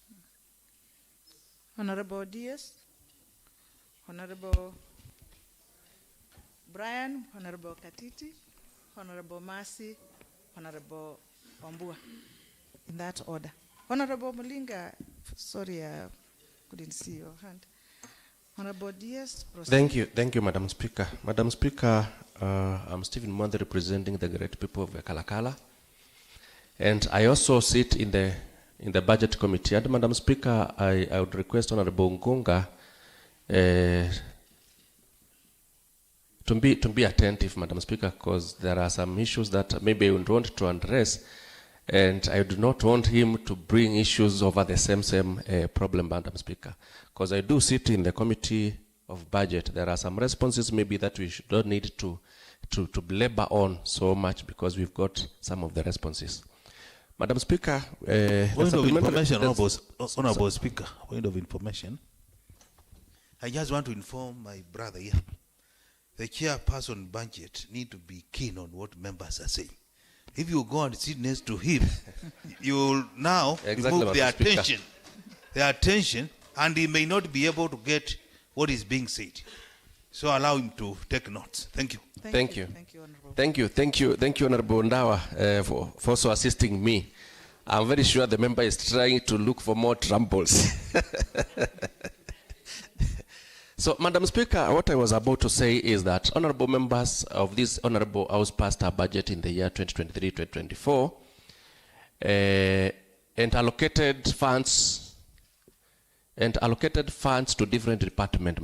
Honorable Diaz, Honorable Brian, Honorable Katiti, Honorable Mercy, Honorable Wambua, in that order. Honorable Mulinga, sorry, I couldn't see your hand. Honorable Diaz, proceed. Thank you, Madam Speaker. Madam Speaker, I'm Stephen Mwande, representing the great people of Kalakala, and I also sit in the Budget Committee. And Madam Speaker, I would request Honorable Ngunga to be attentive, Madam Speaker, because there are some issues that maybe I would want to address, and I do not want him to bring issues over the same problem, Madam Speaker, because I do sit in the Committee of Budget. There are some responses maybe that we don't need to labor on so much, because we've got some of the responses. Madam Speaker, point of information, Honorable Speaker, point of information. I just want to inform my brother here. The chairperson budget need to be keen on what members are saying. If you go and sit next to him, you will now remove the attention, and he may not be able to get what is being said. So allow him to take notes. Thank you. Thank you. Thank you, Honorable Ndawa, for also assisting me. I'm very sure the member is trying to look for more trumbles. So, Madam Speaker, what I was about to say is that honorable members of this honorable House passed our budget in the year 2023-2024 and allocated funds to different departments,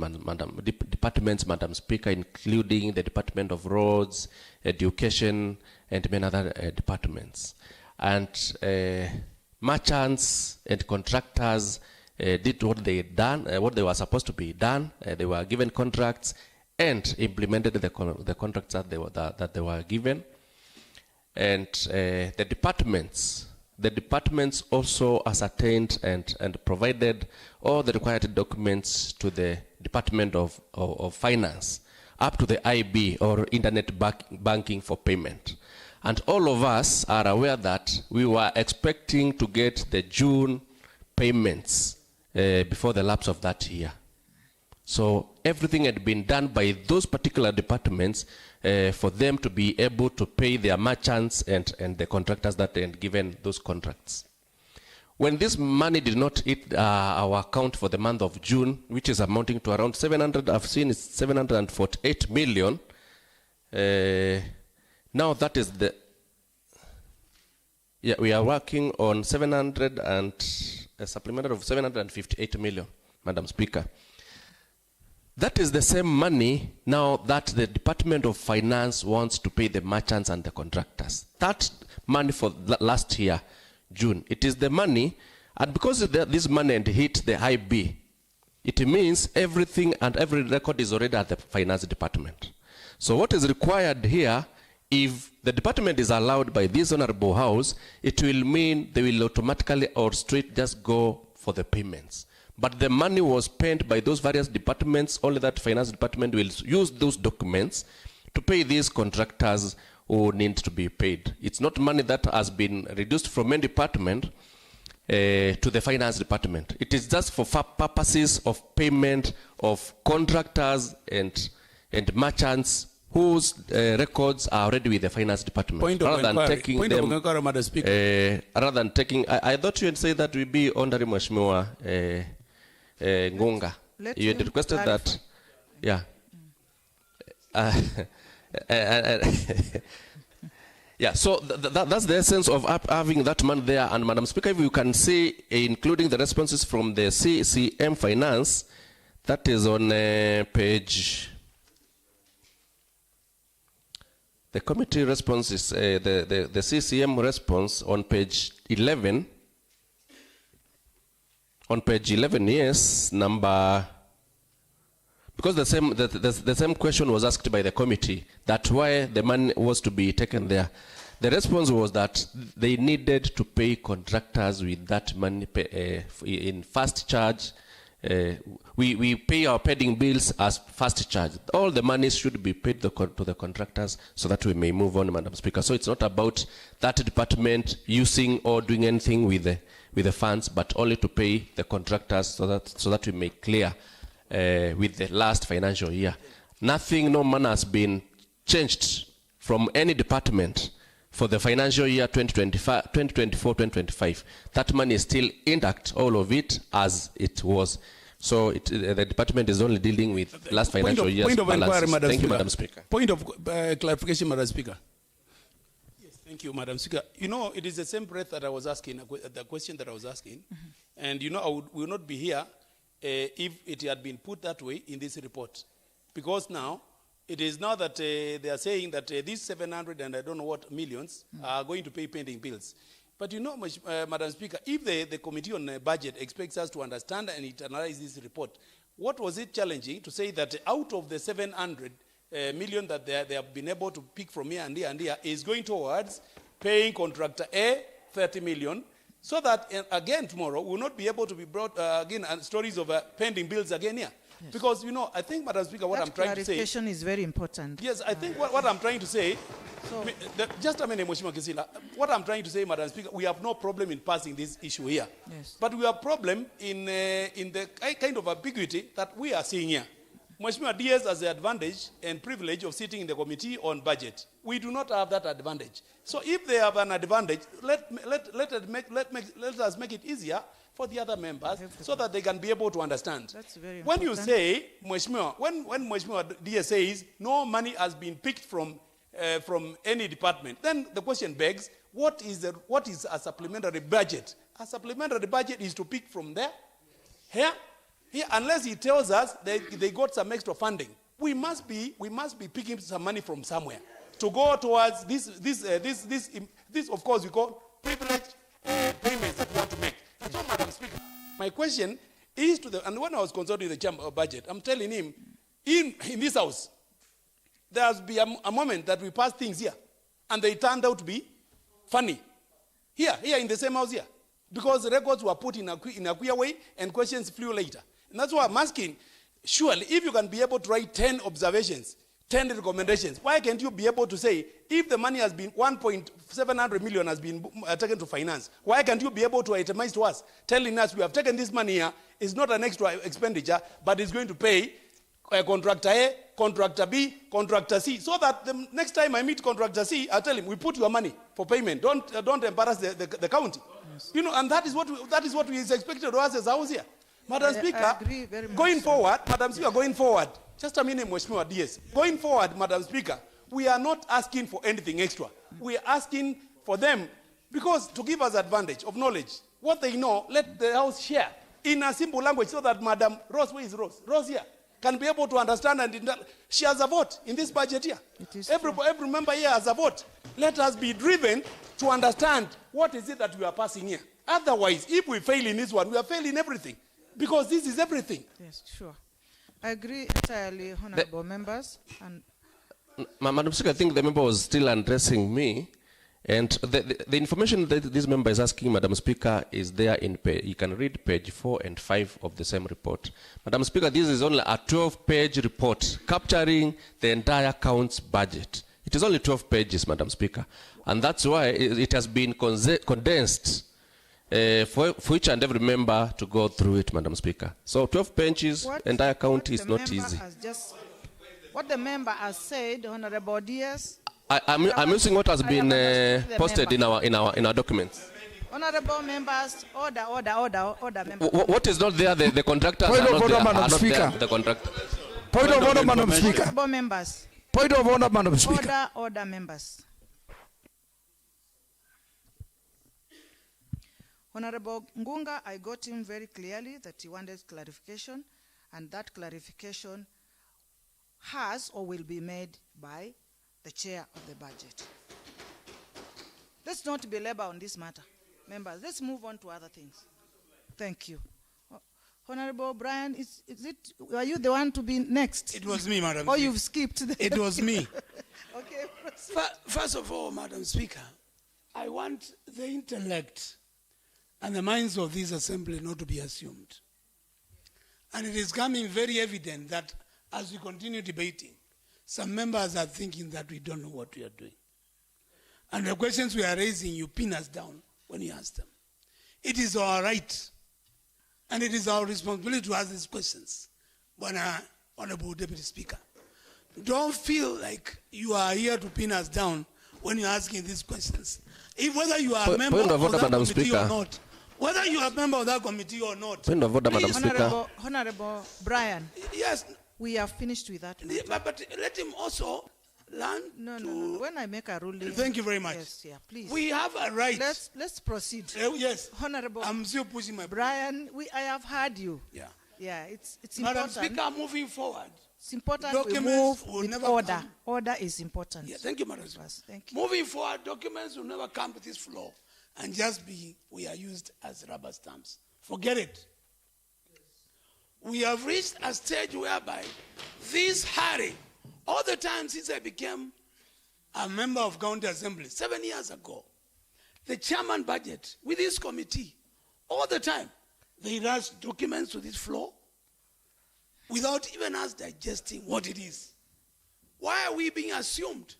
Madam Speaker, including the Department of Roads, Education, and many other departments. And merchants and contractors did what they done, what they were supposed to be done. They were given contracts and implemented the contracts that they were given. And the departments also ascertained and provided all the required documents to the Department of Finance, up to the IB, or internet banking for payment. And all of us are aware that we were expecting to get the June payments before the lapse of that year. So everything had been done by those particular departments for them to be able to pay their merchants and the contractors that they had given those contracts. When this money did not hit our account for the month of June, which is amounting to around 748 million, now that is we are working on a supplementary of 758 million, Madam Speaker. That is the same money now that the Department of Finance wants to pay the merchants and the contractors. That money for last year, June, it is the money, and because this money had hit the IB, It means everything and every record is already at the finance department. So what is required here, if the department is allowed by this honorable house, it will mean they will automatically or straight just go for the payments. But the money was spent by those various departments, only that finance department will use those documents to pay these contractors who need to be paid. It's not money that has been reduced from any department to the finance department. It is just for purposes of payment of contractors and merchants whose records are already with the finance department. Point of inquiry, Madam Speaker. Rather than taking, I thought you had said that we be under Mheshimiwa Ngunga. You had requested that, yeah. Yeah, so that's the essence of having that man there. And Madam Speaker, if you can see, including the responses from the CCM Finance, that is on page, the committee response is, the CCM response on page 11. On page 11, yes, number, because the same question was asked by the committee, that why the money was to be taken there. The response was that they needed to pay contractors with that money in fast charge. We pay our pending bills as fast charge. All the money should be paid to the contractors so that we may move on, Madam Speaker. So it's not about that department using or doing anything with the funds, but only to pay the contractors so that we may clear with the last financial year. Nothing, no money has been changed from any department for the financial year 2024-2025. That money is still intact, all of it as it was. So the department is only dealing with last financial year's balances. Thank you, Madam Speaker. Point of clarification, Madam Speaker. Yes, thank you, Madam Speaker. You know, it is the same breath that I was asking, the question that I was asking. And you know, I will not be here if it had been put that way in this report. Because now, it is now that they are saying that these 700 and I don't know what millions are going to pay pending bills. But you know, Madam Speaker, if the Committee on Budget expects us to understand and internalize this report, what was it challenging to say that out of the 700 million that they have been able to pick from here and here is going towards paying contractor A 30 million, so that again tomorrow we will not be able to be brought again stories of pending bills again here. Yes. Because, you know, I think, Madam Speaker, what I'm trying to say... clarification is very important. Yes, I think what I'm trying to say... just a minute, Mheshimiwa Kisila. What I'm trying to say, Madam Speaker, we have no problem in passing this issue here. Yes. But we have a problem in the kind of ambiguity that we are seeing here. Mheshimiwa DS has the advantage and privilege of sitting in the Committee on Budget. We do not have that advantage. So if they have an advantage, let us make it easier for the other members so that they can be able to understand. That's very when important. you say, Mheshimiwa, when Mheshimiwa DS says no money has been picked from any department, then the question begs, what is a supplementary budget? A supplementary budget is to pick from there, here, unless he tells us they got some extra funding. We must be picking some money from somewhere to go towards this of course we call privileged payments that we want to make. So, Madam Speaker, my question is to and when I was consulting the Chamber of Budget, I'm telling him, in this house, there has been a moment that we passed things here, and they turned out to be funny. Here in the same house here. Because the records were put in a queer way, and questions flew later. And that's why I'm asking, surely, if you can be able to write 10 observations, 10 recommendations, why can't you be able to say, if the money has been 1.700 million has been taken to finance, why can't you be able to itemize to us, telling us we have taken this money here, it's not an extra expenditure, but it's going to pay contractor A, contractor B, contractor C, so that the next time I meet contractor C, I'll tell him, we put your money for payment, don't embarrass the county. Yes. You know, and that is what is expected of us as house here. Madam Speaker, I agree very much, going forward, Madam Speaker, going forward, just a minute, Mheshimiwa DS. Going forward, Madam Speaker, we are not asking for anything extra. We are asking for them, because to give us advantage of knowledge, what they know, let the House share in a simple language so that Madam Rose, where is Rose? Rose here, can be able to understand and she has a vote in this budget here. Every member here has a vote. Let us be driven to understand what is it that we are passing here. Otherwise, if we fail in this one, we are failing everything. because this is everything. Yes, sure. I agree entirely, honorable members. And Madam Speaker, I think the member was still addressing me. And the information that this member is asking, Madam Speaker, is there in page. You can read page 4 and 5 of the same report. Madam Speaker, this is only a 12-page report capturing the entire count's budget. It is only 12 pages, Madam Speaker. And that's why it has been condensed for each and every member to go through it, Madam Speaker. So 12 pages, entire count is not easy. What the member has said, Honorable Diaz. I'm using what has been posted in our documents. Honorable members, order, members. What is not there, the contractors Point are of not order, there. Madam Speaker. The contractors. Point of order, Madam Speaker. Honorable members. Point of order, Madam Speaker. Order, members. Honorable Ngunga, I got him very clearly that he wanted clarification, and that clarification has or will be made by the chair of the budget. Let's not belabor on this matter. Members, let's move on to other things. Thank you. Honorable Brian, are you the one to be next? It was me, Madam Or Speaker. you've skipped? It was me. Okay. First of all, Madam Speaker, I want the intellect and the minds of this assembly not to be assumed. And it is coming very evident that as we continue debating, some members are thinking that we don't know what we are doing. And the questions we are raising, you pin us down when you ask them. It is our right, and it is our responsibility to ask these questions. Honorable Deputy Speaker, don't feel like you are here to pin us down when you're asking these questions. Whether you are a member of that committee or not, whether you are a member of that committee or not. Point of order, Madam Speaker. Honorable Brian. Yes. We have finished with that. But let him also learn. No. When I make a ruling. Thank you very much. Yes, yeah, please. We have a right. Let's proceed. Yes. Honorable. I'm still pushing my. Brian, I have heard you. Yeah. Yeah, it's Madam important. Speaker, moving forward. It's important Documents we will move never with order. come. Order is important. Yeah, thank you, Madam Speaker. Thank you. Moving forward, documents will never come to this floor and just we are used as rubber stamps. Forget it. We have reached a stage whereby this hurry, all the time since I became a member of County Assembly 7 years ago, the chairman budget with this committee, all the time, they rush documents to this floor without even us digesting what it is. Why are we being assumed?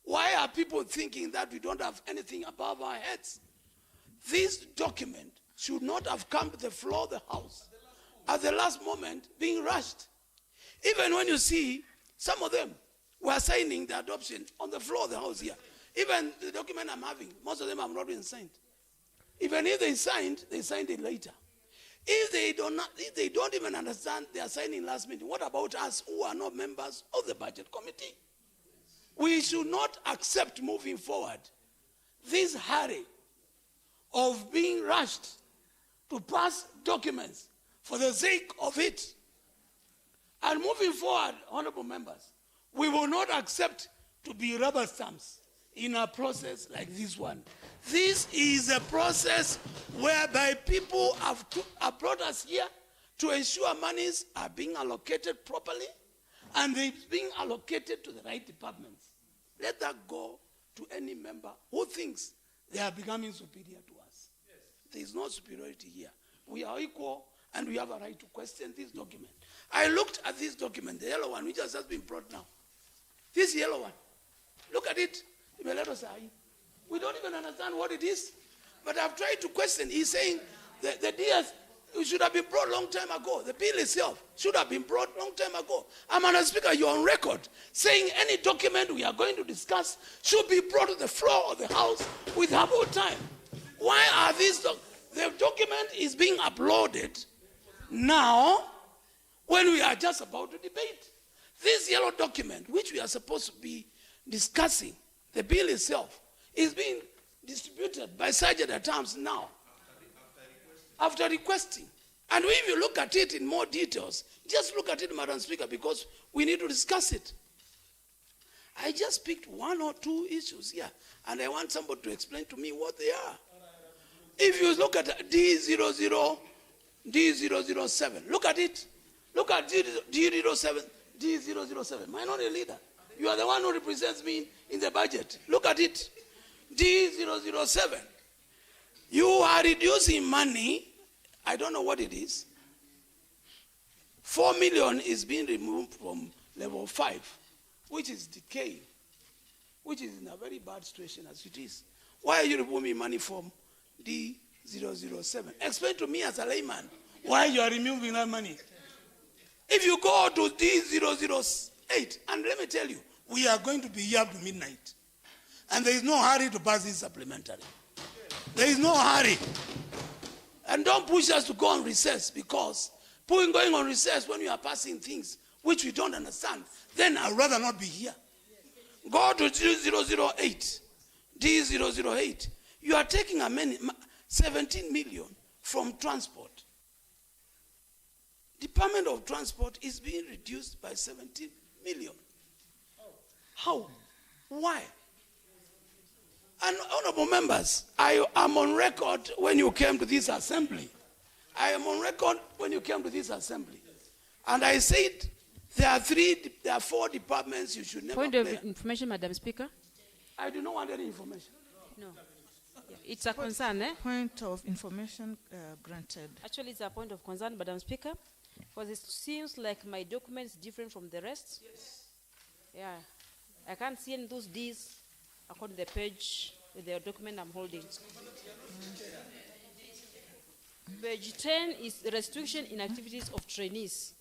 Why are people thinking that we don't have anything above our heads? This document should not have come to the floor of the House at the last moment being rushed. Even when you see some of them were signing the adoption on the floor of the House here. Even the document I'm having, most of them have not been signed. Even if they signed it later. If they don't even understand they are signing last minute, what about us who are not members of the budget committee? We should not accept moving forward this hurry of being rushed to pass documents for the sake of it. And moving forward, honorable members, we will not accept to be rubber stamps in a process like this one. This is a process whereby people have brought us here to ensure monies are being allocated properly and they're being allocated to the right departments. Let that go to any member who thinks they are becoming superior to us. Yes. There is no superiority here. We are equal and we have a right to question this document. I looked at this document, the yellow one, which has just been brought now. This yellow one. Look at it. We don't even understand what it is. But I've tried to question. He's saying the DS should have been brought long time ago. The bill itself should have been brought long time ago. Madam Speaker, you're on record saying any document we are going to discuss should be brought to the floor of the House with ample time. Why are these the document is being uploaded now when we are just about to debate? This yellow document, which we are supposed to be discussing, the bill itself, is being distributed by Sergeant at Arms now. After requesting. And if you look at it in more details, just look at it, Madam Speaker, because we need to discuss it. I just picked one or two issues here, and I want somebody to explain to me what they are. If you look at D00 D007. Look at it. Look at D007. D007. Minority leader. You are the one who represents me in the budget. Look at it. D007. You are reducing money. I don't know what it is. 4 million is being removed from level 5, which is decaying, which is in a very bad situation as it is. Why are you removing money from D007? Explain to me as a layman why you are removing that money. If you go to D008, and let me tell you, we are going to be here up to midnight. And there is no hurry to pass this supplementary. There is no hurry. And don't push us to go on recess, because going on recess when you are passing things which we don't understand, then I'd rather not be here. Go to D008. D008. You are taking 17 million from transport. Department of Transport is being reduced by 17 million. How? Why? And honorable members, I am on record when you came to this assembly. I am on record when you came to this assembly. And I said there are 4 departments you should never Point play. of information, Madam Speaker. I do not want any information. No. Yeah, it's a concern, eh? Point of information granted. Actually, it's a point of concern, Madam Speaker, because it seems like my document is different from the rest. Yes. Yeah. I can't see any of those D's according to the page with the document I'm holding. Page 10 is restriction in activities of trainees.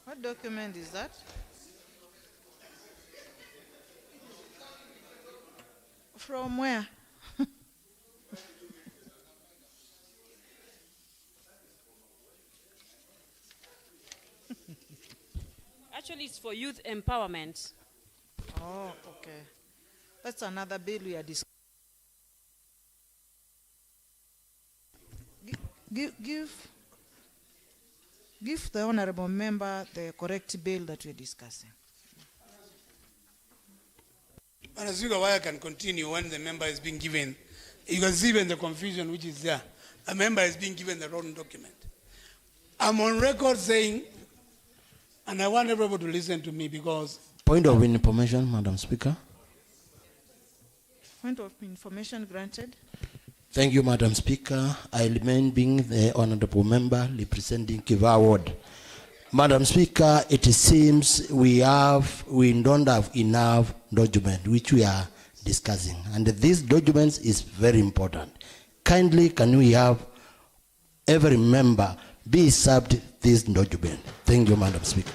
What document is that? From where? Actually, it's for youth empowerment. Oh, okay. That's another bill we are discussing. Give the honorable member the correct bill that we're discussing. And as you go, why I can continue when the member is being given, you can see even the confusion which is there. A member is being given the wrong document. I'm on record saying, and I want everybody to listen to me because... Point of information, Madam Speaker. Point of information granted. Thank you, Madam Speaker. I remain being the honorable member representing Kiva Ward. Madam Speaker, it seems we don't have enough document which we are discussing, and this document is very important. Kindly, can we have every member be served this document? Thank you, Madam Speaker.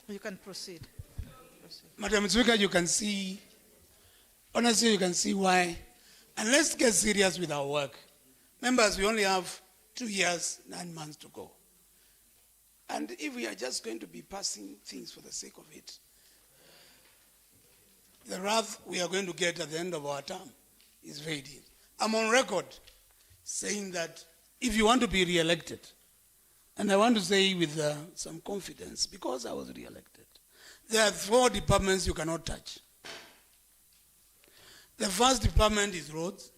You can proceed. Madam Speaker, you can see, honestly, you can see why. And let's get serious with our work. Members, we only have 2 years, 9 months to go. And if we are just going to be passing things for the sake of it, the wrath we are going to get at the end of our term is very deep. I'm on record saying that if you want to be re-elected, and I want to say with some confidence, because I was re-elected, there are 4 departments you cannot touch. The first department is roads.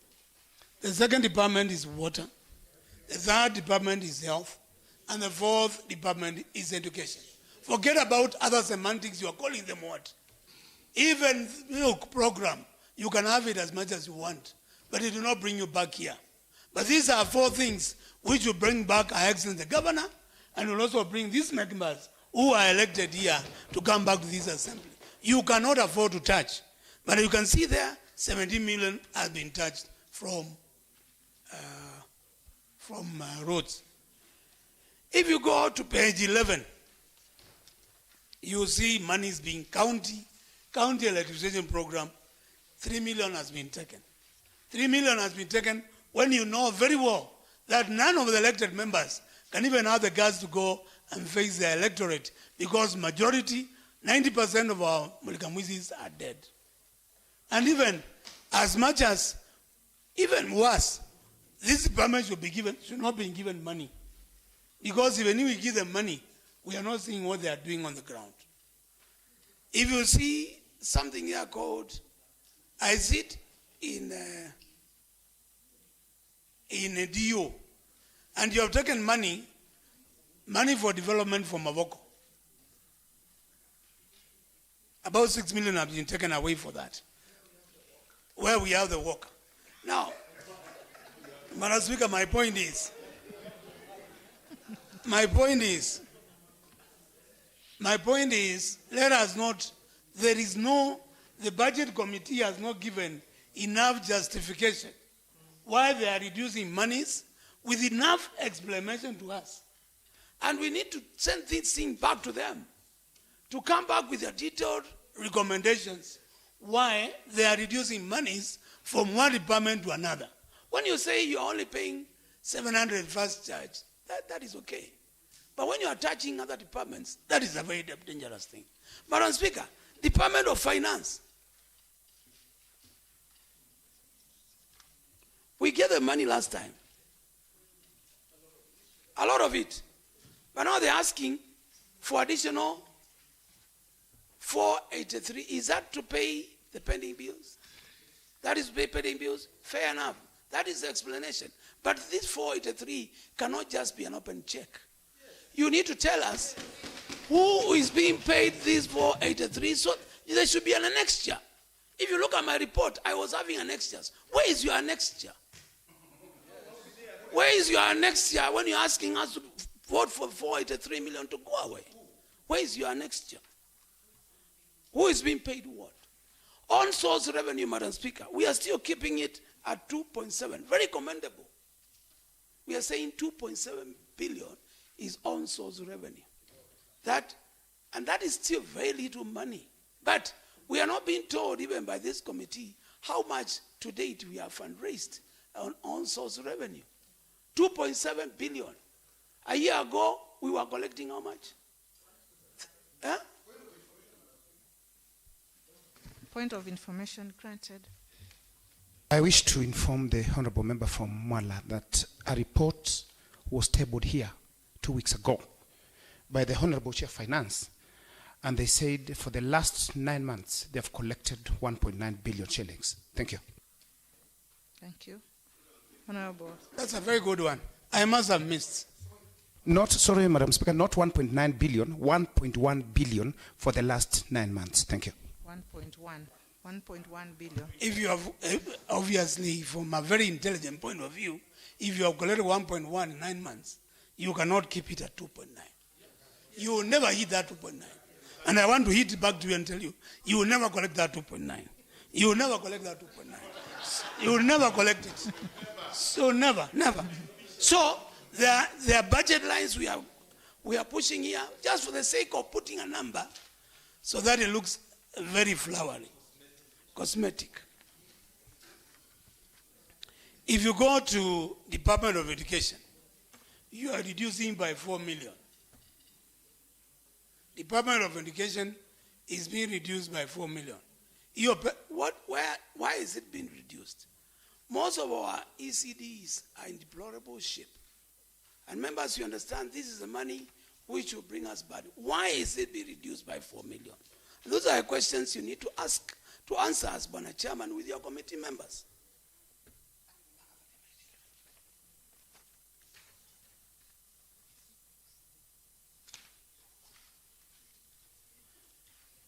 The second department is water. The third department is health. And the fourth department is education. Forget about other semantics, you are calling them what? Even milk program, you can have it as much as you want, but it will not bring you back here. But these are 4 things which will bring back our excellent the governor, and will also bring these members who are elected here to come back to this assembly. You cannot afford to touch. But you can see there, 17 million has been touched from roads. If you go to page 11, you see money is being county electrification program, 3 million has been taken. 3 million has been taken when you know very well that none of the elected members can even have the guts to go and face the electorate, because majority, 90% of our Mulikamwizis are dead. And even as much as, even worse, this department should not be given money. Because even if we give them money, we are not seeing what they are doing on the ground. If you see something here called, I sit in a DO, and you have taken money for development from Mavoko. About 6 million have been taken away for that, where we have the work. Now, Madam Speaker, my point is, let us not, the budget committee has not given enough justification why they are reducing monies with enough explanation to us. And we need to send this thing back to them to come back with their detailed recommendations why they are reducing monies from one department to another. When you say you're only paying 700 first charge, that is okay. But when you are touching other departments, that is a very dangerous thing. Madam Speaker, Department of Finance, we gave them money last time. A lot of it. But now they're asking for additional 483. Is that to pay the pending bills? That is to pay pending bills? Fair enough. That is the explanation. But this 483 cannot just be an open check. You need to tell us who is being paid this 483, so there should be an annexure. If you look at my report, I was having annexures. Where is your annexure? Where is your annexure when you're asking us to vote for 483 million to go away? Where is your annexure? Who is being paid what? On source revenue, Madam Speaker, we are still keeping it at 2.7. Very commendable. We are saying 2.7 billion is on source revenue. And that is still very little money. But we are not being told, even by this committee, how much to date we have fundraised on source revenue. 2.7 billion. A year ago, we were collecting how much? Huh? Point of information granted. I wish to inform the Honorable Member from Mwala that a report was tabled here 2 weeks ago by the Honorable Chair of Finance, and they said for the last 9 months they have collected 1.9 billion shillings. Thank you. Thank you. Honorable. That's a very good one. I must have missed. Sorry, Madam Speaker, not 1.9 billion, 1.1 billion for the last 9 months. Thank you. 1.1 billion. If you have, obviously, from a very intelligent point of view, if you have collected 1.1 in 9 months, you cannot keep it at 2.9. You will never hit that 2.9. And I want to hit back to you and tell you, you will never collect that 2.9. You will never collect that 2.9. You will never collect it. So never. So there are budget lines we are pushing here just for the sake of putting a number so that it looks very flowery, cosmetic. If you go to Department of Education, you are reducing by 4 million. Department of Education is being reduced by 4 million. Why is it being reduced? Most of our ECDs are in deplorable shape. And members, you understand this is the money which will bring us back. Why is it being reduced by 4 million? Those are questions you need to ask, to answer as Bwana Chairman with your committee members.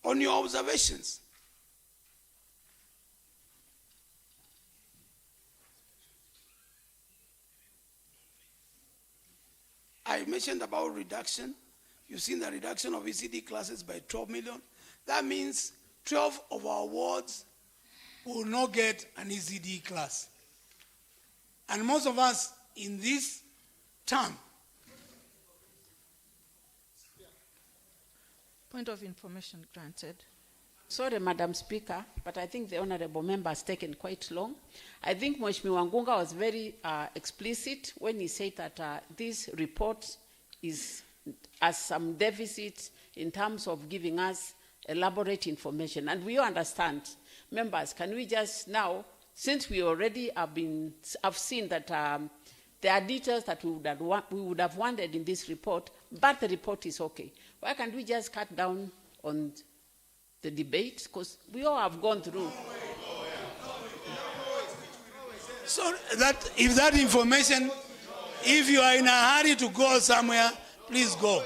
On your observations, I mentioned about reduction. You've seen the reduction of ECD classes by 12 million. That means 12 of our wards will not get an ECD class. And most of us in this term. Point of information granted. Sorry, Madam Speaker, but I think the Honorable Member has taken quite long. I think Mheshimiwa Ngunga was very explicit when he said that this report is as some deficit in terms of giving us elaborate information. And we understand, members, can we just now, since we already have seen that there are details that we would have wanted in this report, but the report is okay. Why can't we just cut down on the debate? Because we all have gone through. So that if that information, if you are in a hurry to go somewhere, please go.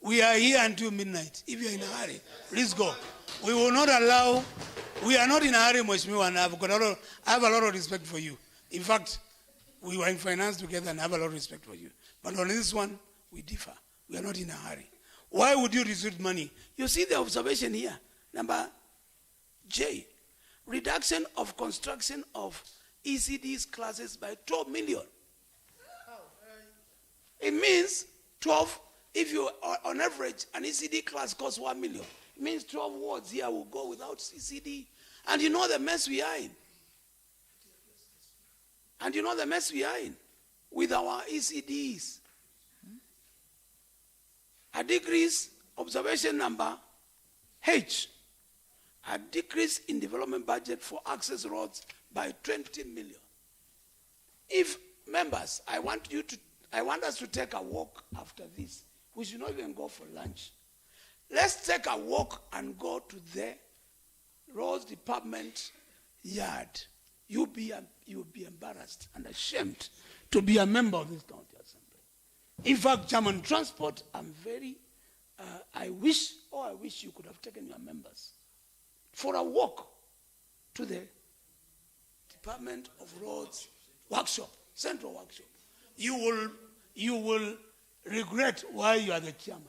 We are here until midnight. If you are in a hurry, please go. We will not allow, we are not in a hurry, Mheshimiwa, and I have a lot of respect for you. In fact, we were in finance together and I have a lot of respect for you. But on this one, we differ. We are not in a hurry. Why would you receive money? You see the observation here. Number J, reduction of construction of ECD's classes by 12 million. It means 12, if you on average, an ECD class costs 1 million. It means 12 wards here will go without ECD. And you know the mess we are in. And you know the mess we are in with our ECDs. A decrease, observation number H, a decrease in development budget for access roads by 20 million. If members, I want us to take a walk after this. We should not even go for lunch. Let's take a walk and go to the roads department yard. You'll be embarrassed and ashamed to be a member of this county assembly. In fact, Chairman Transport, I wish you could have taken your members for a walk to the Department of Roads workshop, central workshop. You will regret why you are the chairman.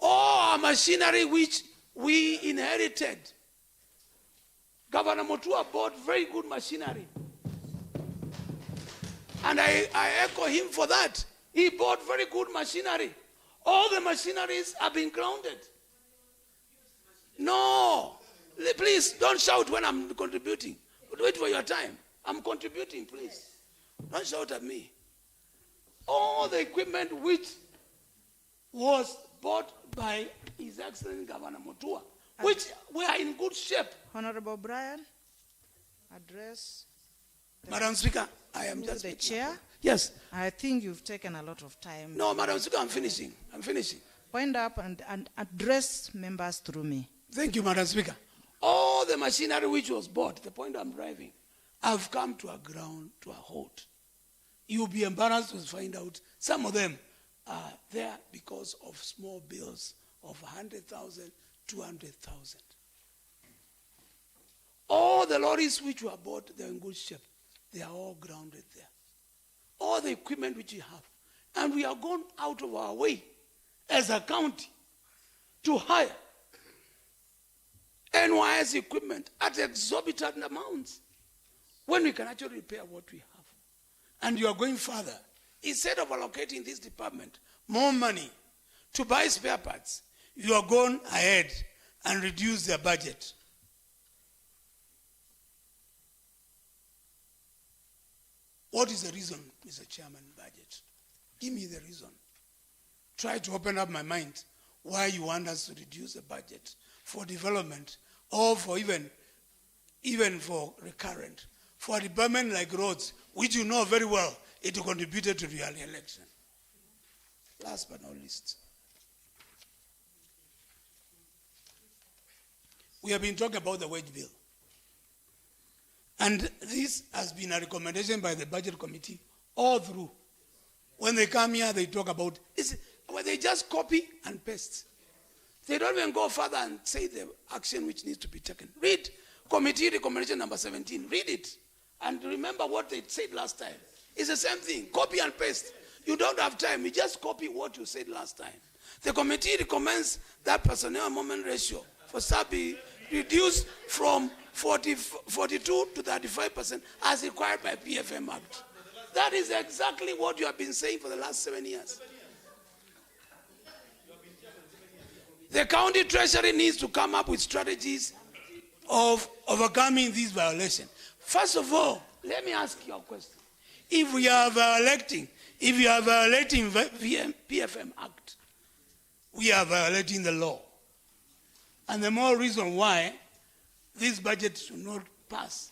All our machinery which we inherited. Governor Mutua bought very good machinery. And I echo him for that. He bought very good machinery. All the machineries have been grounded. No. Please, don't shout when I'm contributing. Wait for your time. I'm contributing, please. Don't shout at me. All the equipment which was bought by His Excellency Governor Mutua, which we are in good shape. Honorable Brian, address. Madam Speaker, I am just the chair. Yes. I think you've taken a lot of time. No, Madam Speaker, I'm finishing. Point up and address members through me. Thank you, Madam Speaker. All the machinery which was bought, the point I'm driving, have come to a ground, to a halt. You'll be embarrassed to find out some of them are there because of small bills of 100,000, 200,000. All the lorries which were bought, they're in good shape. They are all grounded there. All the equipment which we have. And we are gone out of our way as a county to hire NYS equipment at exorbitant amounts when we can actually repair what we have. And you are going further. Instead of allocating this department more money to buy spare parts, you are going ahead and reduce their budget. What is the reason, Mr. Chairman, budget? Give me the reason. Try to open up my mind why you want us to reduce the budget for development or for even for recurrent. For a department like roads, which you know very well, it contributed to the early election. Last but not least, we have been talking about the wage bill. And this has been a recommendation by the budget committee all through. When they come here, they talk about, well, they just copy and paste. They don't even go further and say the action which needs to be taken. Read committee recommendation number 17. Read it. And remember what they said last time. It's the same thing. Copy and paste. You don't have time. You just copy what you said last time. The committee recommends that personnel moment ratio for staff be reduced from 42 to 35% as required by PFM Act. That is exactly what you have been saying for the last 7 years. The county treasury needs to come up with strategies of overcoming this violation. First of all, let me ask you a question. If you are violating PFM Act, we are violating the law. And the more reason why this budget should not pass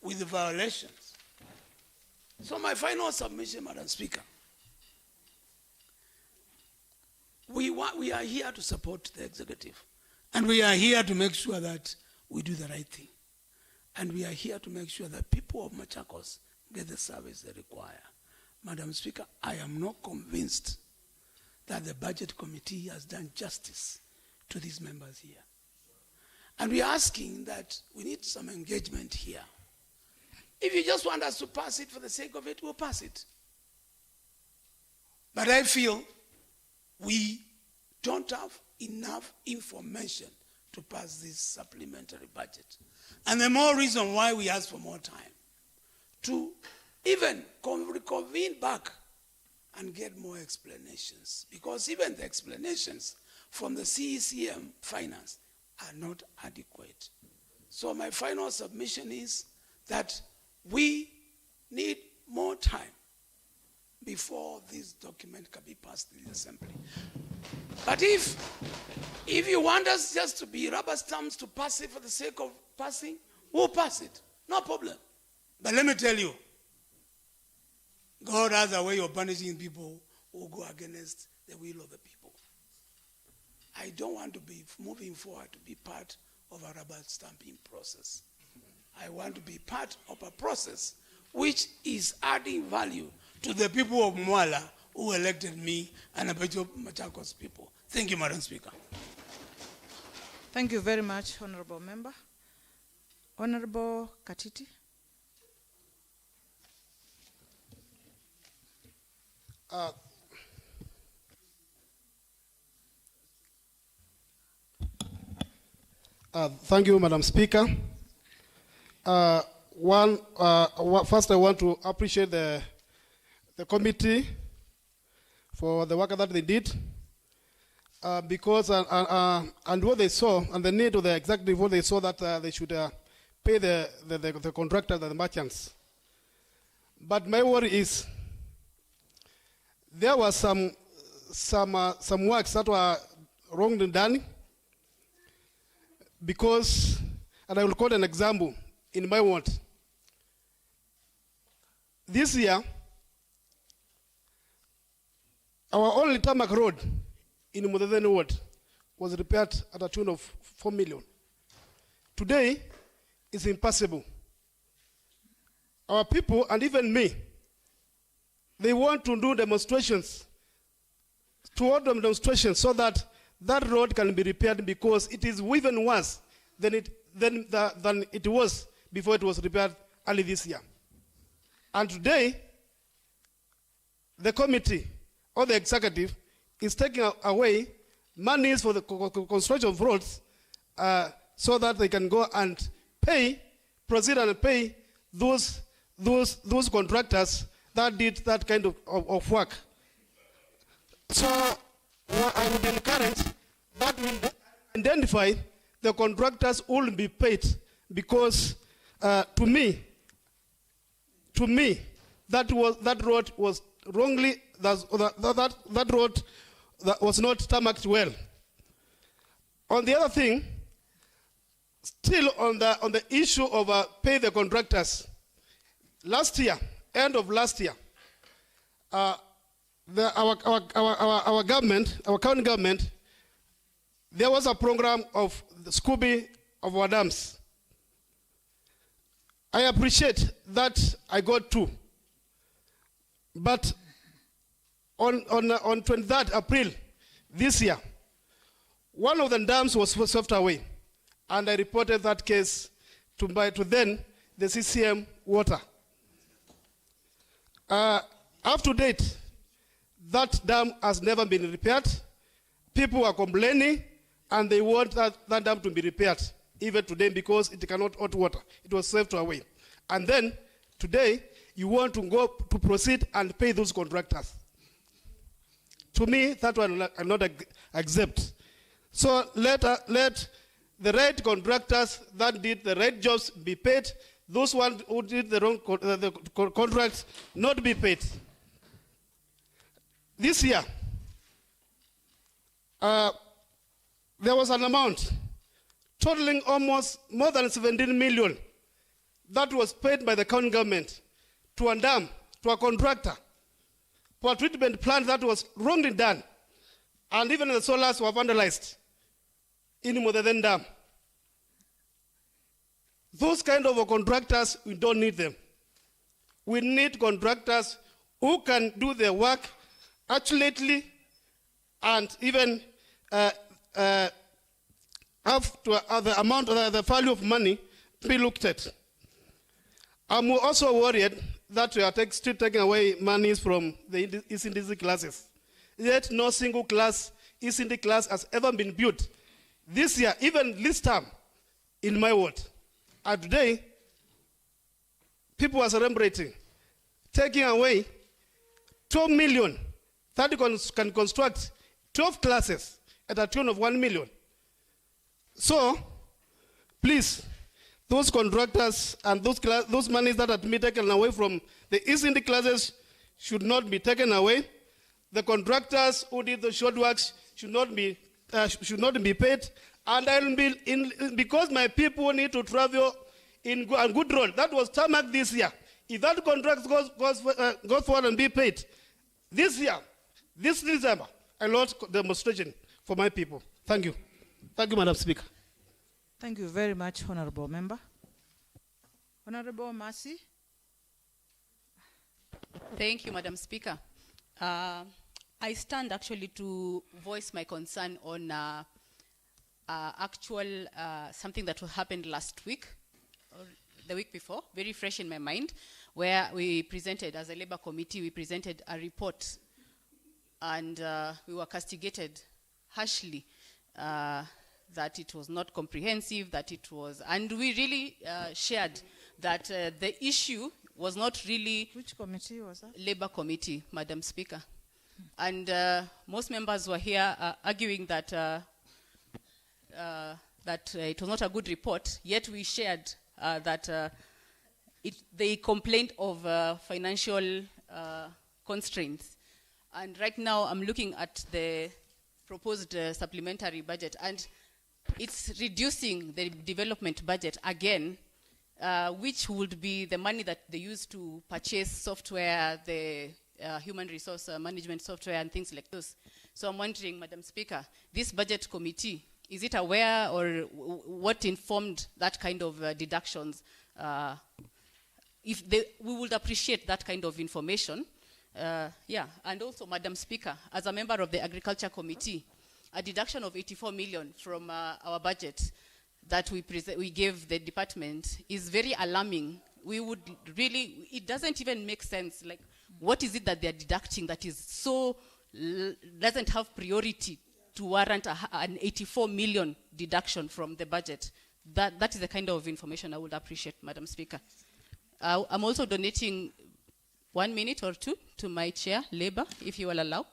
with the violations. So my final submission, Madam Speaker, we are here to support the executive. And we are here to make sure that we do the right thing. And we are here to make sure that people of Machakos get the service they require. Madam Speaker, I am not convinced that the budget committee has done justice to these members here. And we are asking that we need some engagement here. If you just want us to pass it for the sake of it, we'll pass it. But I feel we don't have enough information to pass this supplementary budget. And the more reason why we ask for more time to even reconvene back and get more explanations. Because even the explanations from the CECM finance are not adequate. So my final submission is that we need more time before this document can be passed in the assembly. But if you want us just to be rubber stamps to pass it for the sake of passing, we'll pass it. No problem. But let me tell you, God has a way of punishing people who go against the will of the people. I don't want to be moving forward to be part of a rubber stamping process. I want to be part of a process which is adding value to the people of Mwala who elected me and a bunch of Machakos people. Thank you, Madam Speaker. Thank you very much, Honorable Member. Honorable Katiti. Thank you, Madam Speaker. First, I want to appreciate the committee for the work that they did, because and what they saw and the need of the executive, what they saw that they should pay the contractors and the merchants. But my worry is there were some works that were wrongly done, because, and I will quote an example in my ward. This year, our only tarmac road in Mudadeni ward was repaired at a tune of 4 million. Today, it's impassable. Our people, and even me, they want to do demonstrations, to order demonstrations so that that road can be repaired, because it is even worse than it was before it was repaired early this year. And today, the committee or the executive is taking away monies for the construction of roads, so that they can go and proceed and pay those contractors that did that kind of work. So I would encourage that we identify the contractors who will be paid, because to me, that road was wrongly, that road that was not tarmacked well. On the other thing, still on the issue of pay the contractors, last year, end of last year, our government, our county government, there was a program of the Scooby of our dams. I appreciate that I got 2. But on 23rd April this year, one of the dams was swept away, and I reported that case to then the CCM water. Up to date, that dam has never been repaired. People are complaining, and they want that dam to be repaired even today, because it cannot hold water. It was swept away. And then today, you want to go to proceed and pay those contractors. To me, that one I not accept. So let the right contractors that did the right jobs be paid. Those ones who did the wrong contracts not be paid. This year, there was an amount totaling almost more than 17 million that was paid by the county government to a dam, to a contractor, for a treatment plant that was wrongly done. And even the solars were vandalized in Mudeden Dam. Those kind of contractors, we don't need them. We need contractors who can do their work accurately and even have the amount, the value of money be looked at. I'm also worried that we are still taking away monies from the ECDC classes. Yet no single class, ECD class has ever been built. This year, even this term, in my ward. And today, people are celebrating, taking away 12 million that can construct 12 classes at a tune of 1 million. So, please, those contractors and those monies that are to be taken away from the ECD classes should not be taken away. The contractors who did the short works should not be paid. And I'll be because my people need to travel in a good road. That was tarmac this year. If that contract goes forward and be paid this year, this December, I launch demonstration for my people. Thank you. Thank you, Madam Speaker. Thank you very much, Honorable Member. Honorable Mercy. Thank you, Madam Speaker. I stand actually to voice my concern on something that happened last week, or the week before, very fresh in my mind, where we presented, as a Labour Committee, we presented a report, and we were castigated harshly that it was not comprehensive, that it was, and we really shared that the issue was not really... Which committee was that? Labour Committee, Madam Speaker. And most members were here arguing that it was not a good report, yet we shared that they complained of financial constraints. And right now I'm looking at the proposed supplementary budget, and it's reducing the development budget again, which would be the money that they use to purchase software, the human resource management software and things like those. So I'm wondering, Madam Speaker, this budget committee, is it aware, or what informed that kind of deductions? We would appreciate that kind of information. And also, Madam Speaker, as a member of the Agriculture Committee, a deduction of 84 million from our budget that we gave the department is very alarming. We would really, it doesn't even make sense. Like, what is it that they're deducting that is so, doesn't have priority to warrant an 84 million deduction from the budget? That is the kind of information I would appreciate, Madam Speaker. I'm also donating 1 minute or two to my chair, Labour, if you will allow.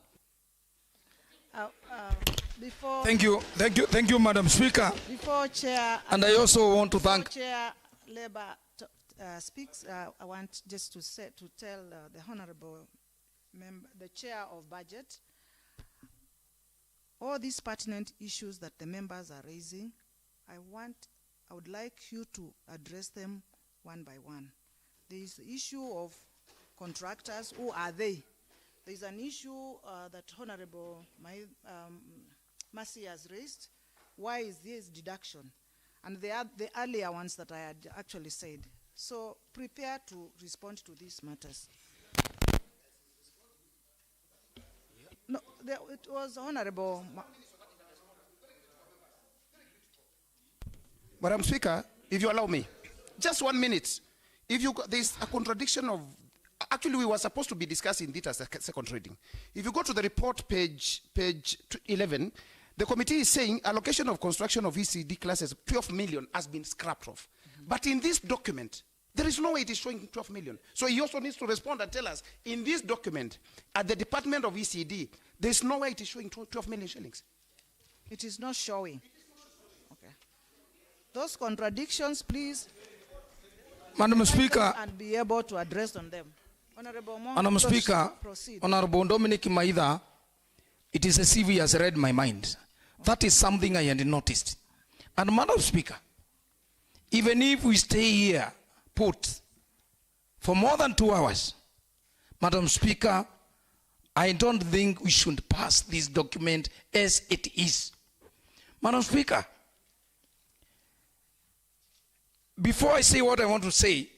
Thank you, Madam Speaker. Before Chair, and I also want to thank Chair Labour speaks. I want just to tell the Honourable Member, the Chair of Budget, all these pertinent issues that the members are raising. I would like you to address them one by one. There is the issue of contractors. Who are they? There is an issue that Honourable Mercy has raised. Why is this deduction? And they are the earlier ones that I had actually said. So prepare to respond to these matters. No, it was Honourable. Madam Speaker, if you allow me, just 1 minute. There's a contradiction of, actually we were supposed to be discussing this as a second reading. If you go to the report, page 11, the committee is saying allocation of construction of ECD classes, 12 million has been scrapped off. But in this document, there is no way it is showing 12 million. So he also needs to respond and tell us, in this document, at the Department of ECD, there is no way it is showing 12 million shillings. It is not showing. Okay. Those contradictions, please. Madam Speaker. And be able to address on them. Honourable Mo, Madam Speaker, proceed. Honourable Dominic Maida, It is as if he has read my mind. That is something I had noticed. And Madam Speaker, even if we stay here put for more than 2 hours, Madam Speaker, I don't think we should pass this document as it is. Madam Speaker, before I say what I want to say,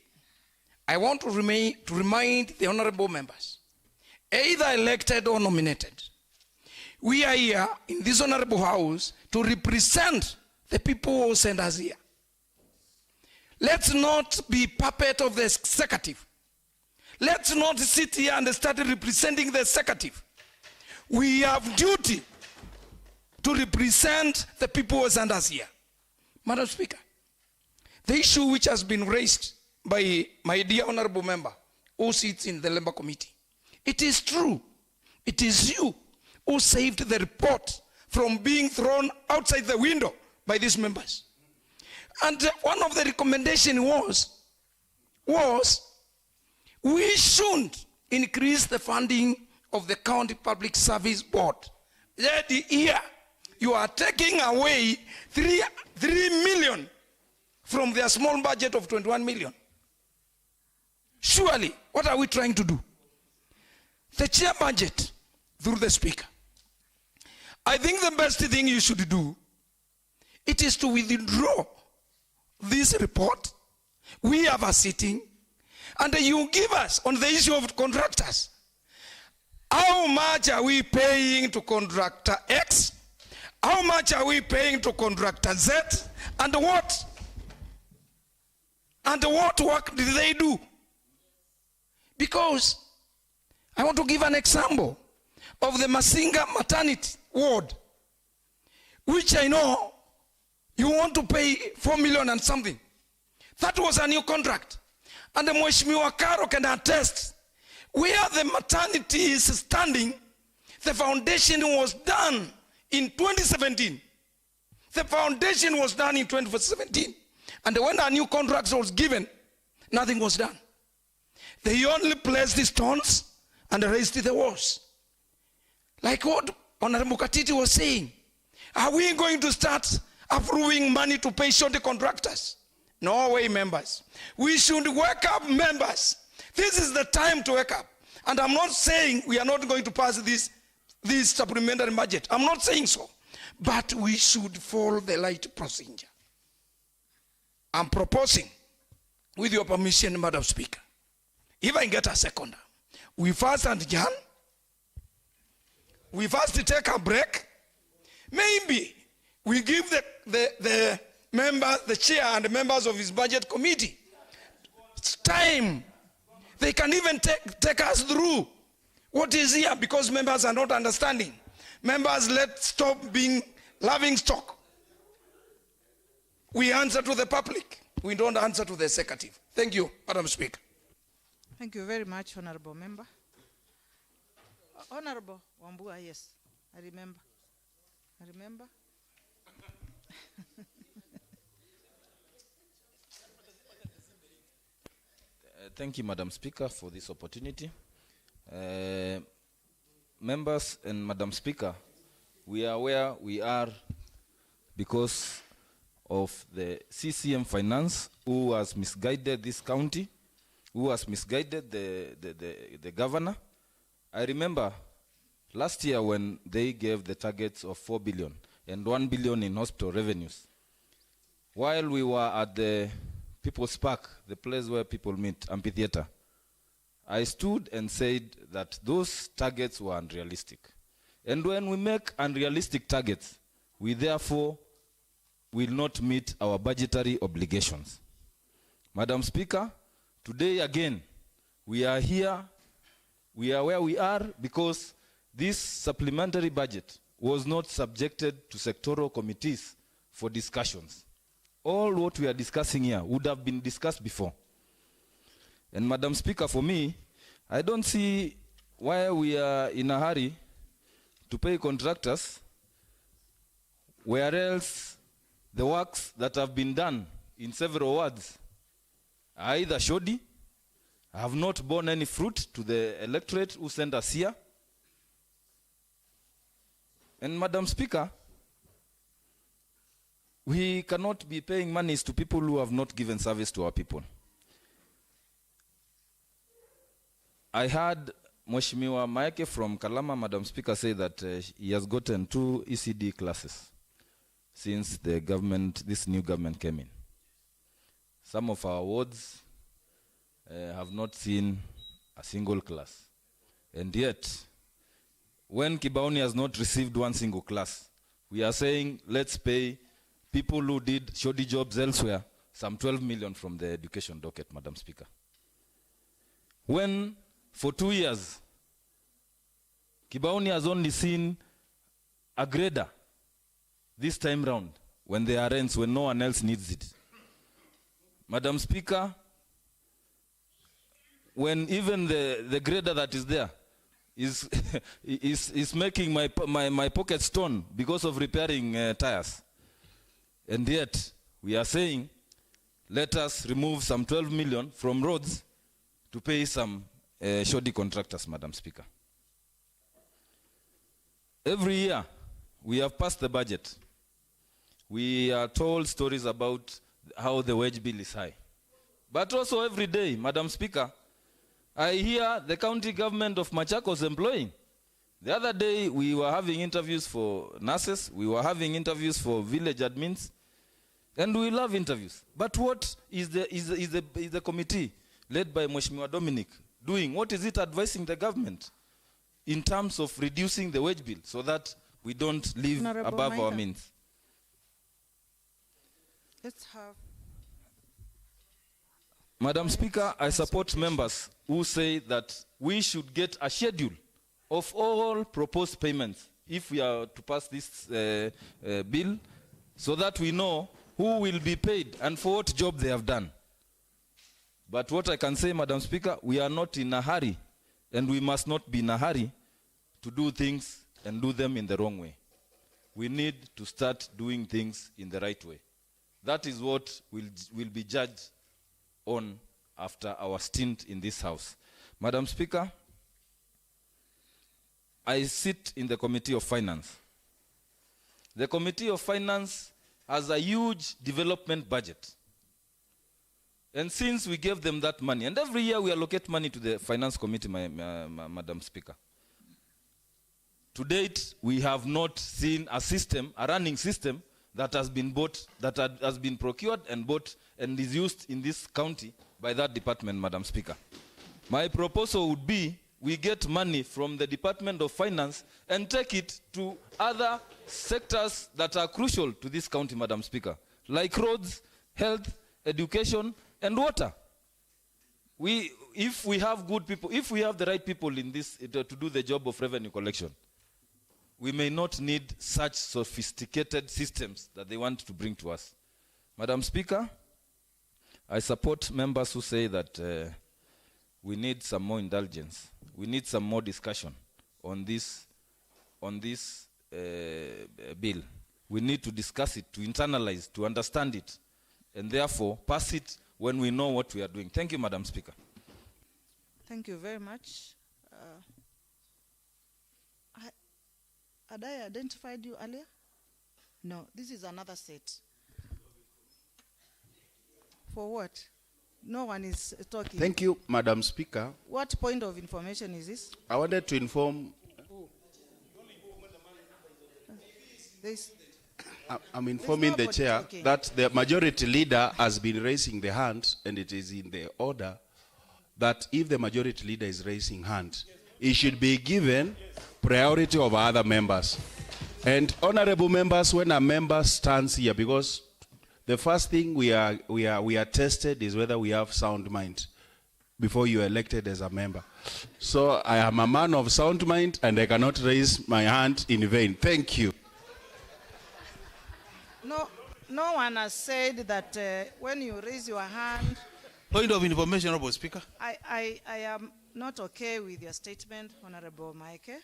I want to remind the honorable members, either elected or nominated, we are here in this honorable house to represent the people who sent us here. Let's not be puppet of the executive. Let's not sit here and start representing the executive. We have duty to represent the people who sent us here. Madam Speaker, the issue which has been raised by my dear honorable member who sits in the Labor Committee, it is true. It is you who saved the report from being thrown outside the window by these members. And one of the recommendations was we should increase the funding of the County Public Service Board. Yet here you are taking away 3 million from their small budget of 21 million. Surely, what are we trying to do? The chair budget through the speaker. I think the best thing you should do, it is to withdraw this report. We have a sitting, and you give us on the issue of contractors. How much are we paying to contractor X? How much are we paying to contractor Z? And what? And what work did they do? Because I want to give an example of the Masinga maternity ward, which I know you want to pay 4 million and something. That was a new contract. And the Mheshimiwa Karo can attest, where the maternity is standing, the foundation was done in 2017. The foundation was done in 2017. And when a new contract was given, nothing was done. They only placed the stones and raised the walls. Like what Honorable Katiti was saying. Are we going to start approving money to pay short contractors? No way, members. We should wake up, members. This is the time to wake up. And I'm not saying we are not going to pass this supplementary budget. I'm not saying so. But we should follow the right procedure. I'm proposing, with your permission, Madam Speaker, if I get a second, we first adjourn, we first take a break, maybe we give the members, the chair and the members of his budget committee time. They can even take us through what is here, because members are not understanding. Members, let's stop being laughing stock. We answer to the public. We don't answer to the executive. Thank you, Madam Speaker. Thank you very much, Honorable Member. Honorable Wambua, yes, I remember. Thank you, Madam Speaker, for this opportunity. Members and Madam Speaker, we are where we are because of the CCM Finance, who has misguided this county, who has misguided the governor. I remember last year when they gave the targets of 4 billion and 1 billion in hospital revenues. While we were at the People's Park, the place where people meet, amphitheater, I stood and said that those targets were unrealistic. And when we make unrealistic targets, we therefore will not meet our budgetary obligations. Madam Speaker, today again, we are here, we are where we are because this supplementary budget was not subjected to sectoral committees for discussions. All what we are discussing here would have been discussed before. And Madam Speaker, for me, I don't see why we are in a hurry to pay contractors, where else the works that have been done in several wards are either shoddy, have not borne any fruit to the electorate who sent us here. And Madam Speaker, we cannot be paying monies to people who have not given service to our people. I heard Mheshimiwa Maeke from Kalama, Madam Speaker, say that he has gotten 2 ECD classes since the government, this new government came in. Some of our wards have not seen a single class. And yet, when Kibaoni has not received 1 single class, we are saying, let's pay people who did shoddy jobs elsewhere some 12 million from the education docket, Madam Speaker. When, for 2 years, Kibaoni has only seen a grader this time round, when there are rents, when no one else needs it. Madam Speaker, when even the grader that is there is making my pocket stone because of repairing tires. And yet, we are saying, let us remove some 12 million from roads to pay some shoddy contractors, Madam Speaker. Every year, we have passed the budget. We are told stories about how the wage bill is high. But also every day, Madam Speaker, I hear the county government of Machakos employing. The other day, we were having interviews for nurses, we were having interviews for village admins, and we love interviews. But what is the committee led by Mheshimiwa Dominic doing? What is it advising the government in terms of reducing the wage bill so that we don't live Honorable above our Maida. means? Let's have. Madam Speaker, I support members who say that we should get a schedule of all proposed payments if we are to pass this bill, so that we know who will be paid and for what job they have done. But what I can say, Madam Speaker, we are not in a hurry, and we must not be in a hurry to do things and do them in the wrong way. We need to start doing things in the right way. That is what will be judged on after our stint in this House. Madam Speaker, I sit in the Committee of Finance. The Committee of Finance has a huge development budget. And since we gave them that money, and every year we allocate money to the Finance Committee, Madam Speaker. To date, we have not seen a system, a running system, that has been bought, that has been procured and bought and is used in this county by that department, Madam Speaker. My proposal would be we get money from the Department of Finance and take it to other sectors that are crucial to this county, Madam Speaker, like roads, health, education, and water. If we have good people, if we have the right people in this to do the job of revenue collection, we may not need such sophisticated systems that they want to bring to us. Madam Speaker, I support members who say that we need some more indulgence. We need some more discussion on this bill. We need to discuss it, to internalize, to understand it, and therefore pass it when we know what we are doing. Thank you, Madam Speaker. Thank you very much. Had I identified you earlier? No, this is another set. For what? No one is talking. Thank you, Madam Speaker. What point of information is this? I wanted to inform. I'm informing the chair talking. that the majority leader has been raising the hand, and it is in the order that if the majority leader is raising hand, he should be given priority over other members. And honorable members, when a member stands here, because the first thing we are tested is whether we have sound mind before you are elected as a member. So I am a man of sound mind, and I cannot raise my hand in vain. Thank you. No one has said that when you raise your hand. Point of information, Honorable Speaker. I am not okay with your statement, Honorable Maike.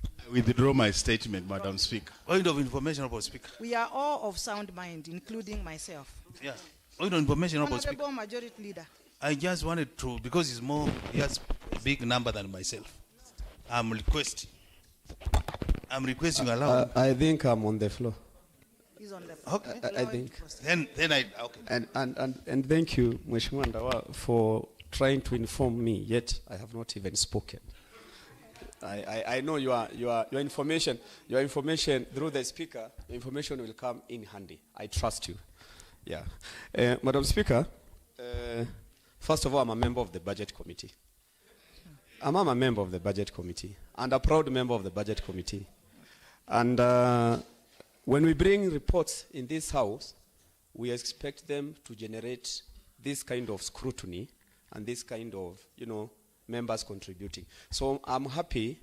I withdraw my statement, Madam Speaker. Point of information, Honorable Speaker. We are all of sound mind, including myself. Yeah. Point of information, Honorable Speaker. Honorable Majority Leader. I just wanted to, because he has a big number than myself. I'm requesting I'm requesting allowed. I think I'm on the floor. He's on the floor. Okay. I think. Then I okay. And thank you, Mheshimiwa Ndawa, for trying to inform me. Yet I have not even spoken. I know your information through the speaker. The information will come in handy. I trust you. Yeah, Madam Speaker. First of all, I'm a member of the Budget Committee. I'm a member of the Budget Committee and a proud member of the Budget Committee. And when we bring reports in this House, we expect them to generate this kind of scrutiny and this kind of, members contributing. So I'm happy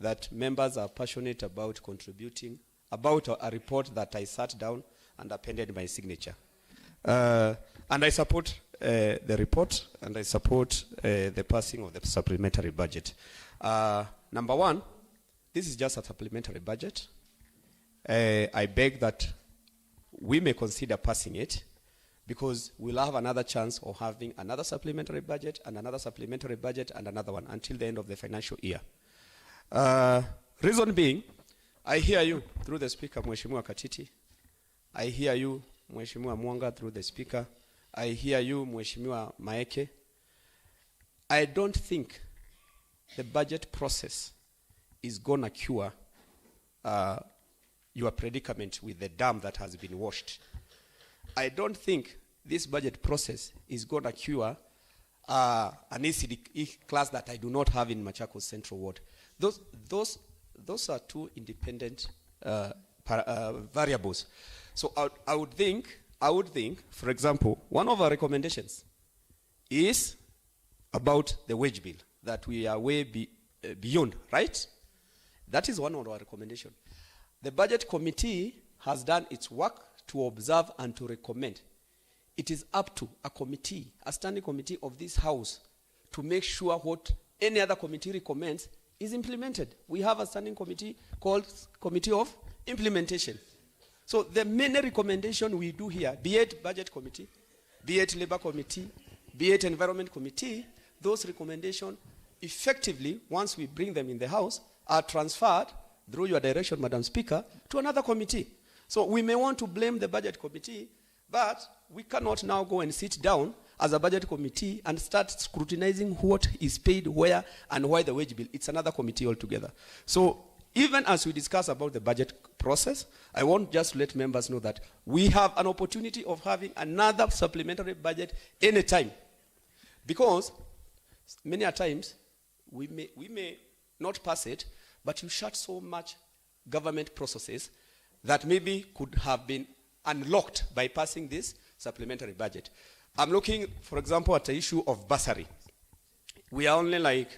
that members are passionate about contributing, about a report that I sat down and appended my signature. And I support the report, and I support the passing of the supplementary budget. Number one, this is just a supplementary budget. I beg that we may consider passing it, because we'll have another chance of having another supplementary budget and another supplementary budget and another one until the end of the financial year. Reason being, I hear you through the Speaker, Mheshimiwa Katiti. I hear you, Mheshimiwa Mwanga, through the Speaker. I hear you, Mheshimiwa Maeke. I don't think the budget process is going to cure your predicament with the dam that has been washed. I don't think this budget process is going to cure an ECD class that I do not have in Machakos Central Ward. Those are two independent variables. So I would think, for example, one of our recommendations is about the wage bill that we are way beyond, right? That is one of our recommendations. The Budget Committee has done its work to observe and to recommend. It is up to a committee, a standing committee of this House, to make sure what any other committee recommends is implemented. We have a standing committee called Committee of Implementation. So the many recommendations we do here, be it Budget Committee, be it Labor Committee, be it Environment Committee, those recommendations effectively, once we bring them in the House, are transferred through your direction, Madam Speaker, to another committee. So we may want to blame the Budget Committee, but we cannot now go and sit down as a Budget Committee and start scrutinizing what is paid where and why the wage bill. It's another committee altogether. So even as we discuss about the budget process, I want just to let members know that we have an opportunity of having another supplementary budget anytime. Because many a times we may not pass it, but you shut so much government processes that maybe could have been unlocked by passing this supplementary budget. I'm looking, for example, at the issue of bursary. We are only like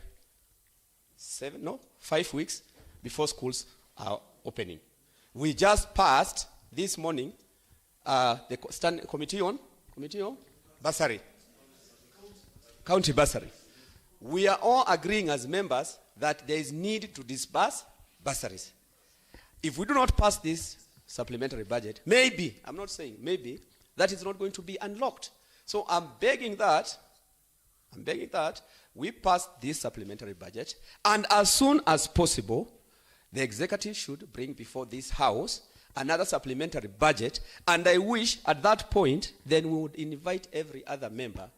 5 weeks before schools are opening. We just passed this morning the standing committee on bursary, county bursary. We are all agreeing as members that there is need to disburse bursaries. If we do not pass this supplementary budget, maybe, I'm not saying maybe, that is not going to be unlocked. So I'm begging that we pass this supplementary budget, and as soon as possible, the executive should bring before this House another supplementary budget, and I wish at that point, then we would invite every other member,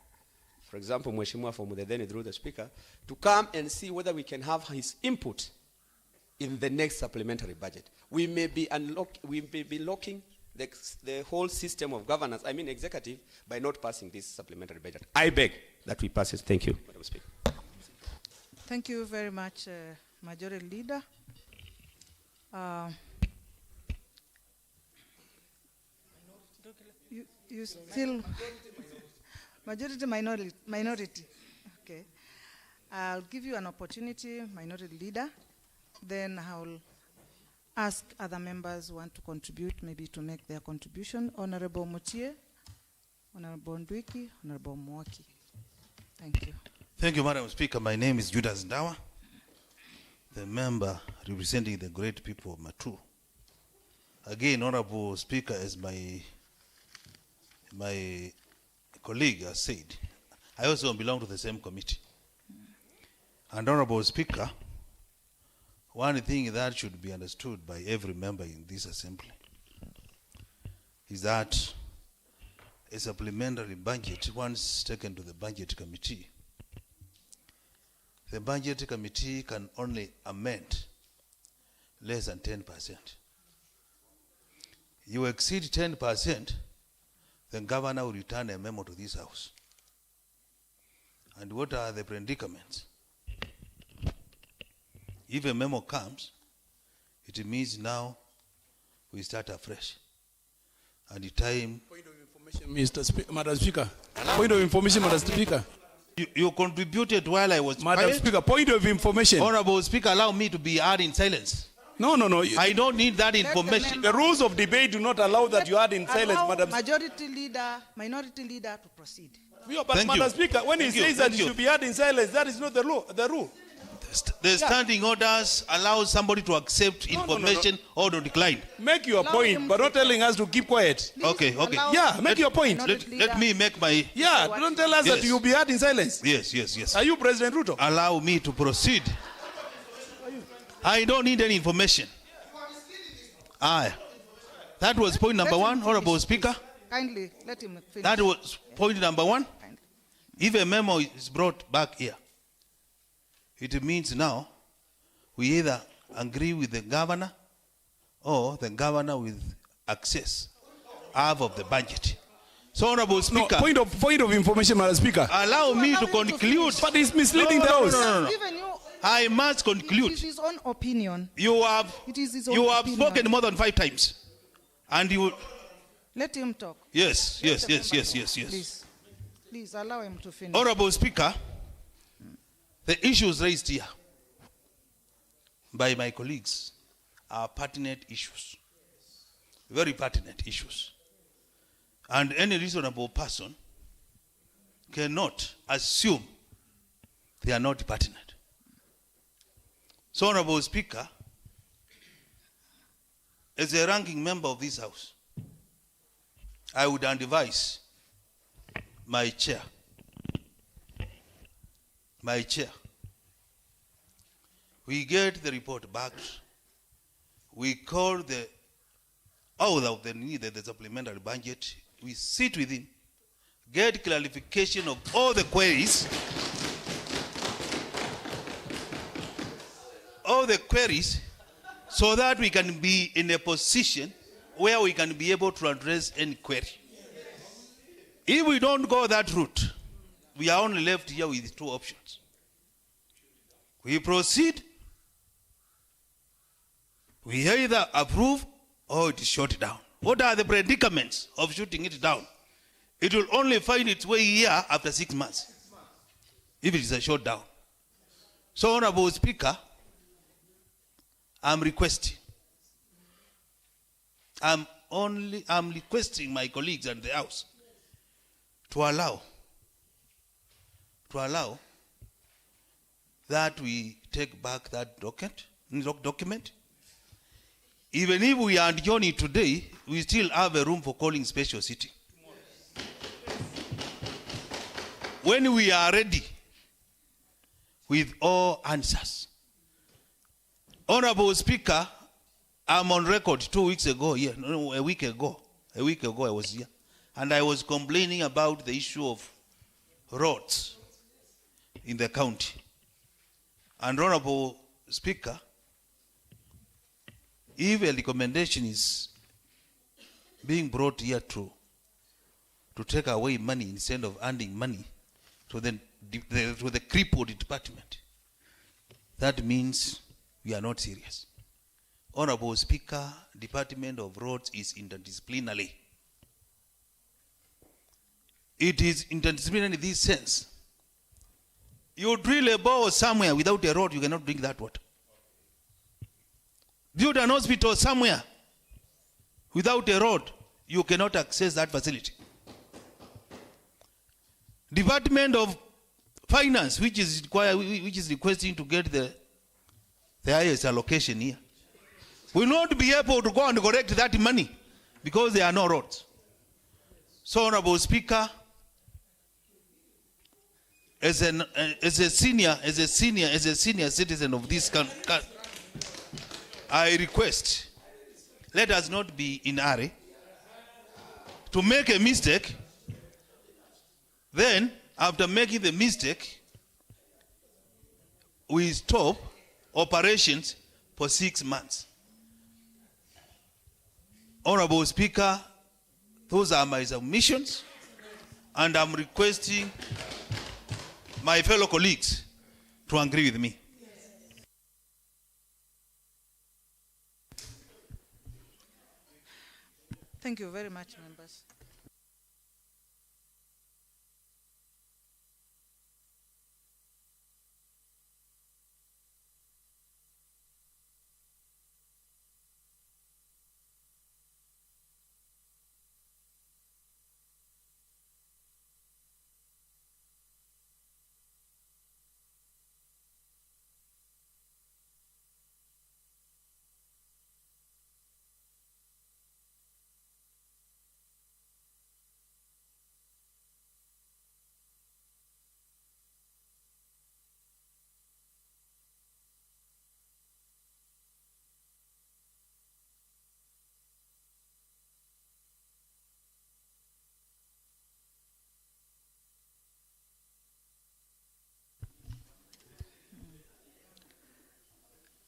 for example, Mheshimiwa Fomudedeni through the Speaker, to come and see whether we can have his input in the next supplementary budget. We may be locking the whole system of governance, I mean executive, by not passing this supplementary budget. I beg that we pass it. Thank you, Madam Speaker. Thank you very much, Majority Leader. You still majority, minority. Okay. I'll give you an opportunity, Minority Leader. Then I'll ask other members who want to contribute, maybe to make their contribution. Honorable Mutie, Honorable Ndwiki, Honorable Mwaki. Thank you. Thank you, Madam Speaker. My name is Judas Ndawa, the member representing the great people of Matu. Again, Honorable Speaker, as my colleague has said, I also belong to the same committee. And Honorable Speaker, one thing that should be understood by every member in this assembly is that a supplementary budget, once taken to the budget committee, the budget committee can only amend less than 10%. You exceed 10%, the governor will return a memo to this house. And what are the predicaments? If a memo comes, it means now we start afresh. And the time... Point of information, Madam Speaker. Point of information, Madam Speaker. You contributed while I was Madam quiet. Speaker, point of information. Honorable Speaker, allow me to be heard in silence. No. I don't need that information. The rules of debate do not allow that you are in silence, Allow Madam. minority leader to proceed. But Thank Madam you. Speaker, when he Thank you. says that Thank you you. should be heard in silence, that is not the rule. The standing orders allow somebody to accept information or to decline. Make your point, but not telling us to keep quiet. Okay. Yeah, make your point. Let me make my... Yeah, don't tell us that you'll be heard in silence. Yes. Are you President Ruto? Allow me to proceed. I don't need any information. That was point number one, Honorable Speaker. Kindly let him finish. That was point number one. If a memo is brought back here, it means now we either agree with the governor or the governor with access half of the budget. So, Honorable Speaker, point of information, Madam Speaker. Allow me to conclude. But it's misleading the House. No. Even you, I must conclude. it is his own opinion. You have opinion. spoken more than 5 times, and you. Let him talk. Yes. Please allow him to finish. Honorable Speaker, the issues raised here by my colleagues are pertinent issues, very pertinent issues. And any reasonable person cannot assume they are not pertinent. So, Honorable Speaker, as a ranking member of this House, I would advise my chair, we get the report back, we call the author of the supplementary budget, we sit with him, get clarification of all the queries, so that we can be in a position where we can be able to address any query. If we don't go that route, we are only left here with 2 options. We proceed, we either approve or it is shut down. What are the predicaments of shutting it down? It will only find its way here after 6 months, if it is a shutdown. So, Honorable Speaker, I'm requesting my colleagues and the House to allow that we take back that document. Even if we are adjourning today, we still have a room for calling special sitting. When we are ready with all answers. Honorable Speaker, I'm on record 2 weeks ago here, a week ago I was here, and I was complaining about the issue of roads in the county. And Honorable Speaker, if a recommendation is being brought here to take away money instead of handing money to the crippled department, that means we are not serious. Honorable Speaker, Department of Roads is interdisciplinary. It is interdisciplinary in this sense. You drill a bore somewhere without a road, you cannot drink that water. Build an hospital somewhere without a road, you cannot access that facility. Department of Finance, which is requesting to get the highest allocation here, will not be able to go and collect that money because there are no roads. So, Honorable Speaker, as a senior citizen of this country, I request, let us not be in a hurry to make a mistake. Then, after making the mistake, we stop operations for 6 months. Honorable Speaker, those are my submissions, and I'm requesting my fellow colleagues to agree with me. Thank you very much, members.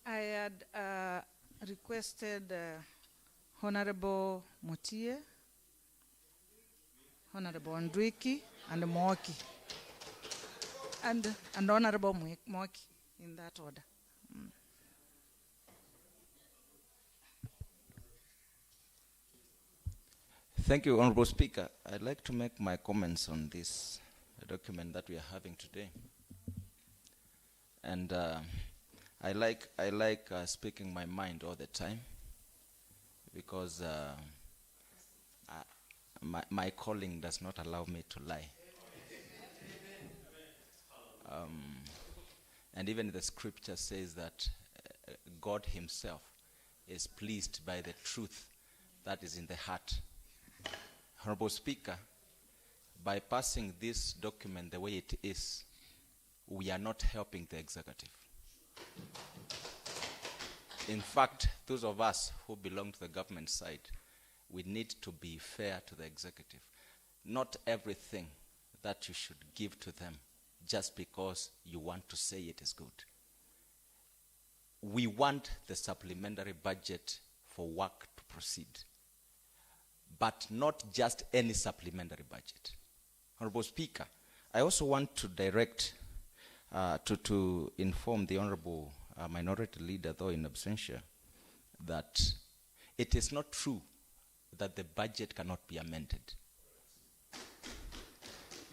I had requested Honorable Mutie, Honorable Ndwiki, and Moki, and Honorable Moki, in that order. Thank you, Honorable Speaker. I'd like to make my comments on this document that we are having today. And I like speaking my mind all the time, because my calling does not allow me to lie. And even the scripture says that God himself is pleased by the truth that is in the heart. Honorable Speaker, by passing this document the way it is, we are not helping the executive. In fact, those of us who belong to the government side, we need to be fair to the executive. Not everything that you should give to them just because you want to say it is good. We want the supplementary budget for work to proceed, but not just any supplementary budget. Honorable Speaker, I also want to direct, to inform the Honorable Minority Leader, though in absentia, that it is not true that the budget cannot be amended.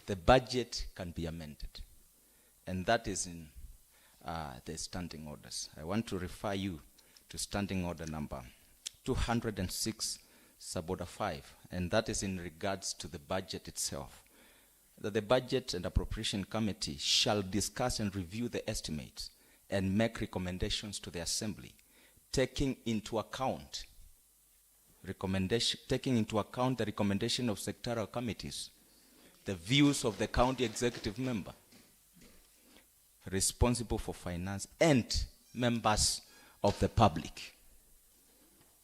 The budget can be amended, and that is in the standing orders. I want to refer you to standing order number 206, suborder 5, and that is in regards to the budget itself. That the Budget and Appropriation Committee shall discuss and review the estimates and make recommendations to the Assembly, taking into account the recommendation of sectoral committees, the views of the county executive member responsible for finance, and members of the public.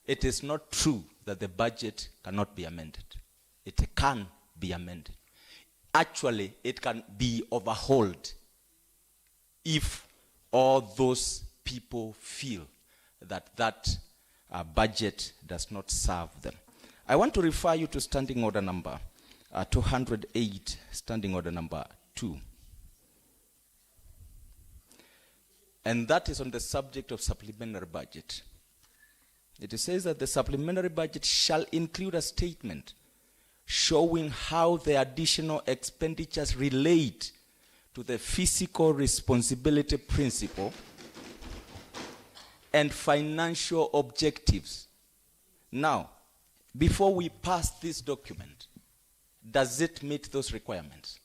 It is not true that the budget cannot be amended. It can be amended. Actually, it can be overhauled if all those people feel that that budget does not serve them. I want to refer you to standing order number 208, standing order number 2. And that is on the subject of supplementary budget. It says that the supplementary budget shall include a statement showing how the additional expenditures relate to the fiscal responsibility principle and financial objectives. Now, before we pass this document, does it meet those requirements?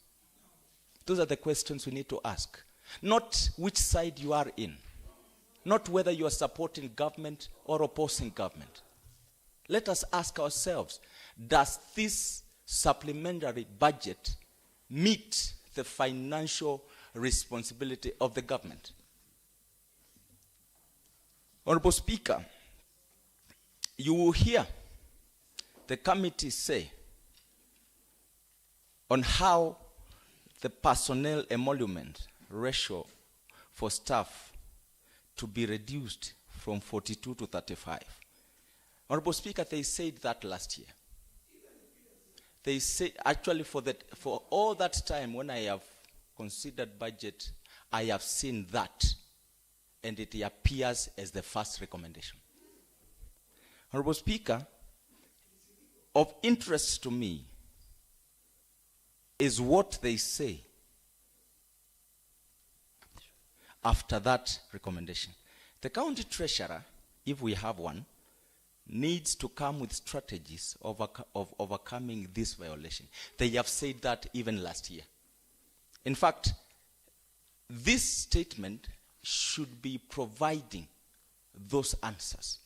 Those are the questions we need to ask. Not which side you are in. Not whether you are supporting government or opposing government. Let us ask ourselves, does this supplementary budget meet the financial responsibility of the government? Honorable Speaker, You will hear the committee say on how the personnel emolument ratio for staff to be reduced from 42 to 35. Honorable Speaker, they said that last year. They say, actually for all that time when I have considered budget, I have seen that, and it appears as the first recommendation. Honorable Speaker, of interest to me is what they say after that recommendation. The county treasurer, if we have one, needs to come with strategies of overcoming this violation. They have said that even last year. In fact, this statement should be providing those answers.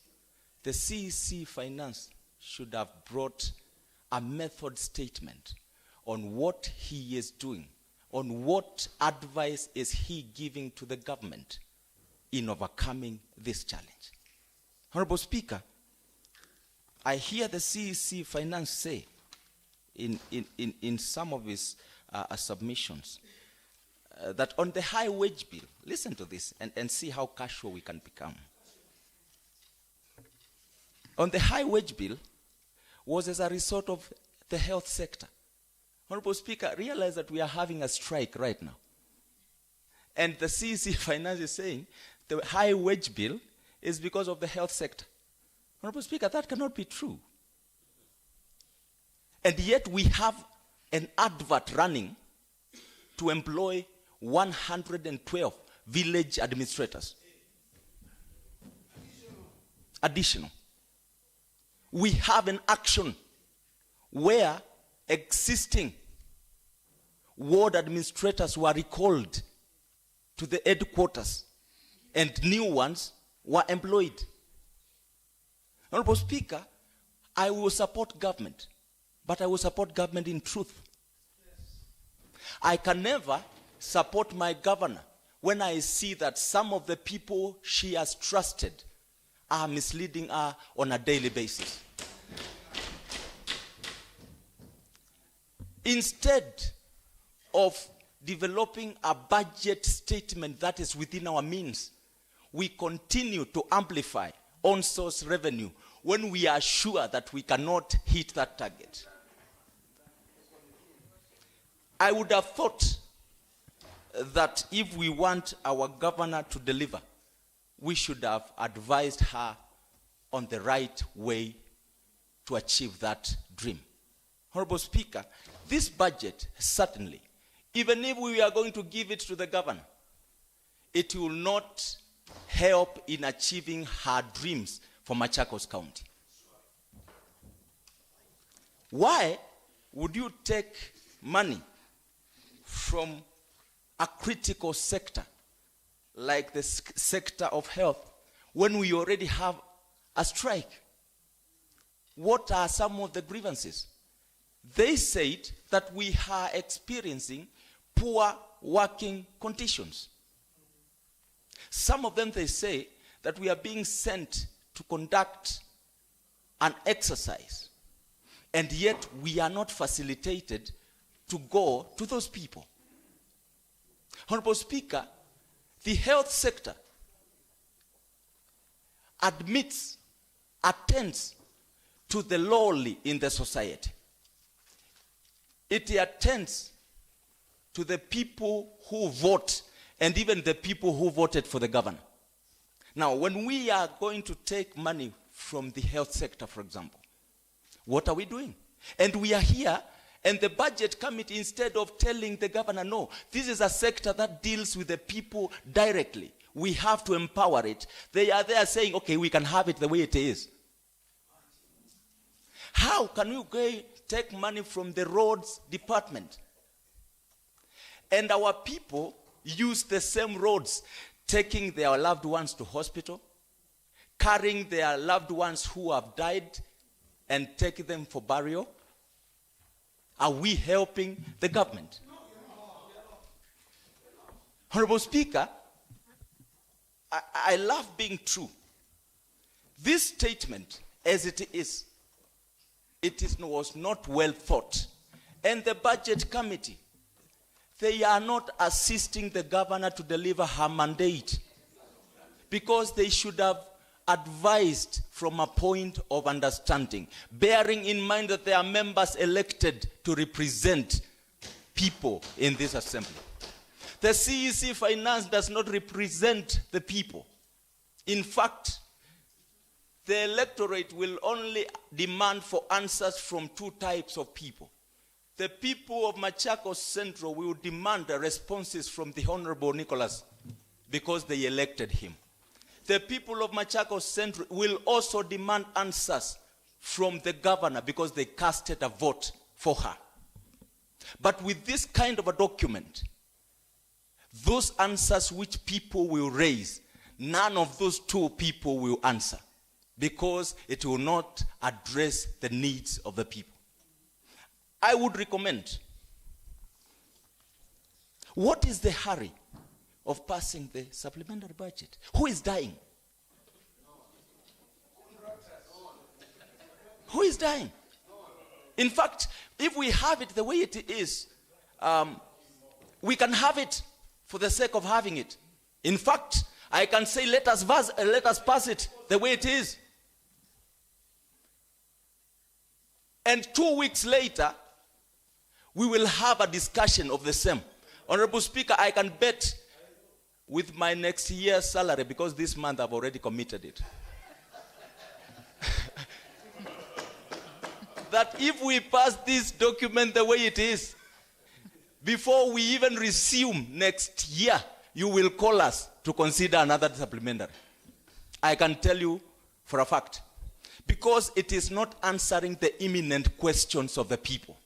The CEC Finance should have brought a method statement on what he is doing, on what advice is he giving to the government in overcoming this challenge. Honorable Speaker, I hear the CEC Finance say in some of his submissions that on the high wage bill, listen to this and see how casual we can become. On the high wage bill was as a result of the health sector. Honorable Speaker, realize that we are having a strike right now. And the CEC Finance is saying the high wage bill is because of the health sector. Honorable Speaker, that cannot be true. And yet we have an advert running to employ 112 village administrators. Additional. We have an action where existing ward administrators were recalled to the headquarters and new ones were employed. Honorable Speaker, I will support government, but I will support government in truth. I can never support my governor when I see that some of the people she has trusted are misleading her on a daily basis. Instead of developing a budget statement that is within our means, we continue to amplify on-source revenue when we are sure that we cannot hit that target. I would have thought that if we want our governor to deliver, we should have advised her on the right way to achieve that dream. Honorable Speaker, this budget certainly, even if we are going to give it to the governor, it will not help in achieving her dreams for Machakos County. Why would you take money from a critical sector like the sector of health when we already have a strike? What are some of the grievances? They said that we are experiencing poor working conditions. Some of them, they say that we are being sent to conduct an exercise, and yet we are not facilitated to go to those people. Honorable Speaker, the health sector attends to the lowly in the society. It attends to the people who vote and even the people who voted for the governor. Now, when we are going to take money from the health sector, for example, what are we doing? And we are here, and the budget committee, instead of telling the governor, no, this is a sector that deals with the people directly, we have to empower it. They are there saying, okay, we can have it the way it is. How can you take money from the roads department and our people use the same roads, taking their loved ones to hospital, carrying their loved ones who have died and taking them for burial? Are we helping the government? Honorable Speaker, I love being true. This statement as it is. Was not well thought. And the budget committee, they are not assisting the governor to deliver her mandate, because they should have advised from a point of understanding, bearing in mind that they are members elected to represent people in this assembly. The CEC Finance does not represent the people. In fact, the electorate will only demand for answers from two types of people. The people of Machakos Central will demand the responses from the Honorable Nicholas because they elected him. The people of Machakos Central will also demand answers from the governor because they casted a vote for her. But with this kind of a document, those answers which people will raise, none of those two people will answer, because it will not address the needs of the people. I would recommend, what is the hurry of passing the supplementary budget? Who is dying? Who is dying? In fact, if we have it the way it is, we can have it for the sake of having it. In fact, I can say let us pass it the way it is. And 2 weeks later, we will have a discussion of the same. Honorable Speaker, I can bet with my next year's salary, because this month I've already committed it, that if we pass this document the way it is, before we even resume next year, you will call us to consider another supplementary. I can tell you for a fact. Because it is not answering the imminent questions of the people.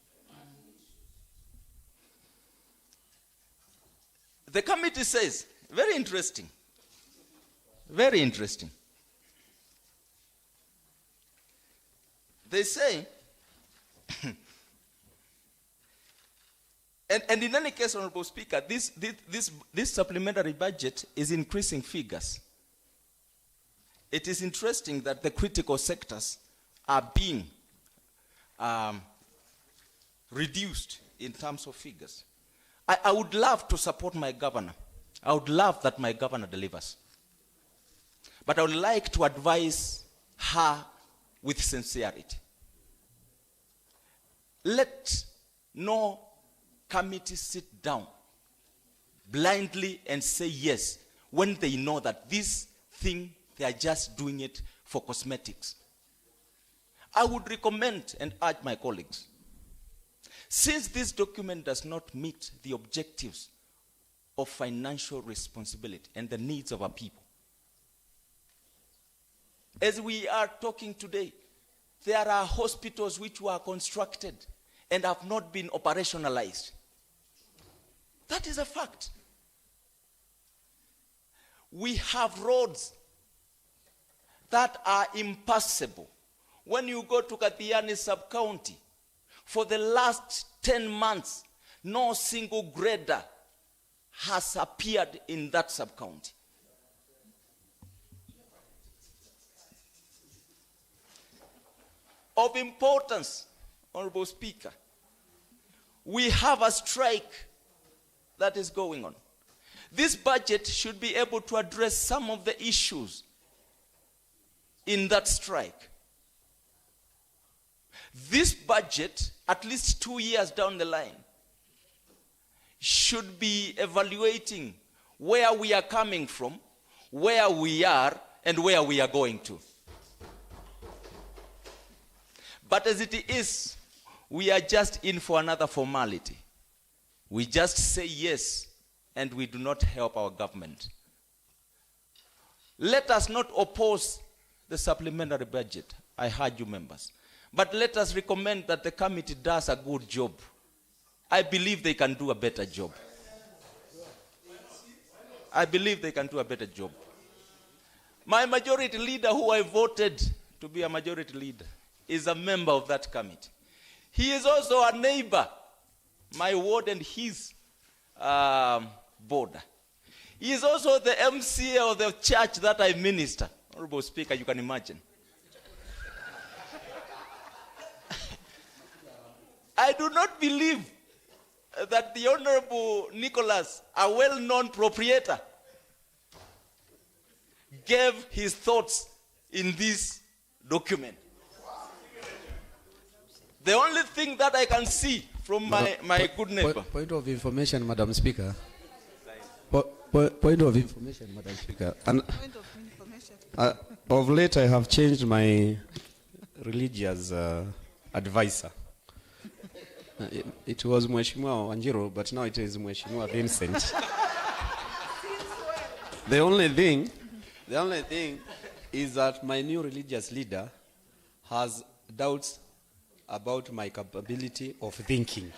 The committee says, very interesting, very interesting. They say, and in any case, Honorable Speaker, this supplementary budget is increasing figures. It is interesting that the critical sectors are being reduced in terms of figures. I would love to support my governor. I would love that my governor delivers. But I would like to advise her with sincerity. Let no committee sit down blindly and say yes when they know that this thing, they are just doing it for cosmetics. I would recommend and urge my colleagues, since this document does not meet the objectives of financial responsibility and the needs of our people, as we are talking today, there are hospitals which were constructed and have not been operationalized. That is a fact. We have roads that are impassable. When you go to Kathiani sub-county, for the last 10 months, no single grader has appeared in that sub-county. Of importance, Honorable Speaker, we have a strike that is going on. This budget should be able to address some of the issues in that strike. This budget, at least 2 years down the line, should be evaluating where we are coming from, where we are, and where we are going to. But as it is, we are just in for another formality. We just say yes, and we do not help our government. Let us not oppose the supplementary budget. I heard you members. But let us recommend that the committee does a good job. I believe they can do a better job. I believe they can do a better job. My majority leader, who I voted to be a majority leader, is a member of that committee. He is also a neighbor, my ward and his border. He is also the MCA of the church that I minister. Honorable Speaker, you can imagine. I do not believe that the Honorable Nicholas, a well-known proprietor, gave his thoughts in this document. The only thing that I can see from my good neighbor. Point of information, Madam Speaker. Point of information, Madam Speaker. And of late, I have changed my religious advisor. It was Mheshimiwa Wanjiru, but now it is Mheshimiwa Vincent. The only thing is that my new religious leader has doubts about my capability of thinking.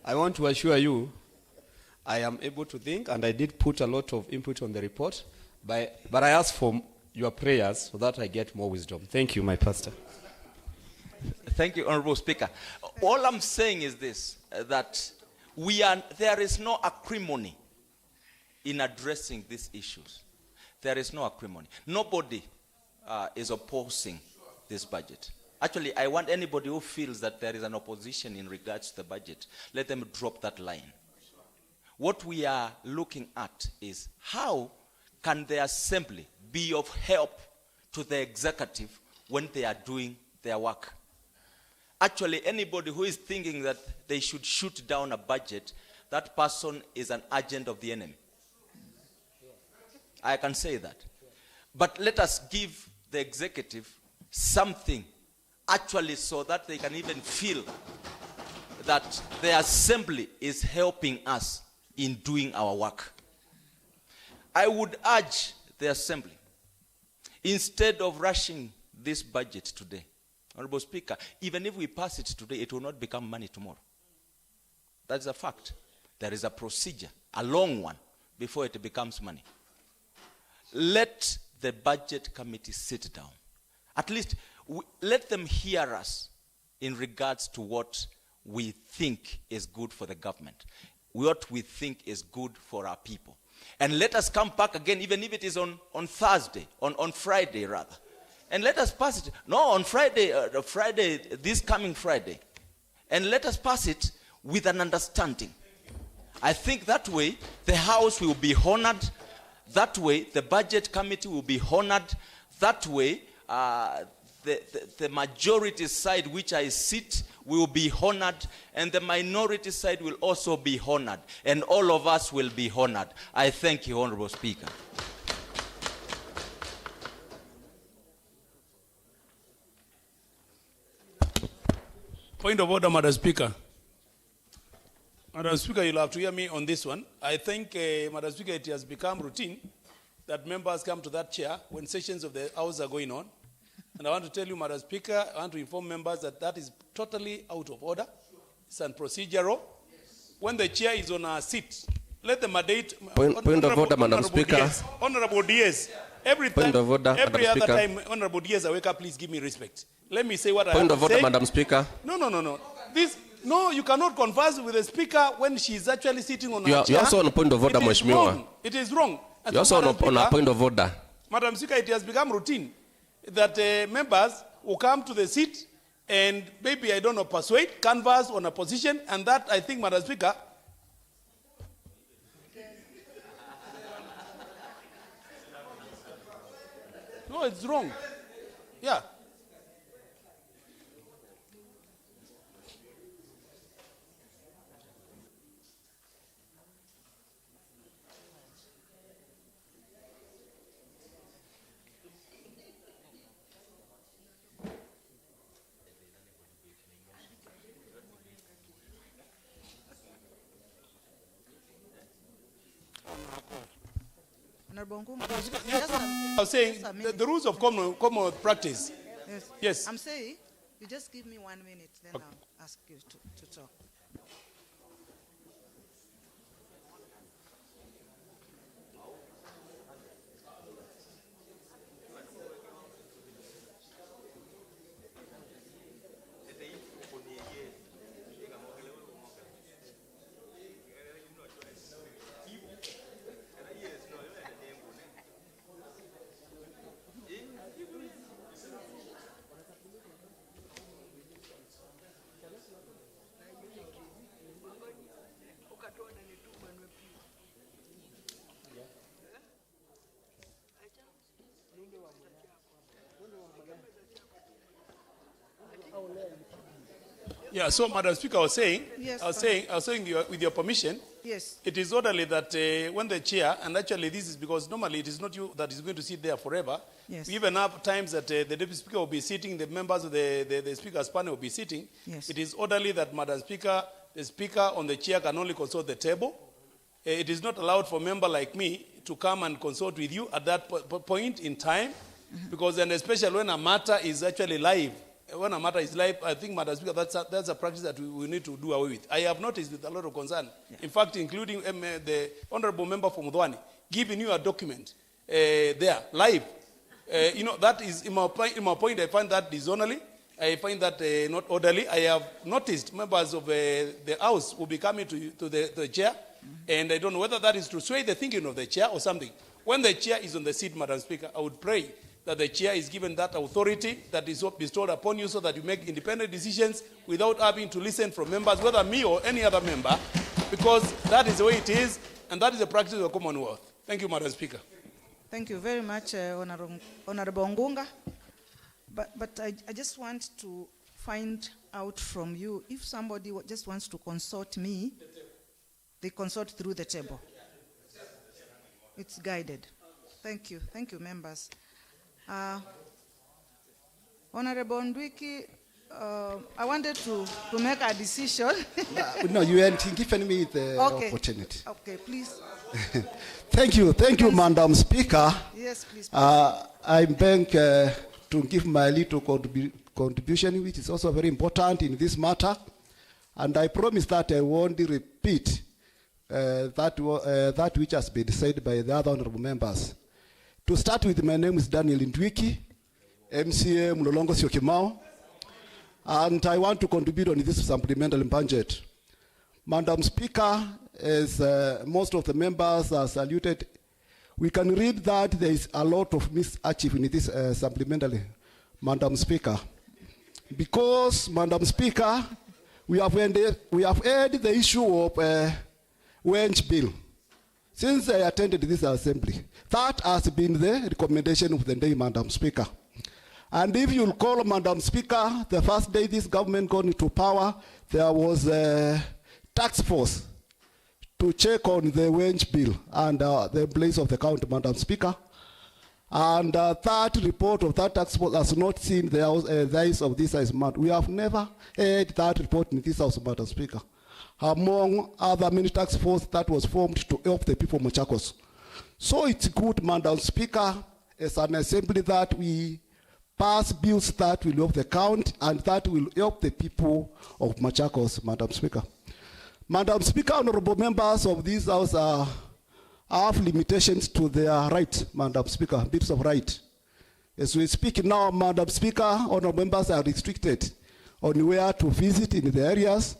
I want to assure you, I am able to think, and I did put a lot of input on the report, but I ask for your prayers so that I get more wisdom. Thank you, my pastor. Thank you, Honorable Speaker. All I'm saying is this, that there is no acrimony in addressing these issues. There is no acrimony. Nobody is opposing this budget. Actually, I want anybody who feels that there is an opposition in regards to the budget, let them drop that line. What we are looking at is how can the assembly be of help to the executive when they are doing their work. Actually, anybody who is thinking that they should shoot down a budget, that person is an agent of the enemy. I can say that. But let us give the executive something actually so that they can even feel that the assembly is helping us in doing our work. I would urge the assembly, instead of rushing this budget today, Honorable Speaker, even if we pass it today, it will not become money tomorrow. That's a fact. There is a procedure, a long one, before it becomes money. Let the budget committee sit down. At least let them hear us in regards to what we think is good for the government, what we think is good for our people. And let us come back again, even if it is on Thursday, on Friday rather. And let us pass it. No, on Friday, this coming Friday. And let us pass it with an understanding. I think that way the House will be honored. That way the Budget Committee will be honored. That way the majority side which I sit will be honored, and the minority side will also be honored, and all of us will be honored. I thank you, Honorable Speaker. Point of order, Madam Speaker. Madam Speaker, you'll have to hear me on this one. I think, Madam Speaker, it has become routine that members come to that chair when sessions of the House are going on. And I want to tell you, Madam Speaker, I want to inform members that that is totally out of order. It's unprocedural. When the chair is on a seat, let the mandate... Point of order, Madam Speaker. Honorable DS. Every Point of order, every Madam other Speaker. time, Honorable DS, I wake up, please give me respect. Let me say what I Point have of to order, say. Madam Speaker. No. No, you cannot converse with the speaker when she is actually sitting on You a are chair. also on a point of order, It is Mheshimiwa. wrong. It is wrong. And You're also Madam on a Speaker, point of order. Madam Speaker, it has become routine that members will come to the seat and maybe, I don't know, persuade, canvass on a position, and that, I think, Madam Speaker, no, it's wrong. Yeah. Honorable Nkungu, I was saying the rules of common practice. Yes. I'm saying you just give me 1 minute, then I'll ask you to talk. Yeah, so Madam Speaker, I was saying, Yes, I was saying with your permission, Yes. it is orderly that when the chair, and actually this is because normally it is not you that is going to sit there forever. Yes. We even have times that the Deputy Speaker will be sitting, the members of the Speaker's panel will be sitting. Yes. It is orderly that Madam Speaker, the Speaker on the chair can only consult the table. It is not allowed for a member like me to come and consult with you at that point in time, because and especially when a matter is actually live. When a matter is live, I think, Madam Speaker, that's a practice that we need to do away with. I have noticed with a lot of concern. In fact, including the Honorable Member from Mudwani, giving you a document there, live. That is, in my point, I find that disorderly. I find that not orderly. I have noticed members of the House will be coming to the chair, and I don't know whether that is to sway the thinking of the chair or something. When the chair is on the seat, Madam Speaker, I would pray that the chair is given that authority that is bestowed upon you so that you make independent decisions without having to listen from members, whether me or any other member, because that is the way it is, and that is the practice of the Commonwealth. Thank you, Madam Speaker. Thank you very much, Honorable Ngunga. But I just want to find out from you, if somebody just wants to consult me, they consult through the table. It's guided. Thank you. Thank you, members. Honorable Ndwiki, I wanted to make a decision. No, you ain't given me the opportunity. Okay, please. Thank you, Madam Speaker. Yes, please. I'm back to give my little contribution, which is also very important in this matter. And I promise that I won't repeat that which has been said by the other honorable members. To start with, my name is Daniel Ndwiki, MCA Mlolongo Syokimau, and I want to contribute on this supplemental budget. Madam Speaker, as most of the members are saluted, we can read that there is a lot of misachievement in this supplementary, Madam Speaker. Because, Madam Speaker, we have heard the issue of wage bill. Since I attended this assembly, that has been the recommendation of the day, Madam Speaker. And if you'll call, Madam Speaker, the first day this government got into power, there was a task force to check on the wage bill and the place of the county, Madam Speaker. And that report of that task force has not seen the eyes of this House. We have never heard that report in this House, Madam Speaker. Among other many task force that was formed to help the people of Machakos. So it's good, Madam Speaker, as an assembly that we pass bills that will help the county and that will help the people of Machakos, Madam Speaker. Madam Speaker, honorable members of this House have limitations to their right, Madam Speaker, bills of right. As we speak now, Madam Speaker, honorable members are restricted on where to visit in the areas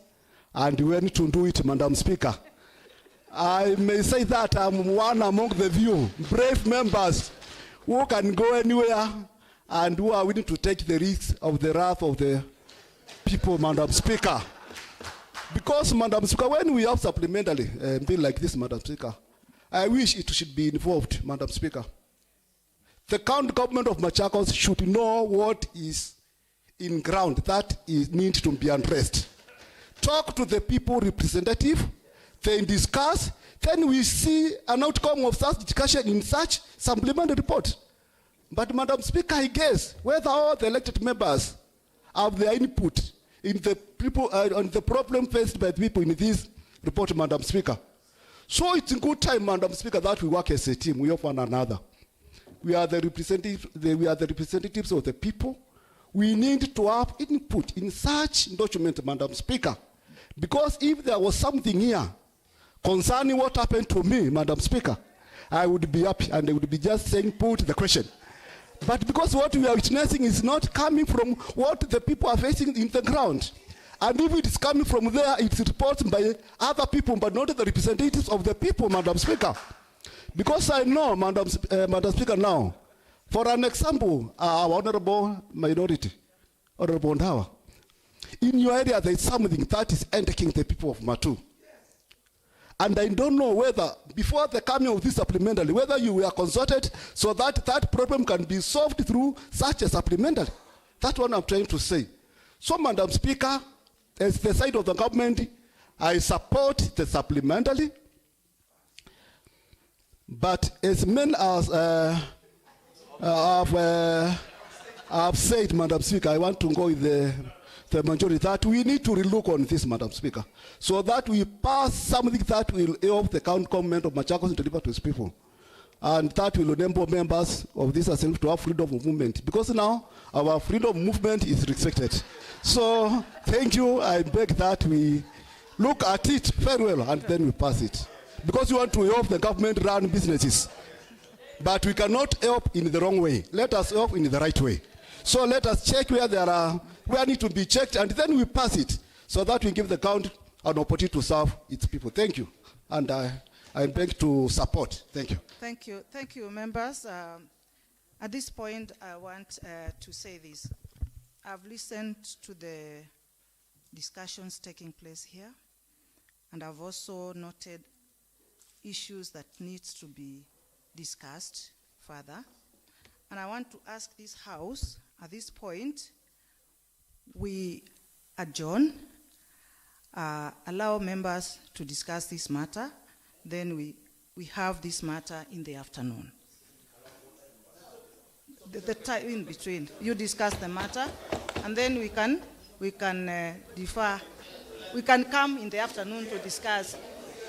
and when to do it, Madam Speaker. I may say that I'm one among the few brave members who can go anywhere and who are willing to take the risk of the wrath of the people, Madam Speaker. Because, Madam Speaker, when we have supplementary bill like this, Madam Speaker, I wish it should be involved, Madam Speaker. The county government of Machakos should know what is in ground that needs to be addressed. Talk to the people representative, then discuss, then we see an outcome of such discussion in such supplementary report. But, Madam Speaker, I guess whether all the elected members have their input in the people on the problem faced by the people in this report, Madam Speaker. So it's a good time, Madam Speaker, that we work as a team. We help one another. We are the representatives of the people. We need to have input in such document, Madam Speaker. Because if there was something here concerning what happened to me, Madam Speaker, I would be happy and I would be just saying, put the question. But because what we are witnessing is not coming from what the people are facing in the ground. And if it is coming from there, it's reported by other people, but not the representatives of the people, Madam Speaker. Because I know, Madam Speaker, now, for an example, our honorable minority, Honorable Ndawa, in your area there is something that is entering the people of Matu. And I don't know whether, before the coming of this supplementary, whether you were consulted so that that problem can be solved through such a supplementary. That's what I'm trying to say. So, Madam Speaker, as the side of the government, I support the supplementary. But as many as I've said, Madam Speaker, I want to go with the majority that we need to relook on this, Madam Speaker, so that we pass something that will help the county government of Machakos to deliver to its people, and that will enable members of this assembly to have freedom of movement, because now our freedom of movement is restricted. So thank you. I beg that we look at it very well and then we pass it, because we want to help the government run businesses, but we cannot help in the wrong way. Let us help in the right way. So let us check where need to be checked, and then we pass it, so that we give the county an opportunity to serve its people. Thank you, and I beg to support. Thank you. Thank you, members. At this point, I want to say this. I've listened to the discussions taking place here, and I've also noted issues that needs to be discussed further. And I want to ask this House, at this point, we adjourn, allow members to discuss this matter, then we have this matter in the afternoon. The time in between, you discuss the matter, and then we can defer. We can come in the afternoon to discuss,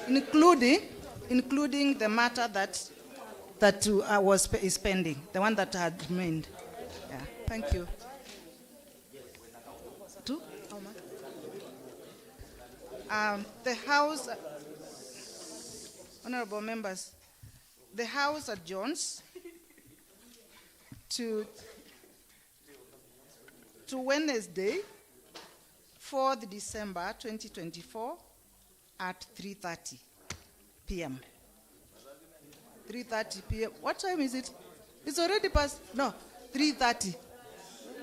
including the matter that is pending, the one that had remained. Yeah. Thank you. Two? The House, honorable members, the House adjourns to Wednesday, 4th December 2024 at 3:30 p.m. 3:30 p.m. What time is it? It's already past. No, 3:30.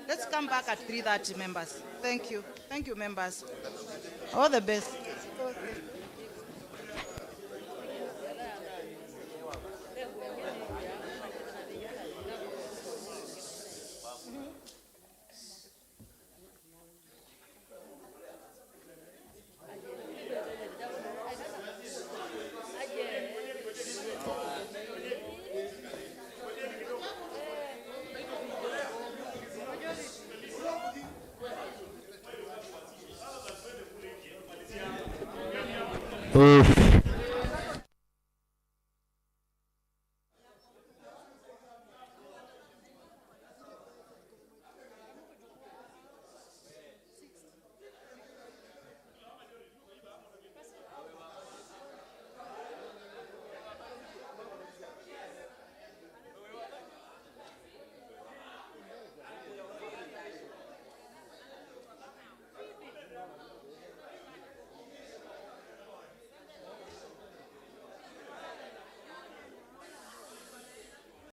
Let's come back at 3:30, members. Thank you. Thank you, members. All the best. Oh.